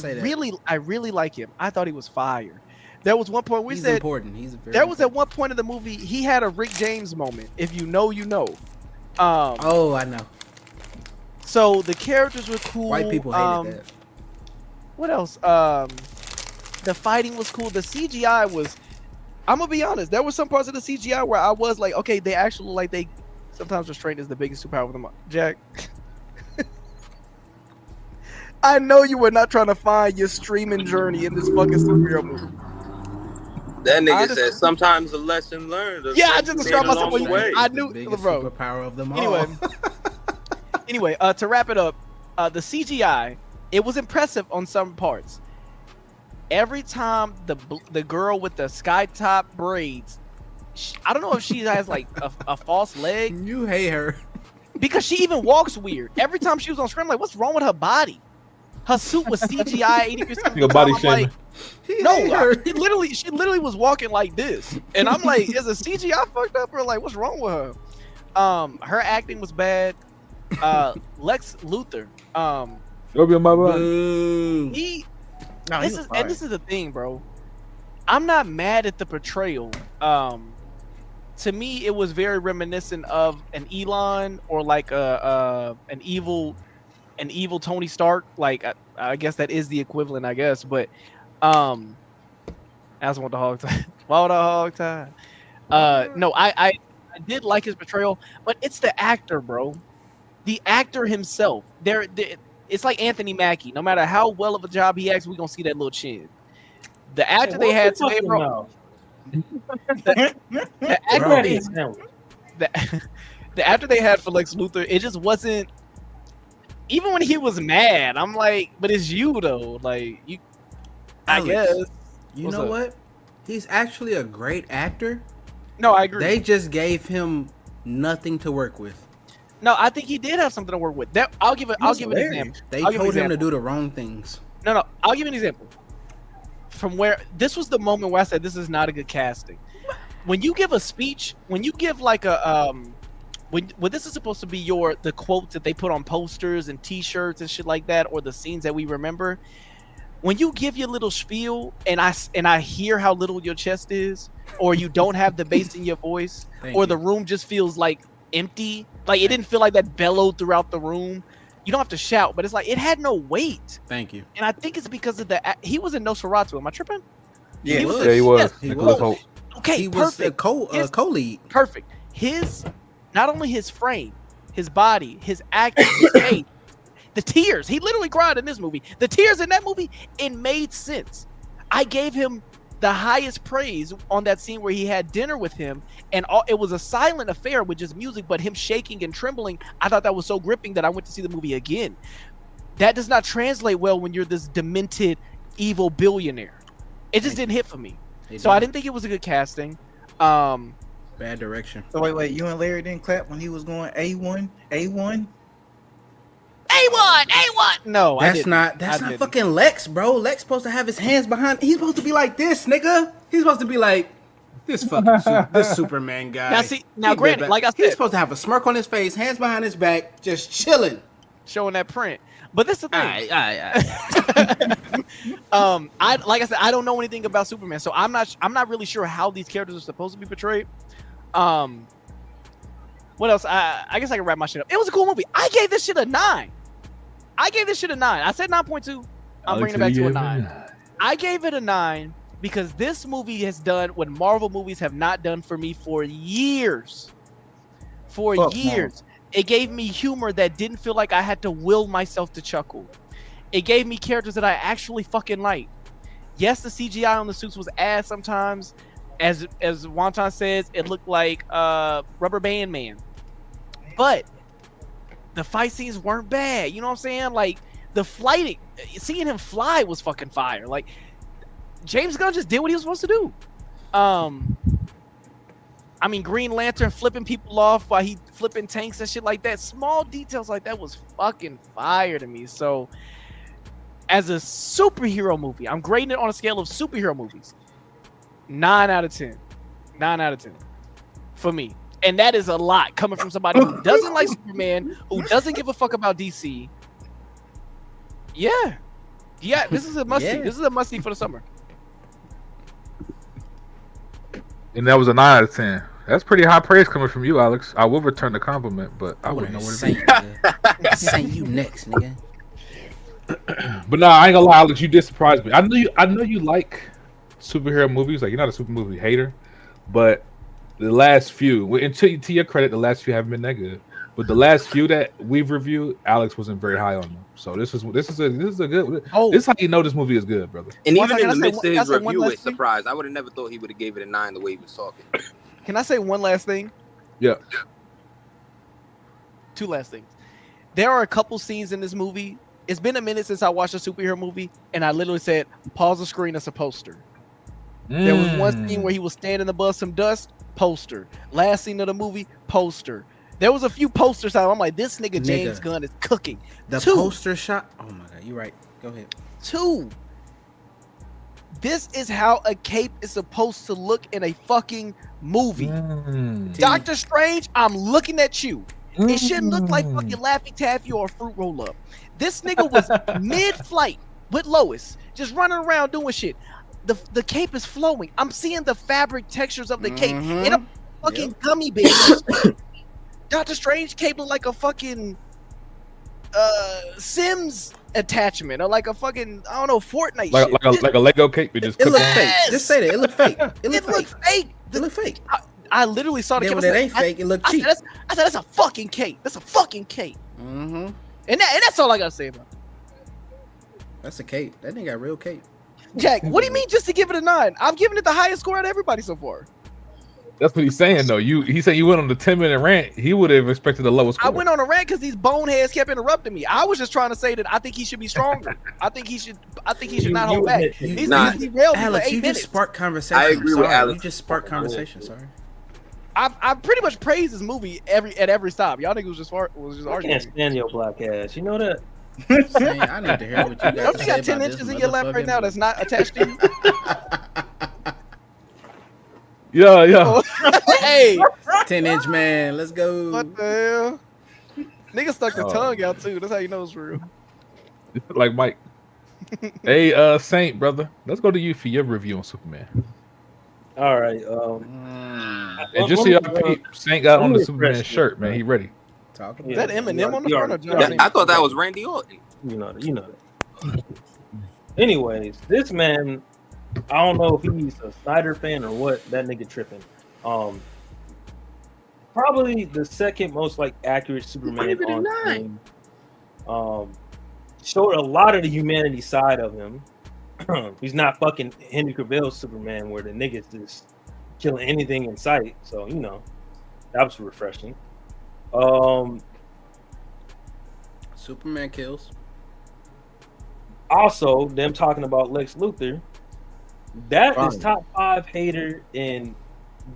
really like him. I thought he was fire. There was one point He's important. At one point in the movie, he had a Rick James moment. If you know, you know. I know. So the characters were cool. White people hated that. What else? The fighting was cool. The CGI was. I'm gonna be honest. There were some parts of the CGI where I was like, okay, they actually look like they. Sometimes restraint is the biggest superpower with them. Jack. I know you were not trying to find your streaming journey in this fucking superhero movie. That nigga said sometimes a lesson learned. I just described myself. I knew, bro. Superpower of them all. Anyway, to wrap it up, the CGI, it was impressive on some parts. Every time the girl with the sky top braids, I don't know if she has like a false leg. You hate her because she even walks weird. Every time she was on screen, I'm like, what's wrong with her body? Her suit was CGI 80%. Your body shaming. She literally was walking like this, and I'm like, is the CGI fucked up or like what's wrong with her? Her acting was bad. Lex Luthor. This is the thing, bro. I'm not mad at the portrayal. To me, it was very reminiscent of an Elon or like an evil Tony Stark. Like I guess that is the equivalent, I guess. But I just want the hog tie. Why would I hog tie? No, I did like his portrayal, but it's the actor, bro. The actor himself. It's like Anthony Mackie. No matter how well of a job he acts, we're gonna see that little chin. The actor they had today, bro. The actor they had for Lex Luthor, it just wasn't. Even when he was mad, I'm like, but it's you though. Like you, Alex, I guess. You know what? He's actually a great actor. No, I agree. They just gave him nothing to work with. No, I think he did have something to work with. I'll give an example. They told him to do the wrong things. No, I'll give you an example. From where this was the moment where I said this is not a good casting. When you give a speech, when you give like a when this is supposed to be the quotes that they put on posters and T-shirts and shit like that, or the scenes that we remember. When you give your little spiel and I hear how little your chest is, or you don't have the bass in your voice, or the room just feels like empty. Like it didn't feel like that bellowed throughout the room. You don't have to shout, but it's like it had no weight. Thank you. And I think it's because of he was in Nosferatu. Am I tripping? Yeah, he was. Yeah, he was. Yes. Nicholas Hoult. Okay, He was the perfect. co-lead. Perfect. His, not only his frame, his body, his acting, his face, the tears. He literally cried in this movie. The tears in that movie, it made sense. I gave him the highest praise on that scene where he had dinner with him, and it was a silent affair with just music, but him shaking and trembling. I thought that was so gripping that I went to see the movie again. That does not translate well when you're this demented, evil billionaire. It just didn't hit for me. So I didn't think it was a good casting. Bad direction. So wait, you and Larry didn't clap when he was going A1? A1. No, That's not fucking Lex, bro. Lex supposed to have his hands behind. He's supposed to be like this, nigga. He's supposed to be like this fucking this Superman guy. Now granted, like I said, he's supposed to have a smirk on his face, hands behind his back, just chilling, showing that print. But this is the thing. All right. Like I said, I don't know anything about Superman, so I'm not really sure how these characters are supposed to be portrayed. What else? I guess I can wrap my shit up. It was a cool movie. I gave this shit a 9. I said 9.2. I'm bringing it back to a 9. I gave it a 9 because this movie has done what Marvel movies have not done for me for years. It gave me humor that didn't feel like I had to will myself to chuckle. It gave me characters that I actually fucking liked. Yes, the CGI on the suits was ass sometimes. As Wonton says, it looked like Rubber Band Man. But the fight scenes weren't bad. You know what I'm saying? Like the flighting, seeing him fly was fucking fire. Like James Gunn just did what he was supposed to do. I mean, Green Lantern flipping people off while he flipping tanks and shit like that. Small details like that was fucking fire to me. So, as a superhero movie, I'm grading it on a scale of superhero movies. 9 out of 10. 9 out of 10 for me. And that is a lot coming from somebody who doesn't like Superman, who doesn't give a fuck about DC. Yeah, this is a must-see. Yeah. This is a must-see for the summer. And that was a 9 out of 10. That's pretty high praise coming from you, Alex. I will return the compliment, but I wouldn't know what it is. Saint, you next, nigga. But nah, I ain't gonna lie, Alex, you did surprise me. I know you like superhero movies. Like, you're not a super movie hater, but the last few, and to your credit, the last few haven't been that good. But the last few that we've reviewed, Alex wasn't very high on them. So this is a good. Oh, this is how you know this movie is good, brother. And Well, even can in I the say midst one- of his can I say one review, last it's thing? surprised. I would have never thought he would have gave it a 9 the way he was talking. Can I say one last thing? Yeah. 2 last things. There are a couple scenes in this movie. It's been a minute since I watched a superhero movie, and I literally said, pause the screen, it's a poster. There was one scene where he was standing above some dust, poster. Last scene of the movie, poster. There was a few posters out. I'm like, this nigga James Gunn is cooking. The 2, poster shot. Oh my god, you're right. Go ahead. 2. This is how a cape is supposed to look in a fucking movie. Doctor Strange, I'm looking at you. It shouldn't look like fucking Laffy Taffy or a fruit roll up. This nigga was mid-flight with Lois, just running around doing shit. The cape is flowing. I'm seeing the fabric textures of the cape in a fucking gummy bear. Doctor Strange cape looked like a fucking Sims attachment or like a fucking, I don't know, Fortnite shit. Like a Lego cape. It looked fake. Just say that. It looked fake. It looked fake. It looked fake. I literally saw the Then cape. when it ain't fake, it looked cheap. I said, that's a fucking cape. That's a fucking cape. Mm-hmm. And that's all I gotta say about it. That's a cape. That nigga got real cape. Jack, what do you mean just to give it a 9? I've given it the highest score out of everybody so far. That's what he's saying, though. He said you went on the 10-minute rant. He would have expected the lowest score. I went on a rant because these boneheads kept interrupting me. I was just trying to say that I think he should be stronger. I think he should not hold back. These niggas derailed me for Alex, 8 you minutes. just sparked conversation. I agree with Alex. You just sparked conversation. Sorry. I pretty much praised this movie at every stop. Y'all niggas was just I arguing. can't stand your black ass. You know that? Man, I need to hear what you got Don't to you say got 10 about inches this in your lap right now that's not attached to you? Yeah. Hey, 10-inch man. Let's go. what the hell? Nigga stuck the tongue out too. That's how you know it's real. Like Mike. Hey, Saint, brother. Let's go to you for your review on Superman. All right. And just so y'all peep, Saint got on the Superman shirt, man. He ready. Talk about Is that Eminem on the front or John Yeah, Cena? I thought that was Randy Orton. You know that. Anyways, this man, I don't know if he's a Snyder fan or what. That nigga tripping. Probably the second most like accurate Superman on screen. Showed a lot of the humanity side of him. He's not fucking Henry Cavill's Superman where the niggas just killing anything in sight. So you know, that was refreshing. Superman kills. Also, them talking about Lex Luthor. That is top 5 hater, and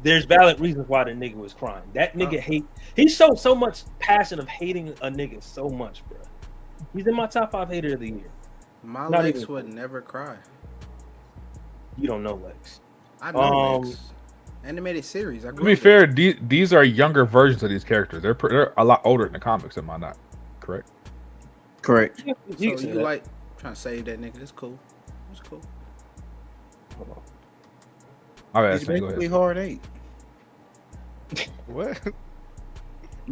there's valid reasons why the nigga was crying. That nigga he showed so much passion of hating a nigga so much, bro. He's in my top 5 hater of the year. My Lex would never cry. You don't know Lex. I know Lex. Animated series. To be fair, these are younger versions of these characters. They're a lot older in the comics, am I not? Correct. Correct. So you like trying to save that nigga? It's cool. It's cool. All right, It's basically hard 8. What?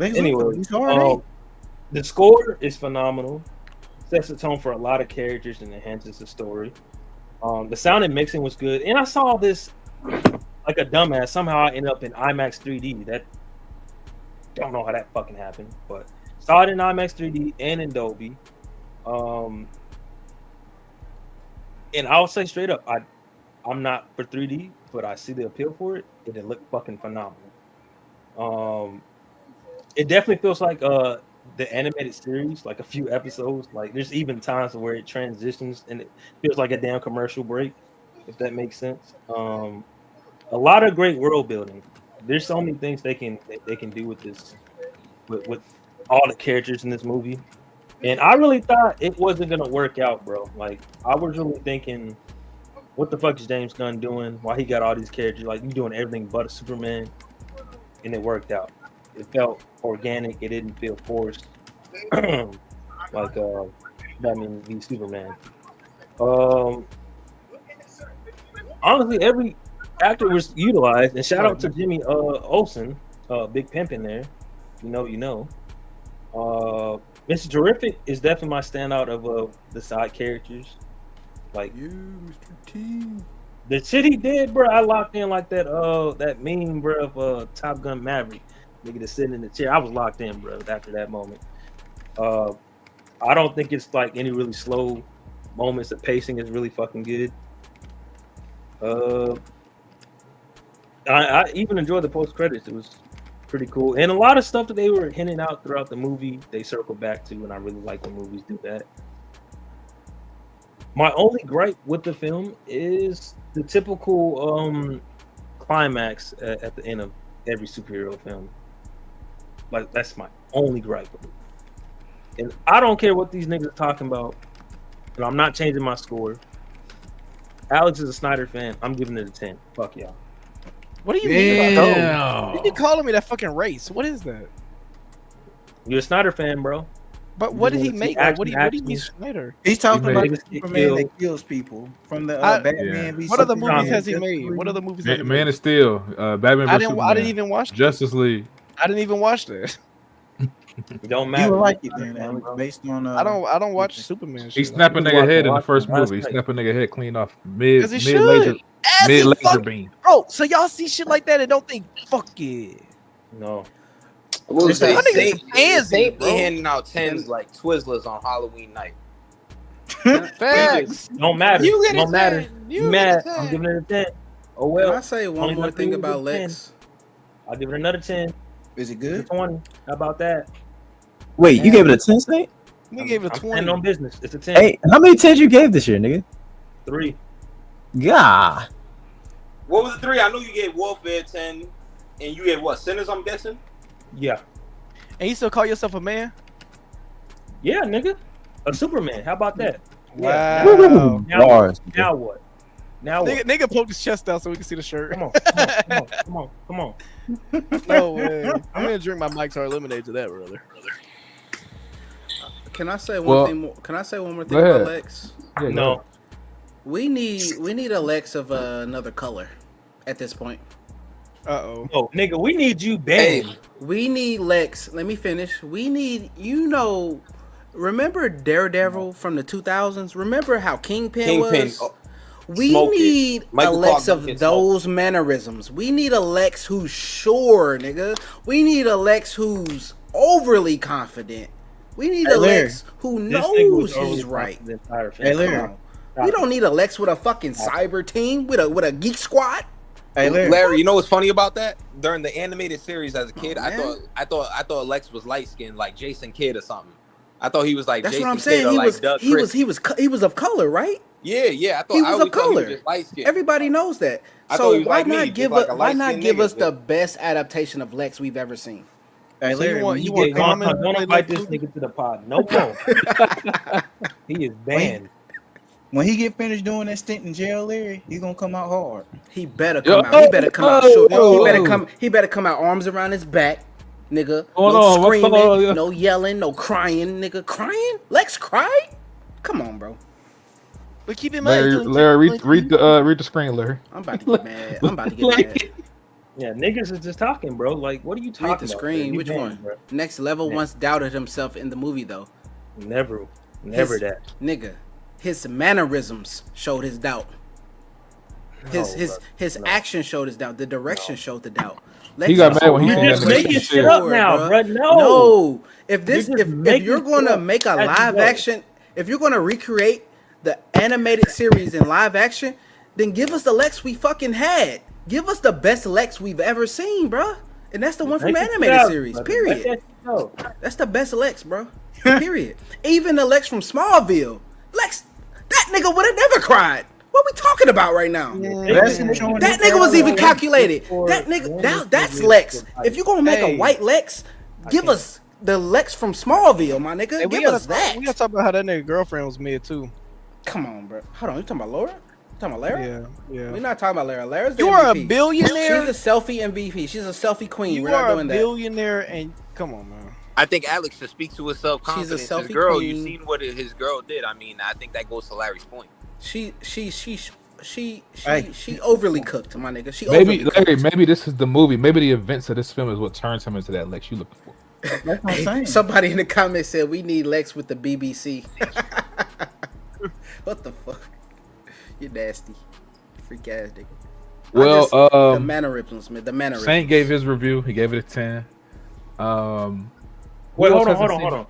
Anyway, he's hard 8. The score is phenomenal. Sets the tone for a lot of characters and enhances the story. The sound and mixing was good, and I saw this like a dumbass. Somehow I ended up in IMAX 3D. That don't know how that fucking happened, but saw it in IMAX 3D and in Dolby. And I'll say straight up, I'm not for 3D, but I see the appeal for it, and it looked fucking phenomenal. It definitely feels like the animated series, like a few episodes. Like there's even times where it transitions and it feels like a damn commercial break, if that makes sense. A lot of great world building. There's so many things they can do with this, with all the characters in this movie. And I really thought it wasn't gonna work out, bro. Like I was really thinking, what the fuck is James Gunn doing? Why he got all these characters? Like you doing everything but a Superman, and it worked out. It felt organic. It didn't feel forced. Like Batman v Superman. Honestly, every actor was utilized, and shout out to Jimmy Olsen, Big Pimp in there. You know. Mr. Terrific is definitely my standout of the side characters. Like you, Mr. T. The shit he did, bro. I locked in like that meme, bro, of Top Gun Maverick. Nigga just sitting in the chair. I was locked in, bro, after that moment. I don't think it's like any really slow moments. The pacing is really fucking good. I even enjoyed the post credits. It was pretty cool, and a lot of stuff that they were hinting out throughout the movie, they circle back to, and I really like when movies do that. My only gripe with the film is the typical climax at the end of every superhero film. Like that's my only gripe with it. And I don't care what these niggas are talking about, and I'm not changing my score. Alex is a Snyder fan. I'm giving it a 10. Fuck y'all. What do you mean? You keep calling me that fucking race. What is that? You're a Snyder fan, bro. But what did he make? Like, what do you mean, Snyder? He's talking about the Superman that kills people from the Batman. What other movies has he made? What other movies? Man of Steel, Batman vs Superman. I didn't even watch Justice League. I didn't even watch that. It don't matter. You would like it, man. Based on I don't watch Superman. He snapped a nigga head in the first movie. He snapped a nigga head clean off mid laser beam. Bro, so y'all see shit like that and don't think, fuck yeah. No. I will say, Saint be bro. handing out 10s like Twizzlers on Halloween night. Facts. Don't matter. You get Don't it, matter. man. You You mad? get it, I'm giving it a 10. Oh well. Can I say one more thing about Lex? I'll give it another 10. Is it good? 20. How about that? Wait, you gave it a 10, Snake? We gave it a 20. 10 on business. It's a 10. Hey, how many 10s you gave this year, nigga? 3. God. What was the 3? I know you gave Warfare 10, and you gave what? Sinners, I'm guessing? Yeah. And you still call yourself a man? Yeah, nigga. A Superman. How about that? Wow. Yeah. Now what? Now what? Nigga poked his chest out so we can see the shirt. Come on. No way. I'm gonna drink my Mike's Hard Lemonade to that, brother. Can I say one thing more? Can I say one more thing about Lex? Yeah, no. We need a Lex of another color. at this point. Uh-oh. Oh, nigga, we need you banned. Hey. We need Lex. Let me finish. We need, remember Daredevil from the 2000s? Remember how Kingpin was? We Smokey. need a Michael Lex Clark of those mannerisms. We need a Lex who's sure, nigga. We need a Lex who's overly confident. We need a Larry, Lex who This nigga was knows overly he's right. confident the entire film. Hey, Larry. Come on. We don't need a Lex with a fucking cyber team, with a geek squad. Hey, Larry, you know what's funny about that? During the animated series as a kid, man. I thought Lex was light skinned like Jason Kidd or something. I thought he was like That's Jason what I'm Kidd saying. or He like was Doug he was Christie. he was of color, right? Yeah. I thought He I was always of thought he was color. just light skinned. Everybody knows that. I thought So he was why like me, not just give like us a why not light-skinned give nigga, us the but- best adaptation of Lex we've ever seen? Hey, So Larry, you want when you get want Common to Don't play invite Lex this Luthor? nigga to the pod. No more. He is banned. when he get finished doing that stint in jail, Larry, he gonna come out hard. He better come out. He better come out short. He better come out arms around his back, nigga. Hold No on, what's screaming, going on? no yelling, no crying, nigga. Crying? Lex cried? Come on, bro. But keep in mind, Larry, read the screen, Larry. I'm about to get mad. I'm about to get mad. Yeah, niggas is just talking, bro. Like, what are you talking Read about? the screen. You Which banned, one? bro. Next Level Yeah. once doubted himself in the movie, though. Never His- that. Nigga, his mannerisms showed his doubt. His action showed his doubt. The direction showed the doubt. He got mad when he You're did just that making shit. shit up now, bruh. bro. No. If You're just if making you're shit gonna up make a as you live go. action, if you're gonna recreate the animated series in live action, then give us the Lex we fucking had. Give us the best Lex we've ever seen, bruh. And that's the one from Make the it animated up, series. brother. Period. Let that shit go. That's the best Lex, bro. Period. Even the Lex from Smallville. Lex, that nigga would have never cried. What we talking about right now? That nigga was even calculated. That nigga, that's Lex. If you're gonna make a white Lex, give us the Lex from Smallville, my nigga. Hey, we Give us gotta that. we gotta talk about how that nigga girlfriend was mid too. Come on, bro. Hold on, you talking about Laura? You talking about Lara? Yeah. We're not talking about Lara. Lara's the You are a MVP. billionaire. She's a selfie MVP. She's a selfie queen. You We're not are doing a that. billionaire, and come on, man. I think Alex should speak to his self-confidence. She's a His selfie girl, queen. you seen what his girl did. I mean, I think that goes to Larry's point. She overly cooked, my nigga. She Maybe overly cooked. Larry, maybe this is the movie. Maybe the events of this film is what turns him into that Lex you looking for. That's what I'm saying. Somebody in the comments said we need Lex with the BBC. What the fuck? You nasty, freak ass nigga. Well, the mannerisms, man. The mannerisms. Saint gave his review. He gave it a 10. Wait, who hold else on. hasn't seen it?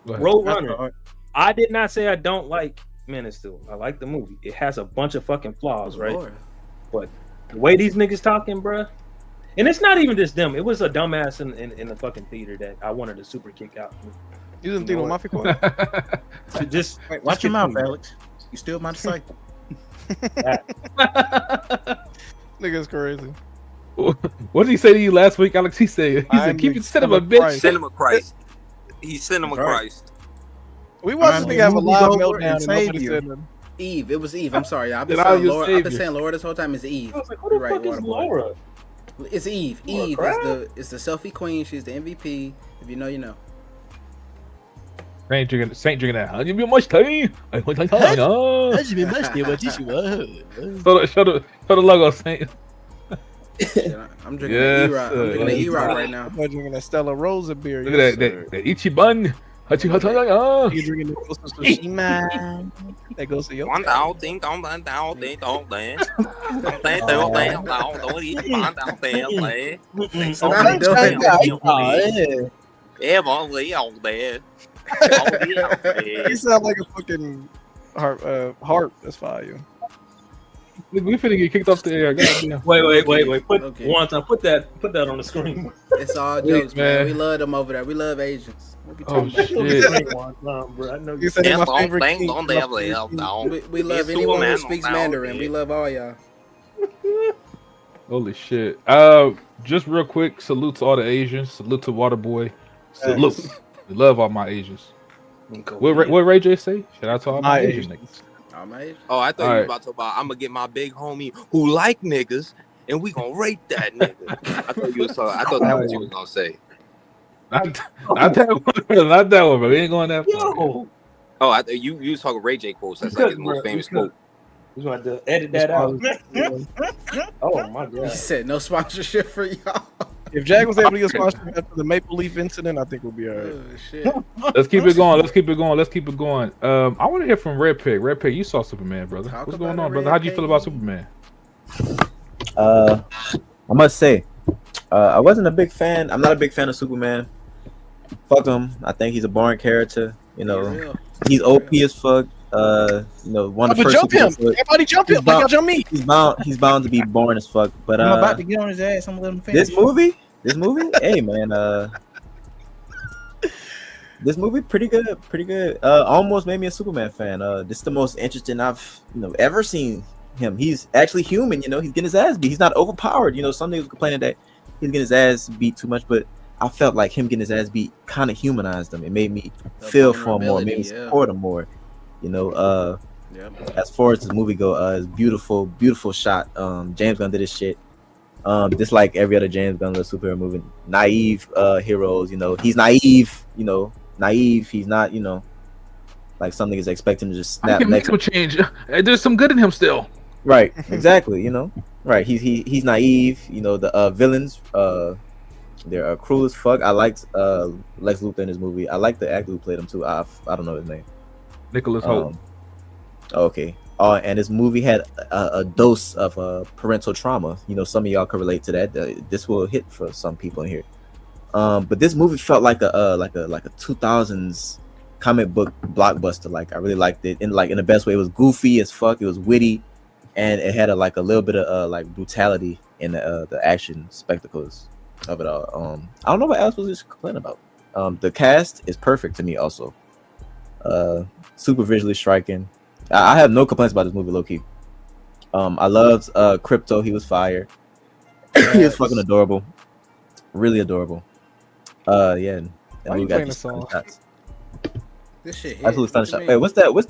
Go ahead. Roadrunner. I did not say I don't like Man of Steel. I like the movie. It has a bunch of fucking flaws, right? Lord. But the way these niggas talking, bruh, and it's not even just them. It was a dumbass in the fucking theater that I wanted to super kick out. You didn't think of Mafia Court? Just Wait, watch your mouth, Alex. You still my disciple. Nigga's crazy. What did he say to you last week, Alex? He said, keep it cinema, bitch. Cinema Christ. He's Cinema Right. Christ. We watched this nigga have a movie live over meltdown and and nobody save you. said nothing. Eve. It was Eve. I'm sorry. I've been Then I'll saying just Laura. save I've been you. saying Laura this whole time. It's Eve. I was like, who the You're fuck is Waterboy. Laura? It's Eve. Laura Eve Croft? is the selfie queen. She's the MVP. If you know, you know. Saint drinking that. I'll give you much time. I want time. Show the logo, Saint. Shit, I'm drinking Yes, the E-Rock. I'm sir. drinking the E-Rock right now. I'm drinking that Stella Rosa beer. Look yes, at that, sir. that Ichiban. You drinking the Ghost of Tsushima. That goes to your One down, ding dong, dong, dong, ding dong, ding. Dong, ding, dong, ding, dong, dong, ding, dong, dong, ding, ding. Ding, Stop dong, doing ding, that. ding, dong, ding. Yeah, boy, we on there. You sound like a fucking harp. That's fire. We finna get kicked off the air. Goddamn. Wait. Put Okay. once I put that on the screen. It's all jokes, man. man. We love them over there. We love Asians. What we Oh talking about? shit! Bro, I know You you. said Yeah, my dong, favorite ding, king. dong, ding, ding, dong. We love It's anyone who Superman speaks on Mandarin. Mount We love all y'all. Holy shit! Just real quick, salute to all the Asians. Salute to Waterboy. Salute. We love all my Asians. What Ray J say? Shout out to all my Asian niggas. All right. Oh, I thought you Alright. were about to talk about I'm gonna get my big homie who like niggas and we gonna rate that nigga. I thought you was talking, I thought that was what you was gonna say. Not that one. Not that one, but we ain't going that far. Yo, Oh, you was talking Ray J quotes. That's like his most famous quote. We want to edit that out. Oh my He god. said no sponsorship for y'all. If Jack was able to get sponsored after the Maple Leaf incident, I think we'll be alright. Oh, shit. Let's keep it going. Let's keep it going. Let's keep it going. I want to hear from Redpeg. Redpeg, you saw Superman, brother. Talk What's about going on, it, brother? How do you Redpeg. feel about Superman? I must say, I wasn't a big fan. I'm not a big fan of Superman. Fuck him. I think he's a boring character. You know, Real. he's OP as fuck. You know, one of the But first jump him! superheroes- Everybody jump him! He's Like y'all bound- jump me! He's bound to be boring as fuck. But I'm about to get on his ass. I'm gonna let him finish. this movie, hey man, this movie pretty good. Almost made me a Superman fan. This is the most interesting I've ever seen him. He's actually human. You know, he's getting his ass beat. He's not overpowered. You know, some niggas complaining that he's getting his ass beat too much, but I felt like him getting his ass beat kind of humanized him. It made me feel for him more, made me support him more. You know, as far as the movie go, it's beautiful shot. James Gunn did his shit. Just like every other James Gunn superhero movie, naive heroes. You know, he's naive. You know, naive. He's not. You know, like some niggas expect him to just I snap can make next. him change. There's some good in him still. Right, exactly. You know, right. He's naive. You know, the villains. They're cruel as fuck. I liked Lex Luthor in his movie. I like the actor who played him too. I don't know his name. Nicholas Hoult. Okay. And this movie had a dose of parental trauma. You know, some of y'all can relate to that. This will hit for some people in here. But this movie felt like a 2000s comic book blockbuster. Like I really liked it. In the best way. It was goofy as fuck. It was witty, and it had a little bit of like brutality in the action spectacles of it all. I don't know what else was just complaining about. The cast is perfect to me also. Super visually striking. I have no complaints about this movie, low key. I loved Crypto. He was fire. He was fucking adorable, really adorable. Yeah. And Why we you got playing these the song? shots. This shit hit. Absolutely stunning shot. Wait, what's that? What's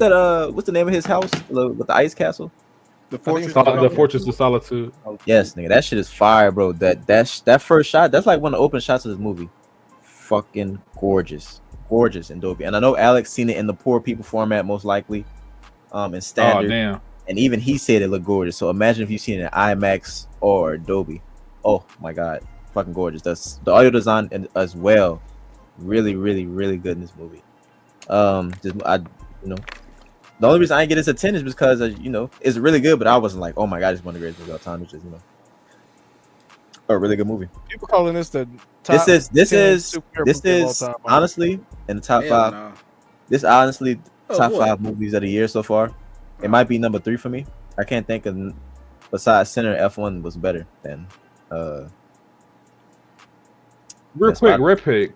the name of his house with the ice castle? The Fortress. The Fortress of Solitude. Yes, nigga, that shit is fire, bro. That first shot, that's like one of the open shots of this movie. Fucking gorgeous and dope. And I know Alex seen it in the poor people format most likely, in standard. Oh damn. And even he said it looked gorgeous. So imagine if you've seen it in IMAX or Dolby. Oh my god, fucking gorgeous. That's the audio design as well. Really good in this movie. The only reason I didn't get his attention is because it's really good, but I wasn't like, oh my god, it's one of the greatest movies of all time. It's just a really good movie. People calling this the top. This 10 is superhero movie of all time. honestly in the top Hell 5. no. This honestly Oh, top boy. 5 movies of the year so far. It might be number 3 for me. I can't think of besides Sinner. F1 was better than. Real That's quick, fine. Redpeg.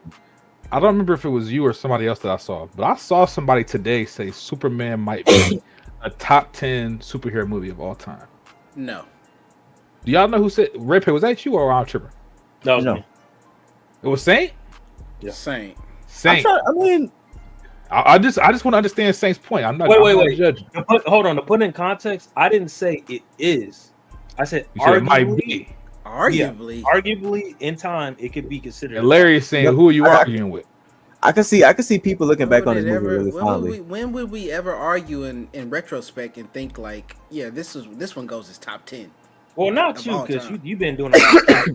I don't remember if it was you or somebody else that I saw, but I saw somebody today say Superman might be a top 10 superhero movie of all time. No. Do y'all know who said Redpeg? Was that you or I'm tripping? No, No. It was Saint. Saint. Saint. I just want to understand Saint's point. I'm not. Wait. Judging. Hold on. To put it in context, I didn't say it is. I said You said it might arguably. be. Arguably. Yeah, arguably, in time, it could be considered. And Larry is saying, "Who are you arguing with?" I can see people looking back on this movie really fondly. When would we ever argue in retrospect and think like, yeah, this one goes as top 10? Well, not Of you, all because time. you've been doing a lot.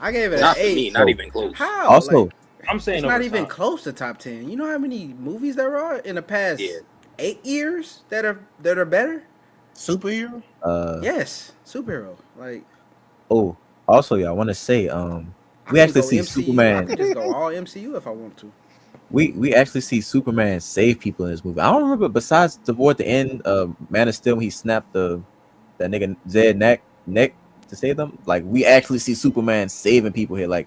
I gave it Not an for 8. me, not even close. How? Also, Like, I'm saying it's over not even time. close to top 10. You know how many movies there are in the past Yeah. 8 years that are better? Superhero? Yes, superhero. Like also, I want to say, we actually see I Superman. could just go all MCU if I want to. We actually see Superman save people in this movie. I don't remember besides toward the end of Man of Steel when he snapped that nigga Zed neck to save them. Like we actually see Superman saving people here. Like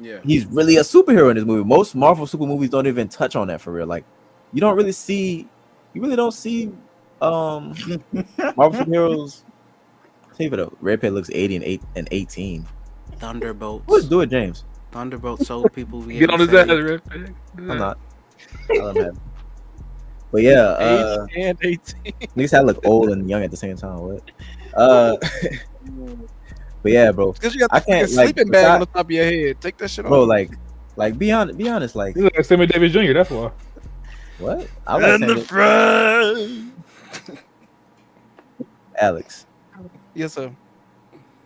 Yeah. he's really a superhero in this movie. Most Marvel super movies don't even touch on that for real. Like you really don't see Marvel superheroes. Save it up. Redpeg looks 80 and 18. Thunderbolts. Let's do it, James. Thunderbolts sold people. Get on his ass, Redpeg. I'm not. I don't have. But yeah, 8 and 18. niggas had to look old and young at the same time. What? But yeah, bro. Because you got the I can't, fucking like, sleeping bag on the top of your head. Take that shit off. Bro, like be honest, like He's like Sammy Davis Jr. That's why. what? I like and the saying front. Alex, Yes, sir.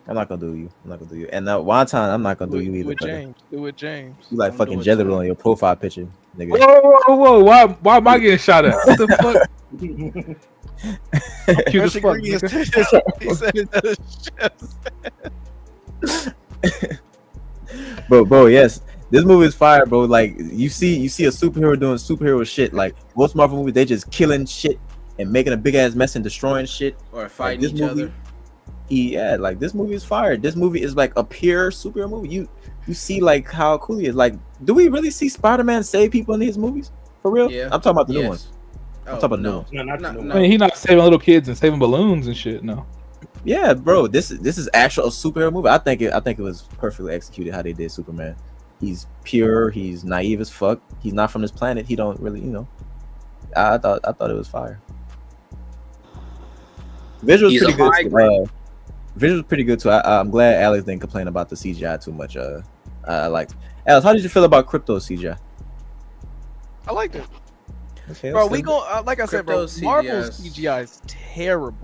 I'm not gonna do you. I'm not gonna do you. And Wonton, I'm not gonna do you Do either. it, brother. James. Do it, James. You like Don't fucking do it jelly to roll him. on your profile picture, nigga. Whoa! Why am I getting shot at? What the fuck? I'm cute as Especially fuck, Green nigga. he said it to the chest. Bro, yes. This movie is fire, bro. Like you see a superhero doing superhero shit. Like most Marvel movies, they just killing shit and making a big ass mess and destroying shit. Or Like, fighting this each movie, other. like this movie is fire. This movie is like a pure superhero movie. You see like how cool he is. Like, do we really see Spider-Man save people in these movies? For real? Yeah. I'm talking about the new Yes. ones. Oh, talking about the new no. ones. No, not the new No. I mean, he's not saving little kids and saving balloons and shit. No. Yeah, bro. This is actual a superhero movie. I think it was perfectly executed how they did Superman. He's pure. He's naive as fuck. He's not from this planet. He don't really, I thought it was fire. Visuals He's pretty a good. migrant. Visuals pretty good too. I'm glad Alex didn't complain about the CGI too much. I liked. Alex, how did you feel about Crypto CGI? I liked it. Okay, Bro, okay. we go like I said, bro. Crypto Marvel's CGI CGI is terrible.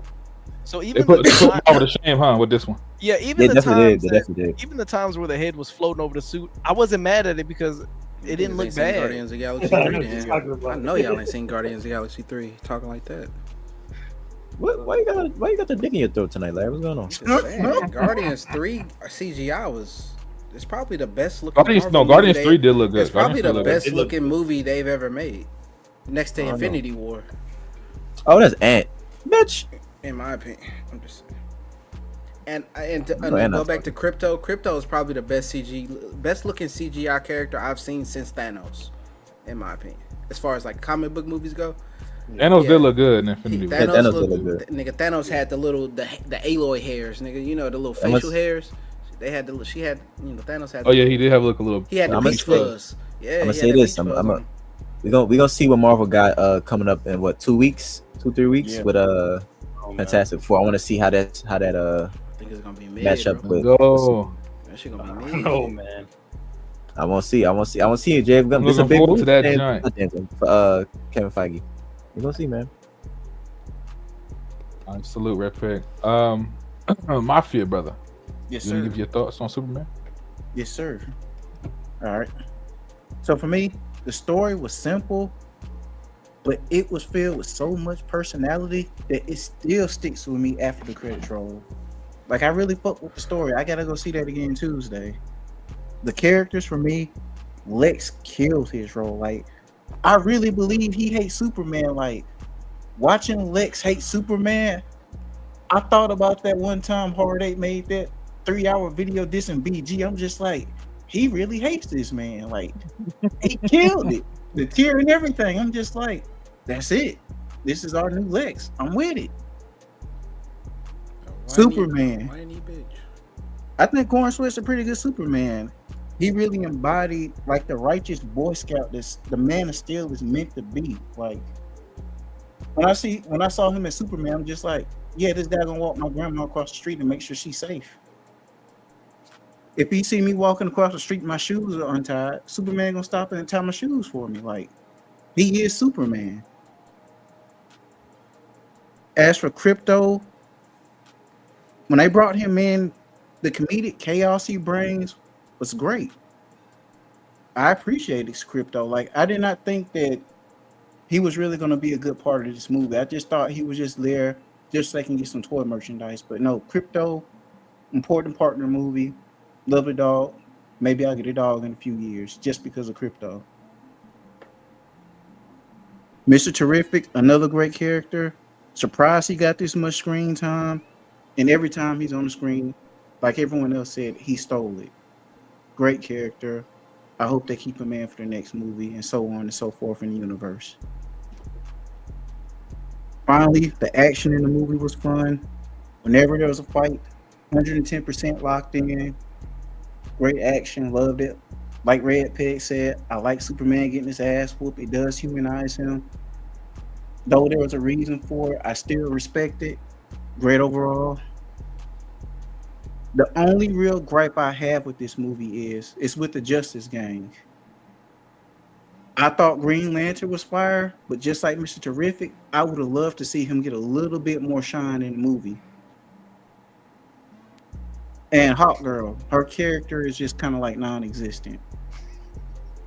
So They even put the Marvel to shame, huh? With this one. yeah, They even the definitely times did. They that, definitely did. even the times where the head was floating over the suit, I wasn't mad at it because it didn't look Ain't seen bad. Guardians of the Galaxy I 3. was just then. talking about I know y'all ain't seen Guardians of the Galaxy 3 talking like that. Why you got the dick in your throat tonight, Larry? What's going on? I'm just saying, Guardians 3 CGI was. It's probably the best looking. Guardians Marvel movie 3 did look good. It's probably Guardians 3 the looked good. best looking movie they've ever made, next to I don't know. Infinity War, Oh, that's Ant, bitch. in my opinion. I'm just saying. And to No, and go that's back to Crypto. Crypto is probably the best looking CGI character I've seen since Thanos, in my opinion. As far as like comic book movies go, Thanos Yeah. did look good in Infinity War. Thanos Thanos did looked look good. nigga. Thanos had the Aloy hairs, nigga. You know the little That must- facial hairs. They had she had Thanos had. Oh yeah, he did have look a little. He had the I'ma beach say- fuzz. Yeah, I'ma he say had the this, beach I'm- fuzz I'm a- on him. we gonna see what Marvel got coming up in what 2 weeks, 2-3 weeks Yeah. with Oh, man. Fantastic Four. I want to see how that I think it's gonna be mid, match up bro. with. Go. That shit gonna be mid. Oh man. I want to see it, Jay. I'm This is a looking big forward move to that for joint. Kevin Feige. We gonna see, man. I salute Redpeg. Mafia brother. Yes, You wanna sir. give your thoughts on Superman? Yes, sir. All right. So for me, the story was simple, but it was filled with so much personality that it still sticks with me after the credits roll. Like I really fucked with the story. I gotta go see that again Tuesday. The characters for me, Lex killed his role. Like I really believe he hates Superman. Like watching Lex hate Superman, I thought about that one time Hard Eight made that 3-hour video dissing BG. I'm just like, he really hates this man. Like, he killed it. The tear and everything. I'm just like, that's it. This is our new Lex. I'm with it. Superman. Whiny bitch. I think Corn Sweat's a pretty good Superman. He really embodied like the righteous Boy Scout that's the Man of Steel is meant to be. Like when I saw him as Superman, I'm just like, yeah, this guy gonna walk my grandma across the street and make sure she's safe. If he see me walking across the street and my shoes are untied, Superman gonna stop and tie my shoes for me. Like he is Superman. As for Crypto, when they brought him in, the comedic chaos he brings was great. I appreciated Crypto. Like I did not think that he was really going to be a good part of this movie. I just thought he was just there just so they can get some toy merchandise. But no, Crypto, important part in the movie. Love a dog. Maybe I'll get a dog in a few years just because of Crypto. Mr. Terrific, another great character. Surprised he got this much screen time. And every time he's on the screen, like everyone else said, he stole it. Great character. I hope they keep him in for the next movie and so on and so forth in the universe. Finally, the action in the movie was fun. Whenever there was a fight, 110% locked in. Great action, loved it. Like Redpeg said, I like Superman getting his ass whooped. It does humanize him. Though there was a reason for it, I still respect it. Great overall. The only real gripe I have with this movie is it's with the Justice Gang. I thought Green Lantern was fire, but just like Mr. Terrific, I would have loved to see him get a little bit more shine in the movie. And Hawkgirl, her character is just kind of like non-existent.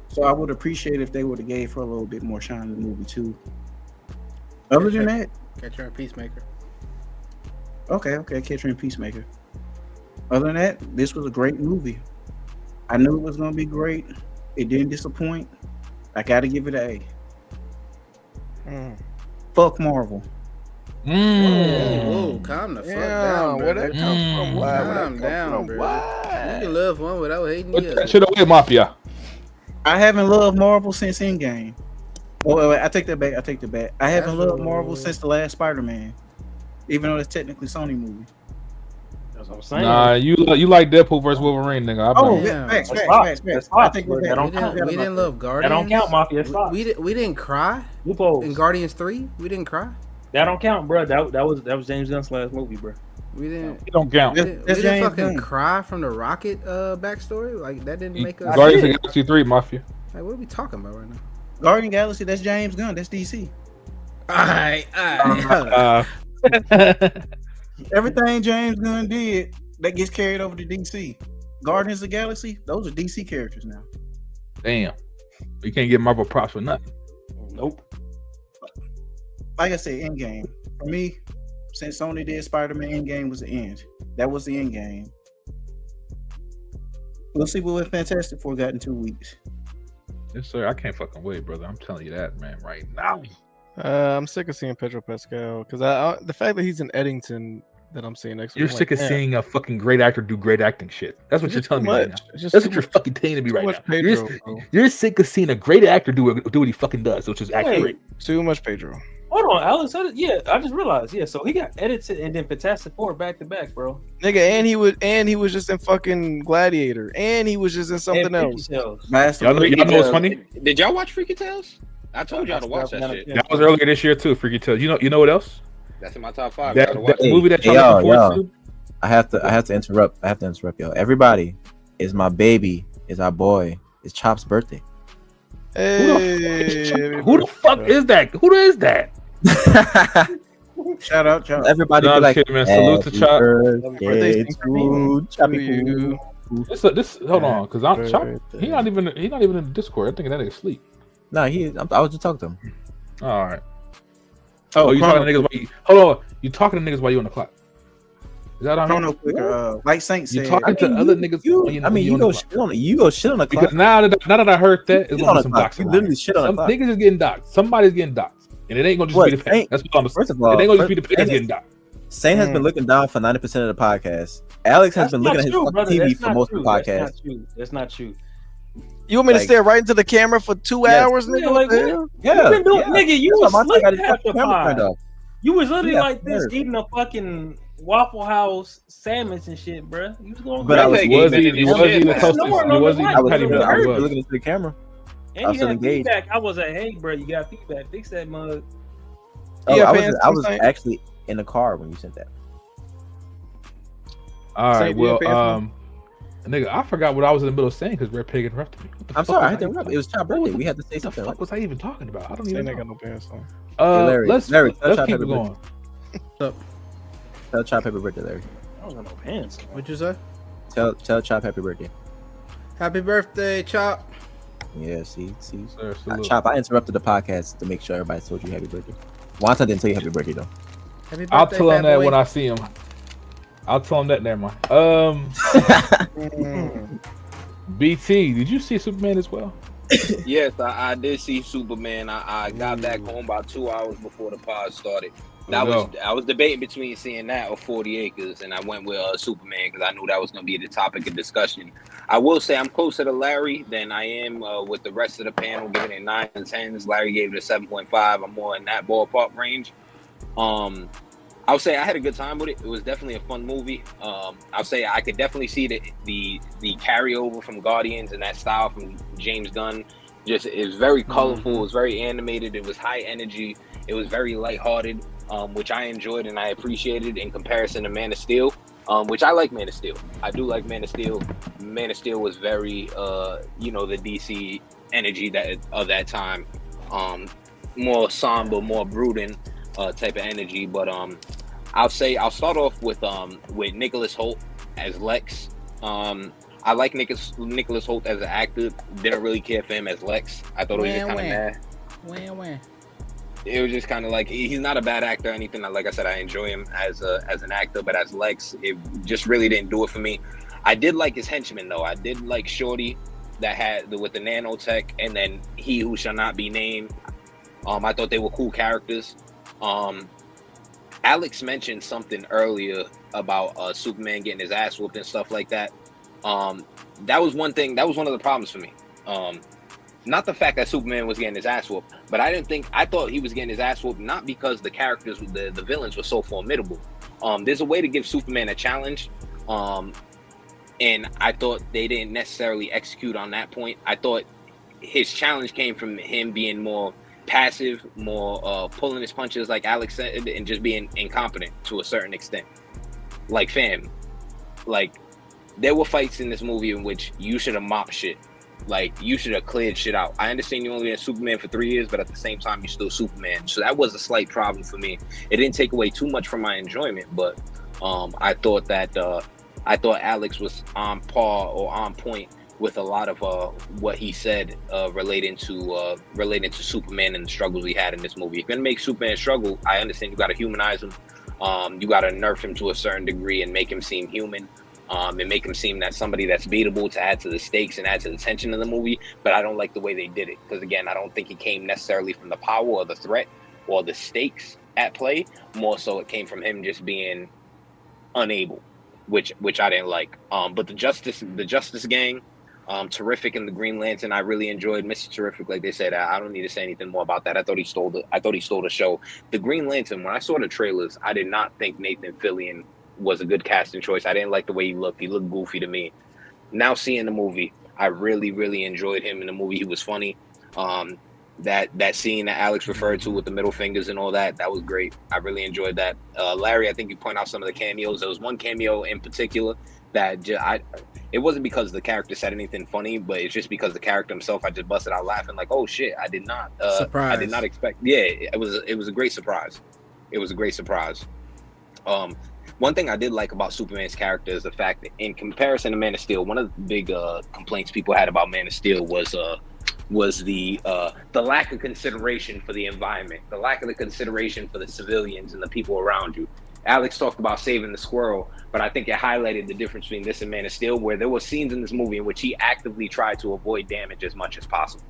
So I would appreciate if they would have gave her a little bit more shine in the movie too. Other than that, Catcher and Peacemaker. okay, Catcher and Peacemaker. Other than that, this was a great movie. I knew it was gonna be great. It didn't disappoint. I gotta give it an A. Fuck Marvel. Whoa, calm the fuck down, where brother. that come from? Why? Calm down, bro. You can love one without hating Put the that other. shit away, Mafia. I haven't loved Marvel since Endgame. Oh, wait, I take that back. I haven't loved Marvel since the last Spider-Man, even though it's technically Sony movie. That's what I'm saying. Nah, you like Deadpool versus Wolverine, nigga. Facts. That's I Fox, think bro. we're That don't back. count. We didn't love That Guardians. don't count, Mafia. It's Fox. We didn't cry Loopholes. in Guardians 3. We didn't cry. That don't count, bro. That was James Gunn's last movie, bro. We didn't. It don't count. We That's didn't James fucking Gunn. cry from the Rocket backstory. Like that didn't make us. Guardians of the Galaxy 3, Mafia. Like, what are we talking about right now? Guardian Galaxy, that's James Gunn. That's DC. Alright. Everything James Gunn did that gets carried over to DC. Guardians of the Galaxy, those are DC characters now. Damn. You can't get Marvel props for nothing. Nope. Like I said, Endgame. For me, since Sony did Spider-Man, Endgame was the end. That was the end game. We'll see what Fantastic Four got in 2 weeks. Yes, sir. I can't fucking wait, brother. I'm telling you that, man, right now. I'm sick of seeing Pedro Pascal because the fact that he's in Eddington that I'm seeing next week. You're I'm sick like, of damn, seeing a fucking great actor do great acting shit. That's what it's you're just telling too me right much. now. It's just That's too what you're much- fucking telling me too right much now. Pedro, bro. You're sick of seeing a great actor do what he fucking does, which is act Hey. great. Too much Pedro. Hold on, Alex. Yeah, I just realized. Yeah, so he got edited and then Fantastic Four back to back, bro. Nigga, and he was just in fucking Gladiator, and he was just in something else. Y'all know what's funny? Did y'all watch Freaky Tales? I told y'all to watch that shit. That was earlier this year too. Freaky Tales. You know what else? That's in my top 5. That, Gotta watch that it. movie that y'all looking forward to. I have to interrupt y'all. Everybody, is my baby, is our boy, it's Chop's birthday. Who the fuck is that? Who is that? Shout out, Chop. Everybody No, be I'm like, kidding, man. Salute to Chop. birthday to Choppy Poo. This hold on, because I'm Chop. He not even in the Discord. I think that nigga sleep. No, I was just talking to him. All right. Oh, you talking to niggas? Hold on. You talking to niggas while you on the clock? Is that on Chrono Clicker, like Saint said. You talking to other niggas? You go shit on the clock. Because now that I heard that, it's Shit gonna on be the some clock. docs. You literally shit on the Some clock. niggas is getting doxxed. Somebody's getting doxxed, and it ain't gonna just What, be the pay. That's what I'm saying. First of all, it ain't gonna just be the pay that's getting doxxed. Saint has been looking down for 90% of the podcast. Alex has been looking at his fucking TV for most of the podcast. That's not true. You want me to Like- stare right into the camera for 2 hours, nigga? Yeah, like, What the what? hell? Yeah, You been doing, nigga, you was That's why my asleep got his half fucking the camera turned pod. off. You was literally Yeah, like this sure. eating a fucking Waffle House sandwich and shit, bro. You was going But I was He was eating Snoring on the toasted. mic. I was Patty looking, Melts. I was He was. looking into the camera. And I was you had engaged. feedback. I was like, hey, bro, you got feedback. Fix that mug. Oh, Yeah, I fans, was Saint. actually in the car when you sent that. All right, Saint, do you well, have fans, nigga, I forgot what I was in the middle of saying because Redpeg interrupted me. What the I'm fuck sorry, I was had to interrupt. It was Chop's birthday. We had to say What the something. fuck was I even talking about? I don't Saint even ain't know. got no pants on. Larry, Let's tell Chop keep happy it going. Tell Chop happy birthday, Larry. I don't got no pants. What'd you say? Tell Chop happy birthday. Happy birthday, Chop. Yeah, see. Sir, salute. Chop, I interrupted the podcast to make sure everybody told you happy birthday. Wanta didn't tell you happy birthday though. Happy birthday, I'll tell him fat that boy. when I see him. I'll tell him that. Never mind. BT, did you see Superman as well? Yes, I did see Superman. I got back home about 2 hours before the pod started. I was debating between seeing that or 40 Acres, and I went with Superman because I knew that was going to be the topic of discussion. I will say I'm closer to Larry than I am with the rest of the panel, giving it 9 and 10s. Larry gave it a 7.5. I'm more in that ballpark range. I'll say I had a good time with it. It was definitely a fun movie. I'll say I could definitely see the carryover from Guardians and that style from James Gunn. Just it was very colorful. It was very animated. It was high energy. It was very lighthearted, which I enjoyed and I appreciated in comparison to Man of Steel, which I like Man of Steel. I do like Man of Steel. Man of Steel was very, the DC energy that of that time, more somber, more brooding type of energy. But I'll start off with Nicholas Hoult as Lex. I like Nicholas Hoult as an actor. Didn't really care for him as Lex. I thought it was just kind of mad. It was just kind of like, he's not a bad actor or anything. Like I said, I enjoy him as an actor, but as Lex, it just really didn't do it for me. I did like his henchman though. I did like Shorty that had with the nanotech, and then He Who Shall Not Be Named. I thought they were cool characters. Alex mentioned something earlier about Superman getting his ass whooped and stuff like that. That was one thing. That was one of the problems for me. Not the fact that Superman was getting his ass whooped, but I thought he was getting his ass whooped not because the characters, the villains were so formidable. There's a way to give Superman a challenge. And I thought they didn't necessarily execute on that point. I thought his challenge came from him being more passive, more pulling his punches, like Alex said, and just being incompetent to a certain extent. Like, fam, like, there were fights in this movie in which you should have mopped shit. Like, you should have cleared shit out. I understand you only been Superman for 3 years, but at the same time, you're still Superman. So that was a slight problem for me. It didn't take away too much from my enjoyment, but I thought that Alex was on par or on point with a lot of what he said relating to Superman and the struggles he had in this movie. If you're gonna make Superman struggle, I understand you got to humanize him. You got to nerf him to a certain degree and make him seem human. And make him seem that somebody that's beatable to add to the stakes and add to the tension of the movie. But I don't like the way they did it, because again, I don't think it came necessarily from the power or the threat or the stakes at play. More so, it came from him just being unable, which I didn't like. But the Justice Gang, terrific in the Green Lantern. I really enjoyed Mr. Terrific. Like they said, I don't need to say anything more about that. I thought he stole the show. The Green Lantern. When I saw the trailers, I did not think Nathan Fillion was a good casting choice. I didn't like the way he looked. He looked goofy to me. Now seeing the movie, I really, really enjoyed him in the movie. He was funny. That scene that Alex referred to with the middle fingers and all that was great. I really enjoyed that. Larry, I think you point out some of the cameos. There was one cameo in particular that it wasn't because the character said anything funny, but it's just because the character himself, I just busted out laughing like, oh shit, I did not expect. Yeah, it was a great surprise. It was a great surprise. One thing I did like about Superman's character is the fact that, in comparison to Man of Steel, one of the big complaints people had about Man of Steel was the lack of consideration for the environment, the lack of the consideration for the civilians and the people around you. Alex talked about saving the squirrel, but I think it highlighted the difference between this and Man of Steel, where there were scenes in this movie in which he actively tried to avoid damage as much as possible.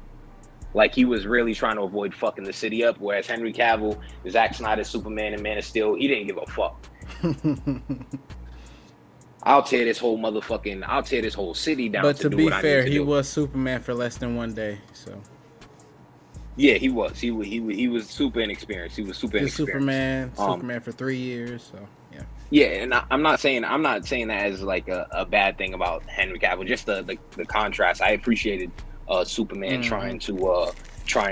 Like, he was really trying to avoid fucking the city up, whereas Henry Cavill, Zack Snyder's Superman and Man of Steel, he didn't give a fuck. I'll tear this whole city down. But to be fair, he was Superman for less than 1 day, so. Yeah, he was. He was super inexperienced. He was super inexperienced. Superman for 3 years, so yeah. Yeah, and I'm not saying that as like a bad thing about Henry Cavill. Just the contrast. I appreciated Superman trying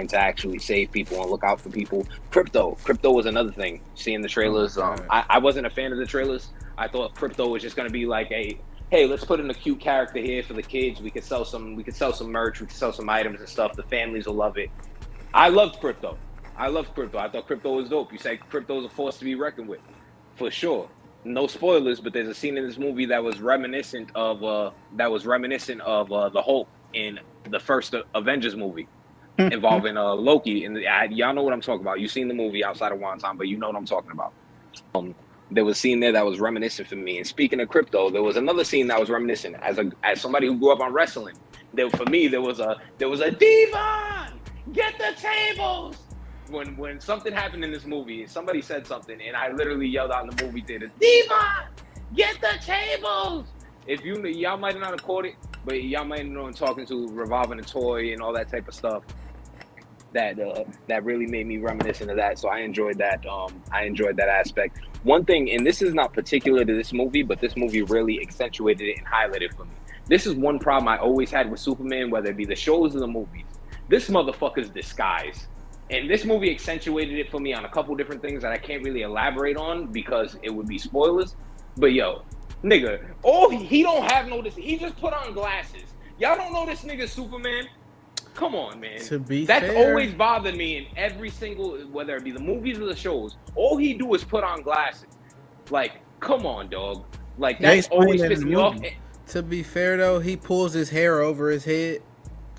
to actually save people and look out for people. Crypto was another thing. Seeing the trailers, I wasn't a fan of the trailers. I thought Crypto was just going to be like hey, let's put in a cute character here for the kids. We could sell some merch. We could sell some items and stuff. The families will love it. I loved Crypto. I thought Crypto was dope. You say Crypto is a force to be reckoned with, for sure. No spoilers, but there's a scene in this movie that was reminiscent of the Hulk in the first Avengers movie. Involving Loki, and y'all know what I'm talking about. You've seen the movie outside of one time, but you know what I'm talking about. There was a scene there that was reminiscent for me. And speaking of Crypto, there was another scene that was reminiscent. As somebody who grew up on wrestling, there was a Devon, get the tables. When something happened in this movie, somebody said something, and I literally yelled out in the movie theater, Devon, get the tables. If y'all might not have caught it, but y'all might know I'm talking to revolving a toy and all that type of stuff. That really made me reminiscent of that. So I enjoyed that. I enjoyed that aspect. One thing, and this is not particular to this movie, but this movie really accentuated it and highlighted for me. This is one problem I always had with Superman, whether it be the shows or the movies. This motherfucker's disguise. And this movie accentuated it for me on a couple different things that I can't really elaborate on because it would be spoilers. But yo, nigga, he don't have no this. He just put on glasses. Y'all don't know this nigga Superman. Come on, man. To be That's fair, always bothered me in every single, whether it be the movies or the shows. All he do is put on glasses. Like, come on, dog. Like, They that's explain always that in pissed the me off. movie. to be fair though, he pulls his hair over his head.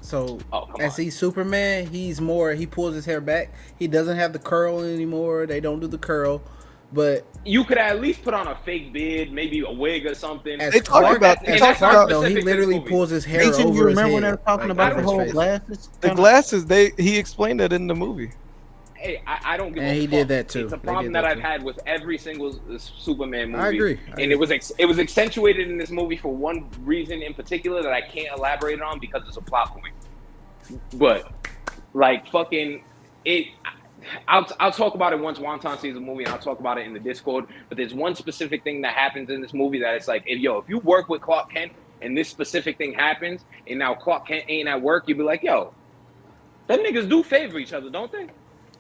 So as he's Superman, he pulls his hair back. He doesn't have the curl anymore. They don't do the curl. But you could at least put on a fake beard, maybe a wig or something. As They talk Clark, about- as talk Clark, about- though, he specific to literally this movie. pulls his hair Nathan, over you his remember when head, they were talking like, about over the his whole face. glasses? The glasses, he explained that in the movie. Hey, I don't give And a he fuck. did that too. It's a They problem did that that I've too. had with every single Superman movie. I agree. And it was accentuated in this movie for one reason in particular that I can't elaborate on because it's a plot point. But like fucking it, I'll talk about it once Wonton sees the movie, and I'll talk about it in the Discord. But there's one specific thing that happens in this movie that it's like, if you work with Clark Kent and this specific thing happens, and now Clark Kent ain't at work, you'd be like, yo, them niggas do favor each other, don't they?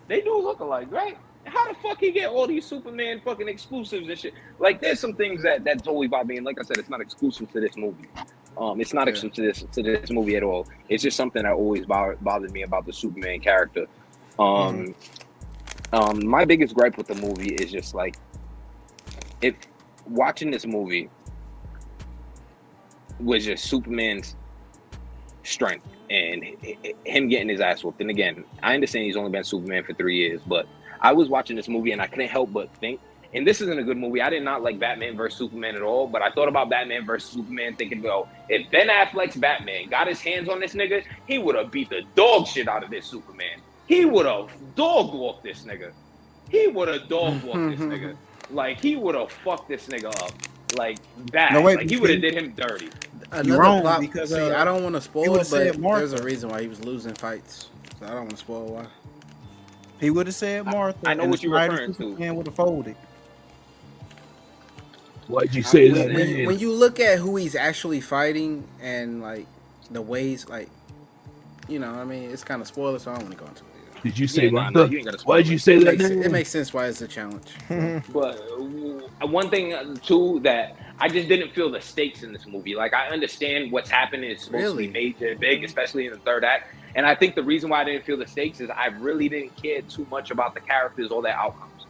They do look alike, right? How the fuck he get all these Superman fucking exclusives and shit? Like, there's some things that totally bother me. And like I said, it's not exclusive to this movie. It's not exclusive to this movie at all. It's just something that always bothered me about the Superman character. My biggest gripe with the movie is just like, watching this movie was just Superman's strength and him getting his ass whooped. And again, I understand he's only been Superman for 3 years, but I was watching this movie and I couldn't help but think, and this isn't a good movie. I did not like Batman vs. Superman at all, but I thought about Batman vs. Superman thinking, well, if Ben Affleck's Batman got his hands on this nigga, he would have beat the dog shit out of this Superman. He would have dog walked this nigga. Like, he would have fucked this nigga up. Like, bad. No, wait, like, he would have did him dirty. Another wrong, plot, because, see, I don't want to spoil, would've but said Martha. there's a reason why he was losing fights. So I don't want to spoil why. He would have said Martha. I know and what you're Snyder referring to. Superman would have folded. Why'd you say that? When you look at who he's actually fighting and like the ways, like, you know, I mean, it's kind of spoiler, so I don't want to go into it. Did you say Yeah, Martha? you ain't gotta spoil Why'd it. you say It that? makes, it makes sense why it's a challenge. But one thing too that I just didn't feel the stakes in this movie. Like, I understand what's happening is supposed to be major and big, especially in the third act. And I think the reason why I didn't feel the stakes is I really didn't care too much about the characters or their outcomes.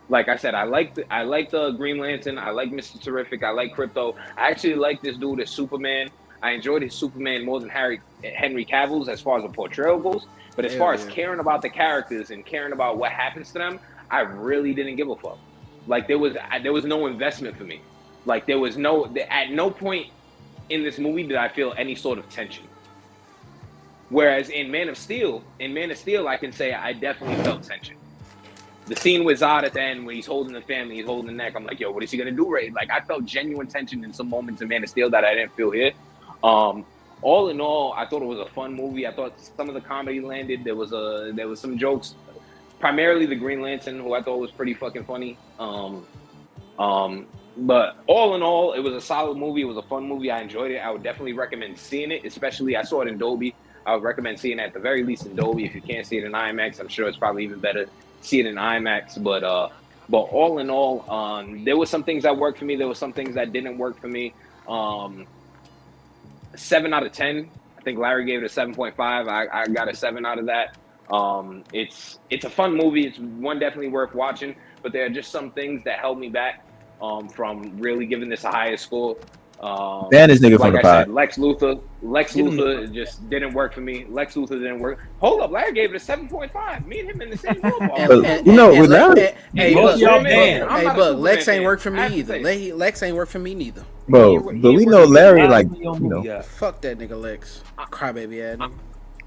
Like I said, I like the Green Lantern. I like Mr. Terrific. I like Crypto. I actually like this dude as Superman. I enjoyed his Superman more than Henry Cavill's as far as the portrayal goes. But as far as caring about the characters and caring about what happens to them, I really didn't give a fuck. Like, there was no investment for me. Like, at no point in this movie did I feel any sort of tension. Whereas in Man of Steel, I can say I definitely felt tension. The scene with Zod at the end where he's holding the family, he's holding the neck. I'm like, yo, what is he gonna do, Ray? Like, I felt genuine tension in some moments in Man of Steel that I didn't feel here. All in all, I thought it was a fun movie. I thought some of the comedy landed. There was some jokes, primarily the Green Lantern, who I thought was pretty fucking funny. But all in all, it was a solid movie. It was a fun movie. I enjoyed it. I would definitely recommend seeing it, especially I saw it in Dolby. I would recommend seeing it at the very least in Dolby. If you can't see it in IMAX, I'm sure it's probably even better to see it in IMAX. But all in all, there were some things that worked for me. There were some things that didn't work for me. 7 out of 10. I think Larry gave it a 7.5. I got a 7 out of that. It's a fun movie. It's one definitely worth watching. But there are just some things that held me back from really giving this a higher score. Ban this nigga from the pod. Said, Lex Luthor just didn't work for me. Lex Luthor didn't work. Hold up, Larry gave it a 7.5. Me and him in the same ballpark. You know, with Larry, Hey, look, Lex ain't work for me either. Say. Lex ain't work for me neither. bro. But we know Larry, like, you know. Fuck that nigga Lex. Crybaby ass nigga.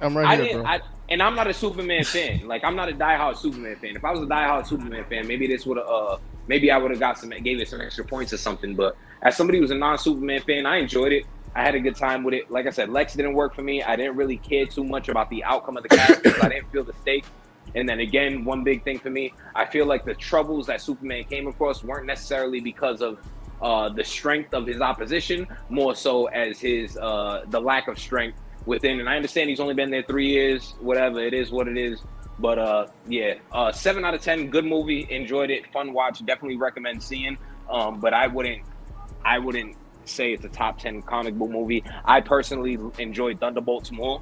I'm right here, bro. And I'm not a Superman fan. Like, I'm not a diehard Superman fan. If I was a diehard Superman fan, maybe this would have maybe I would have gave it some extra points or something. But as somebody who's a non-Superman fan, I enjoyed it. I had a good time with it. Like I said, Lex didn't work for me. I didn't really care too much about the outcome of the characters. I didn't feel the stakes. And then again, one big thing for me, I feel like the troubles that Superman came across weren't necessarily because of the strength of his opposition, more so as his the lack of strength within. And I understand he's only been there 3 years, whatever, it is what it is. But 7 out of 10, good movie, enjoyed it, fun watch, definitely recommend seeing. But I wouldn't say it's a top 10 comic book movie. I personally enjoyed Thunderbolts more.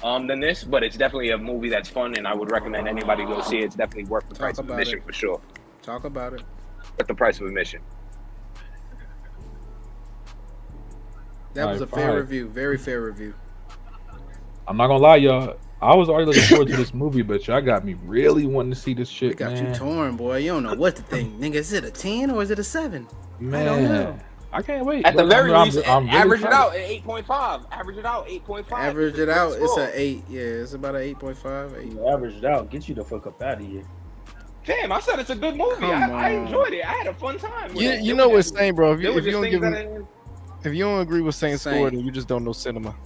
than this, but it's definitely a movie that's fun, and I would recommend anybody go see it. It's definitely worth the price of admission for sure. Talk about it. Worth the price of admission. That was a fair review. Very fair review. I'm not gonna lie, y'all. I was already looking forward to this movie, but y'all got me really wanting to see this shit. It got man. you torn, boy. You don't know what to think. Nigga, is it a 10 or is it a 7? Man, I don't know. I can't wait. At the very least, I'm really average it excited. out at 8.5. Average it out 8.5. Average it out. It's an 8. Yeah, it's about an 8.5. 8. You average it out. Get you the fuck up out of here. Damn, I said it's a good movie. I enjoyed it. I had a fun time. With it. You know what's saying, bro. If There you was just don't things give him, that if you don't agree with Saint's Saint. score, then you just don't know cinema.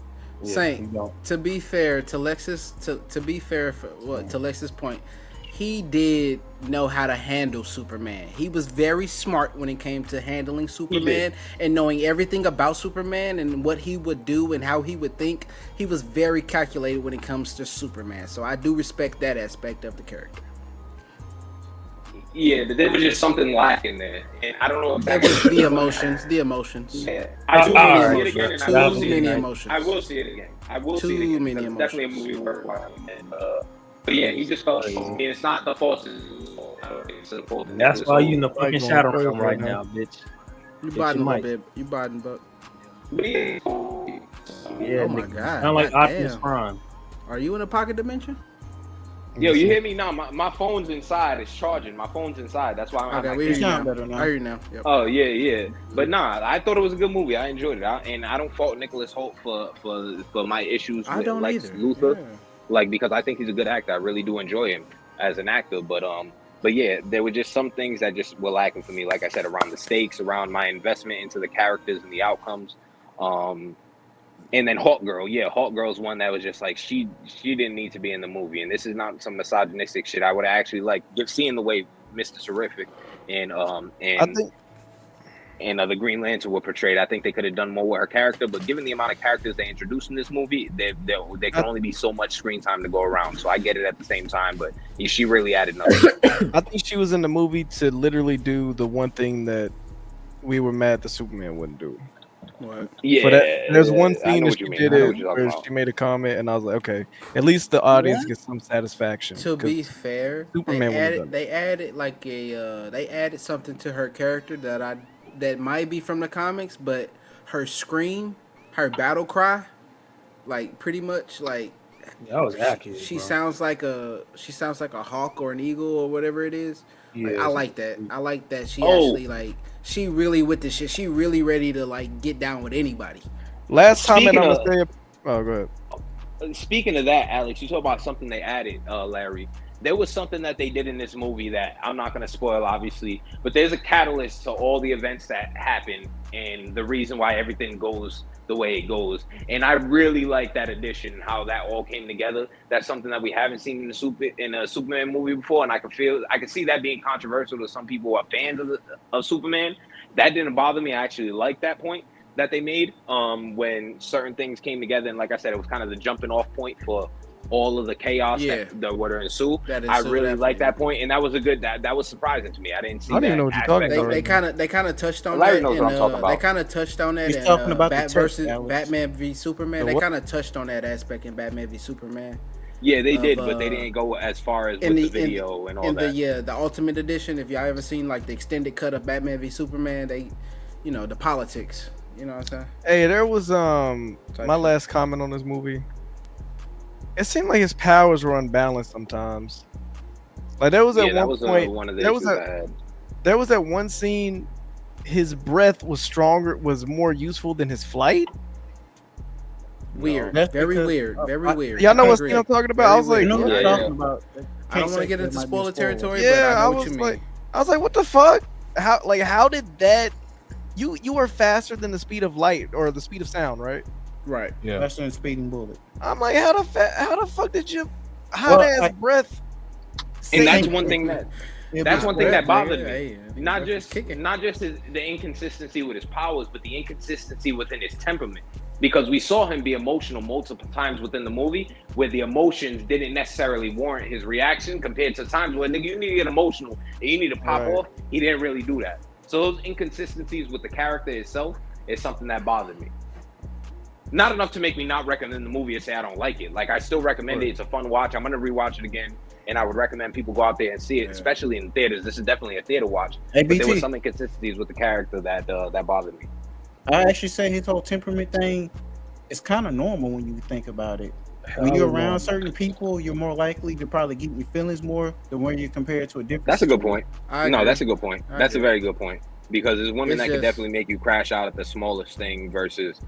Saint, to be fair to Lexus, to be fair to Lexus' point, he did know how to handle Superman. He was very smart when it came to handling Superman and knowing everything about Superman and what he would do and how he would think. He was very calculated when it comes to Superman. So I do respect that aspect of the character. Yeah, but there was just something lacking there, and I don't know if that was The emotions. Yeah, I will see it again, and I will see it. Emotions. I will see it again. I will Too see it again. many It's definitely a movie worth watching. And, but yeah, he just felt. I mean, it's not the fault. It's the fault. That's why you in the fucking shadow film right now, bitch. You biting a little bit. You biting, but. Yeah, oh my god. Sound like God Optimus damn. Prime. Are you in a pocket dimension? Yo, you hear me now? My phone's inside. It's charging. My phone's inside. That's why I'm. Okay, we sound better now. I hear you now. Yep. Oh yeah. But nah, I thought it was a good movie. I enjoyed it, and I don't fault Nicholas Hoult for my issues with Lex Luthor, like because I think he's a good actor. I really do enjoy him as an actor. But yeah, there were just some things that just were lacking for me. Like I said, around the stakes, around my investment into the characters and the outcomes. And then Hawk Girl, Hawk Girl's one that was just like she didn't need to be in the movie, and this is not some misogynistic shit. I would actually like seeing the way Mr. Terrific and the Green Lantern were portrayed. I think they could have done more with her character, but given the amount of characters they introduced in this movie, there can only be so much screen time to go around. So I get it at the same time, but she really added nothing. I think she was in the movie to literally do the one thing that we were mad that Superman wouldn't do. What? Yeah, but there's one scene that she mean. did it where she made a comment, and I was like, okay, at least the audience gets some satisfaction. To be fair, Superman they added like they added something to her character that might be from the comics, but her scream, her battle cry, like pretty much like that was accurate. She sounds like a hawk or an eagle or whatever it is. Like, I like that. I like that she actually like. She really with this shit. She really ready to like get down with anybody. Last comment I was saying. Oh, go ahead. Speaking of that, Alex, you talk about something they added, Larry. There was something that they did in this movie that I'm not going to spoil, obviously, but there's a catalyst to all the events that happen and the reason why everything goes the way it goes. And I really like that addition, how that all came together. That's something that we haven't seen in a Superman movie before, and I can see that being controversial to some people who are fans of Superman. That didn't bother me. I actually like that point that they made when certain things came together, and like I said, it was kind of the jumping off point for all of the chaos that would ensue. I really like that point, and that was a good. That was surprising to me. I didn't see. I didn't even know what you're talking about. They kind of touched on Larry that. knows what I'm talking about. They kind of touched on that. He's talking about the versus Batman v Superman. They kind of touched on that aspect in Batman v Superman. Yeah, they did, but they didn't go as far as with the video and all that. The Ultimate Edition. If y'all ever seen like the extended cut of Batman v Superman, they, the politics. You know what I'm saying? Hey, there was my last comment on this movie. It seemed like his powers were unbalanced sometimes. Like there was at one point, one of the issues I had. There was that one scene. His breath was more useful than his flight. Weird, very weird. Y'all know what scene I'm talking about? I was like, I don't want to get into spoiler territory, but I know what you mean. I was like, what the fuck? How did that? You are faster than the speed of light or the speed of sound, right? Right. Yeah. Faster than speeding bullet. I'm like, how the fuck did you? How does breath? And that's one thing that bothered me. Not just the inconsistency with his powers, but the inconsistency within his temperament. Because we saw him be emotional multiple times within the movie, where the emotions didn't necessarily warrant his reaction, compared to times where nigga, you need to get emotional and you need to pop off. He didn't really do that. So those inconsistencies with the character itself is something that bothered me. Not enough to make me not recommend the movie and say I don't like it. Like, I still recommend it. It's a fun watch. I'm gonna rewatch it again, and I would recommend people go out there and see it, especially in theaters. This is definitely a theater watch. Hey, but there BT. was some inconsistencies with the character that bothered me. I actually say his whole temperament thing is kind of normal when you think about it. When you're around certain people, you're more likely to probably get your feelings more than when you're compared to a different. That's a good point. agree. That's a good point. That's a very good point. Because there's women It's that can just- definitely make you crash out at the smallest thing versus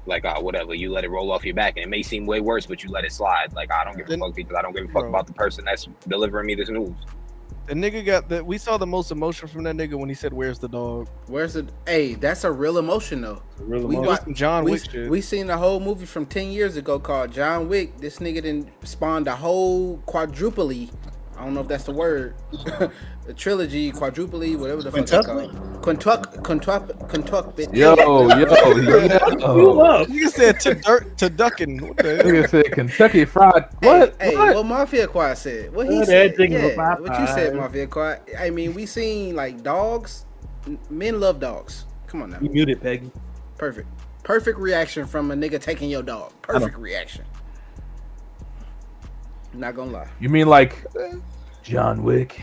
like whatever, you let it roll off your back, and it may seem way worse, but you let it slide. Like, I don't give a fuck because I don't give a fuck about the person that's delivering me this news. The nigga got that. We saw the most emotion from that nigga when he said, "Where's the dog?" Where's the? Hey, that's a real emotion though. Real We emotion. got Some John we, Wick shit. we seen the whole movie from 10 years ago called John Wick. This nigga didn't spawn the whole quadruple. I don't know if that's the word. The trilogy, quadruple, whatever the fuck it's called. Quintuple. Yo. Nigga said to ducking. What the hell? Nigga said Kentucky Fried. What? Hey, What? what Mafia Quad said. What he Well, said. that thing was Yeah, a what you said, Popeye. Mafia Quad. I mean, we seen like dogs. Men love dogs. Come on now. You muted, Peggy. Perfect. Perfect reaction from a nigga taking your dog. Perfect reaction. Not gonna lie. You mean like John Wick?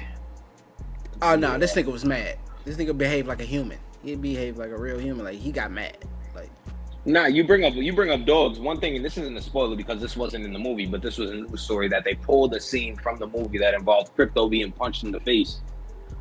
Oh no, this nigga was mad. This nigga behaved like a human. He behaved like a real human. Like he got mad. Like Nah, you bring up dogs. One thing, and this isn't a spoiler because this wasn't in the movie, but this was a news story that they pulled a scene from the movie that involved Crypto being punched in the face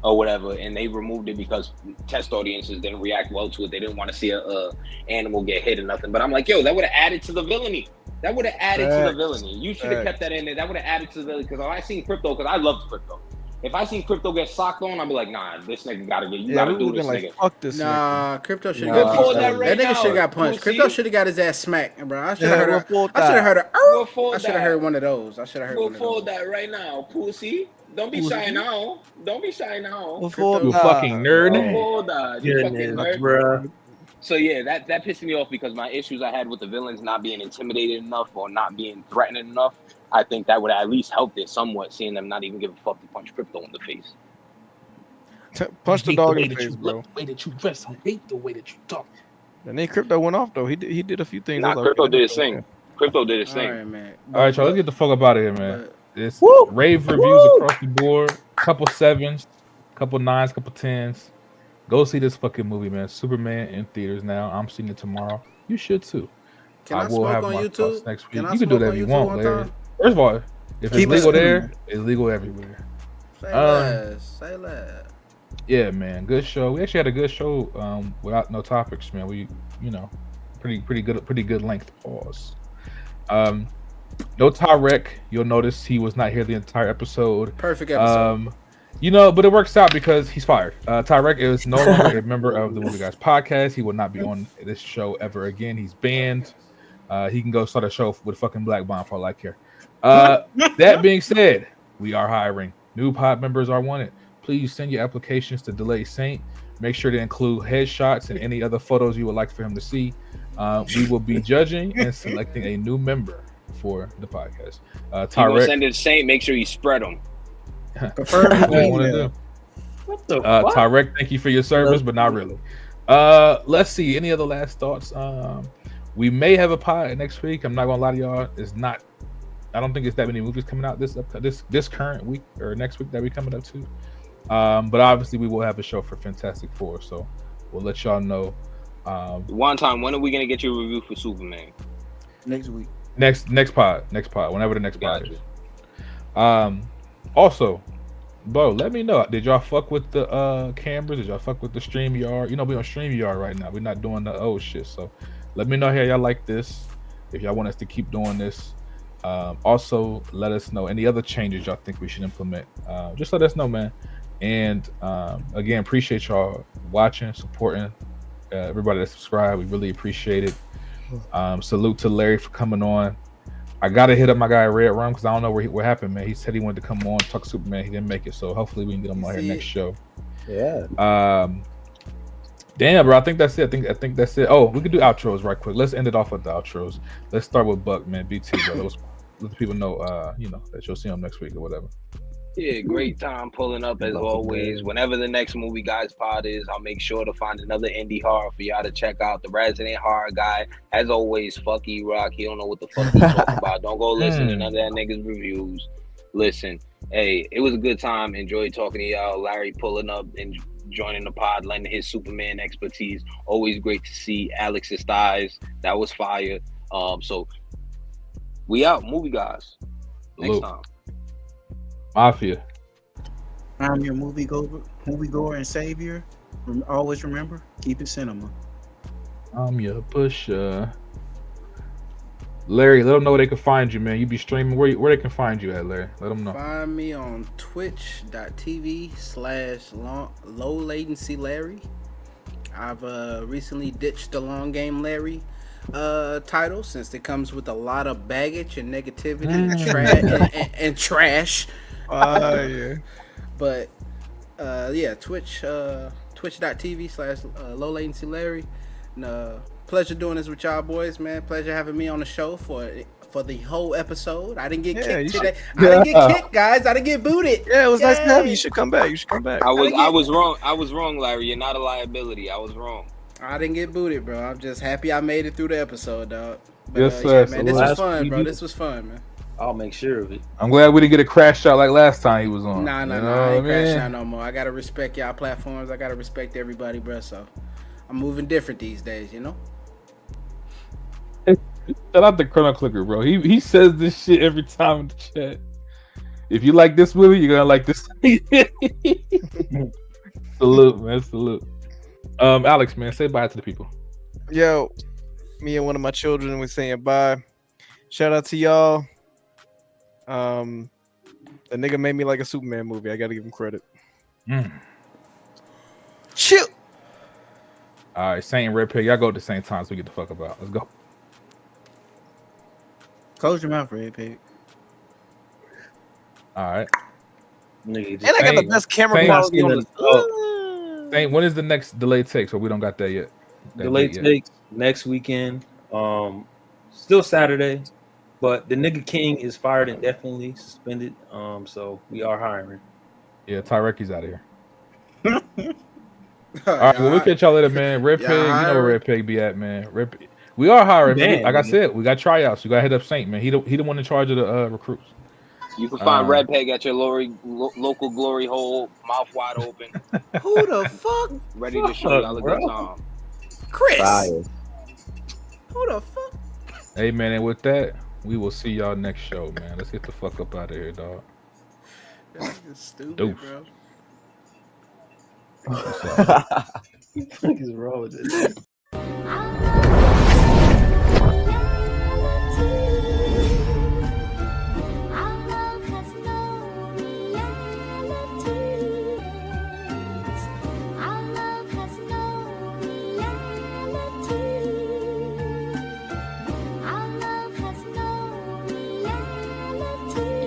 or whatever, and they removed it because test audiences didn't react well to it. They didn't want to see a animal get hit or nothing. But I'm like, yo, that would have added to the villainy. That would have added to the villainy. You should have kept that in there. That would have added to the villainy. Because I seen Crypto, because I loved Crypto. If I seen Crypto get socked on, I'd be like, nah, this nigga gotta get. You gotta do this nigga. Fuck this. nah, Crypto should Nah. have got Pull punched. that right That nigga now. should have got punched. You see? Crypto should have got his ass smacked, bro. I should have Yeah, heard. we'll fold I should have that. heard a. We'll fold I should have that. heard one of those. I should have heard We'll one of fold those. that right now, pussy. Don't be shy now. Don't be shy now. We'll fold You that. fucking nerd. Don't fold that. You fucking Goodness, nerd. bruh. So yeah, that pissed me off because my issues I had with the villains not being intimidated enough or not being threatening enough, I think that would at least help it somewhat, seeing them not even give a fuck to punch Crypto in the face. Punch the hate dog way in the that face, you bro. look, the way that you dress. I hate the way that you talk. And then Crypto went off though. He did a few things. I Nah, was like, Crypto okay, did his that's okay. thing. Crypto did his All thing. right, man. All right, y'all, let's get the fuck up out of here, man. But- It's rave reviews across the board. Couple 7s, couple 9s, couple 10s. Go see this fucking movie, man. Superman in theaters now. I'm seeing it tomorrow. You should too. Can I will smoke have on my YouTube? thoughts next week. Can I You can do smoke that on if you YouTube want, one Larry. time? First of all, if it's Keep it legal smooth. there, it's legal everywhere. Say less. Say less. Yeah, man. Good show. We actually had a good show without no topics, man. We, pretty good length. Pause. No Tyrek. You'll notice he was not here the entire episode. Perfect episode. But it works out because he's fired. Tyrek is no longer a member of the Movie Guys podcast. He will not be on this show ever again. He's banned. He can go start a show with fucking Black Bomb for all I care. That being said, we are hiring. New pod members are wanted. Please send your applications to Delay Saint. Make sure to include headshots and any other photos you would like for him to see. We will be judging and selecting a new member for the podcast. You want to Tyrek, send it to Saint, make sure you spread them. Confirm what do you want to email. do? What the fuck? Tyrek, thank you for your service, but not really. Let's see. Any other last thoughts? We may have a pod next week. I'm not gonna lie to y'all. I don't think it's that many movies coming out this current week or next week that we coming up to. But obviously we will have a show for Fantastic Four, so we'll let y'all know. One time, when are we gonna get your review for Superman? Next week. Next pod, whenever the next pod Gotcha. is. Also, bro, let me know. Did y'all fuck with the cameras? Did y'all fuck with the StreamYard? We on StreamYard right now. We're not doing the old shit. So let me know how y'all like this. If y'all want us to keep doing this. Also, let us know any other changes y'all think we should implement. Just let us know, man. And again, appreciate y'all watching, supporting everybody that subscribed. We really appreciate it. Salute to Larry for coming on. I gotta hit up my guy Red Rum because I don't know what happened, man. He said he wanted to come on talk Superman. He didn't make it, so hopefully we can get him on here next show. Yeah. Damn, bro. I think that's it. I think that's it. Oh, we could do outros right quick. Let's end it off with the outros. Let's start with Buck, man. BT, bro. Let the people know, that you'll see him next week or whatever. Yeah, great time pulling up as always. Whenever the next movie guys pod is, I'll make sure to find another indie horror for y'all to check out. The resident horror guy, as always, fuck E-Rock. He don't know what the fuck he's talking about. Don't go listen to none of that nigga's reviews. Listen, hey, it was a good time. Enjoyed talking to y'all. Larry pulling up and joining the pod, lending his Superman expertise. Always great to see Alex's thighs. That was fire. So we out, movie guys. Next time. Mafia. I'm your moviegoer and savior. Always remember, keep it cinema. I'm your pusher. Larry, let them know where they can find you, man. You be streaming. Where they can find you at, Larry? Let them know. Find me on twitch.tv/low latency Larry. I've recently ditched the long game Larry title since it comes with a lot of baggage and negativity and trash. Yeah. But yeah, twitch.tv/low latency Larry. And, pleasure doing this with y'all boys, man. Pleasure having me on the show for the whole episode. I didn't get kicked today. I didn't get kicked, guys. I didn't get booted. Yeah, it was nice to have you. You should come back. I was wrong, Larry. You're not a liability. I was wrong. I didn't get booted, bro. I'm just happy I made it through the episode, dog. But, Yes, sir. yeah, man, this was fun, bro. This was fun, man. I'll make sure of it. I'm glad we didn't get a crash shot like last time he was on. Nah. I ain't crashing out no more. I gotta respect y'all platforms. I gotta respect everybody, bro. So I'm moving different these days, you know. Shout out to Chrono Clicker, bro. He says this shit every time in the chat. If you like this movie, you're gonna like this. Salute, man. Salute. Alex, man, say bye to the people. Yo, me and one of my children was saying bye. Shout out to y'all. The nigga made me like a Superman movie. I gotta give him credit. Chill. All right, Saint and Redpeg, y'all go at the same time so we get the fuck about. Let's go. Close your mouth, Redpeg. All right. And I got the best camera quality on the. Saint, when is the next delayed take? So we don't got that yet. Delayed takes next weekend. Still Saturday, but the nigga King is fired indefinitely, suspended. So we are hiring. Yeah, Tyreki's out of here. All right, well, we'll catch y'all later, man. Redpeg, you know where Redpeg be at, man. We are hiring, man. Like I said, we got tryouts. You got to hit up Saint, man. He the one in charge of the recruits. You can find Redpeg at your local glory hole, mouth wide open. Who the fuck? Ready to show y'all a good time. Chris. Fire. Who the fuck? Hey, man, and with that, we will see y'all next show, man. Let's get the fuck up out of here, dog. That's stupid, Doof. bro. What is wrong with this?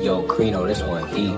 Yo, Crino, this one heat.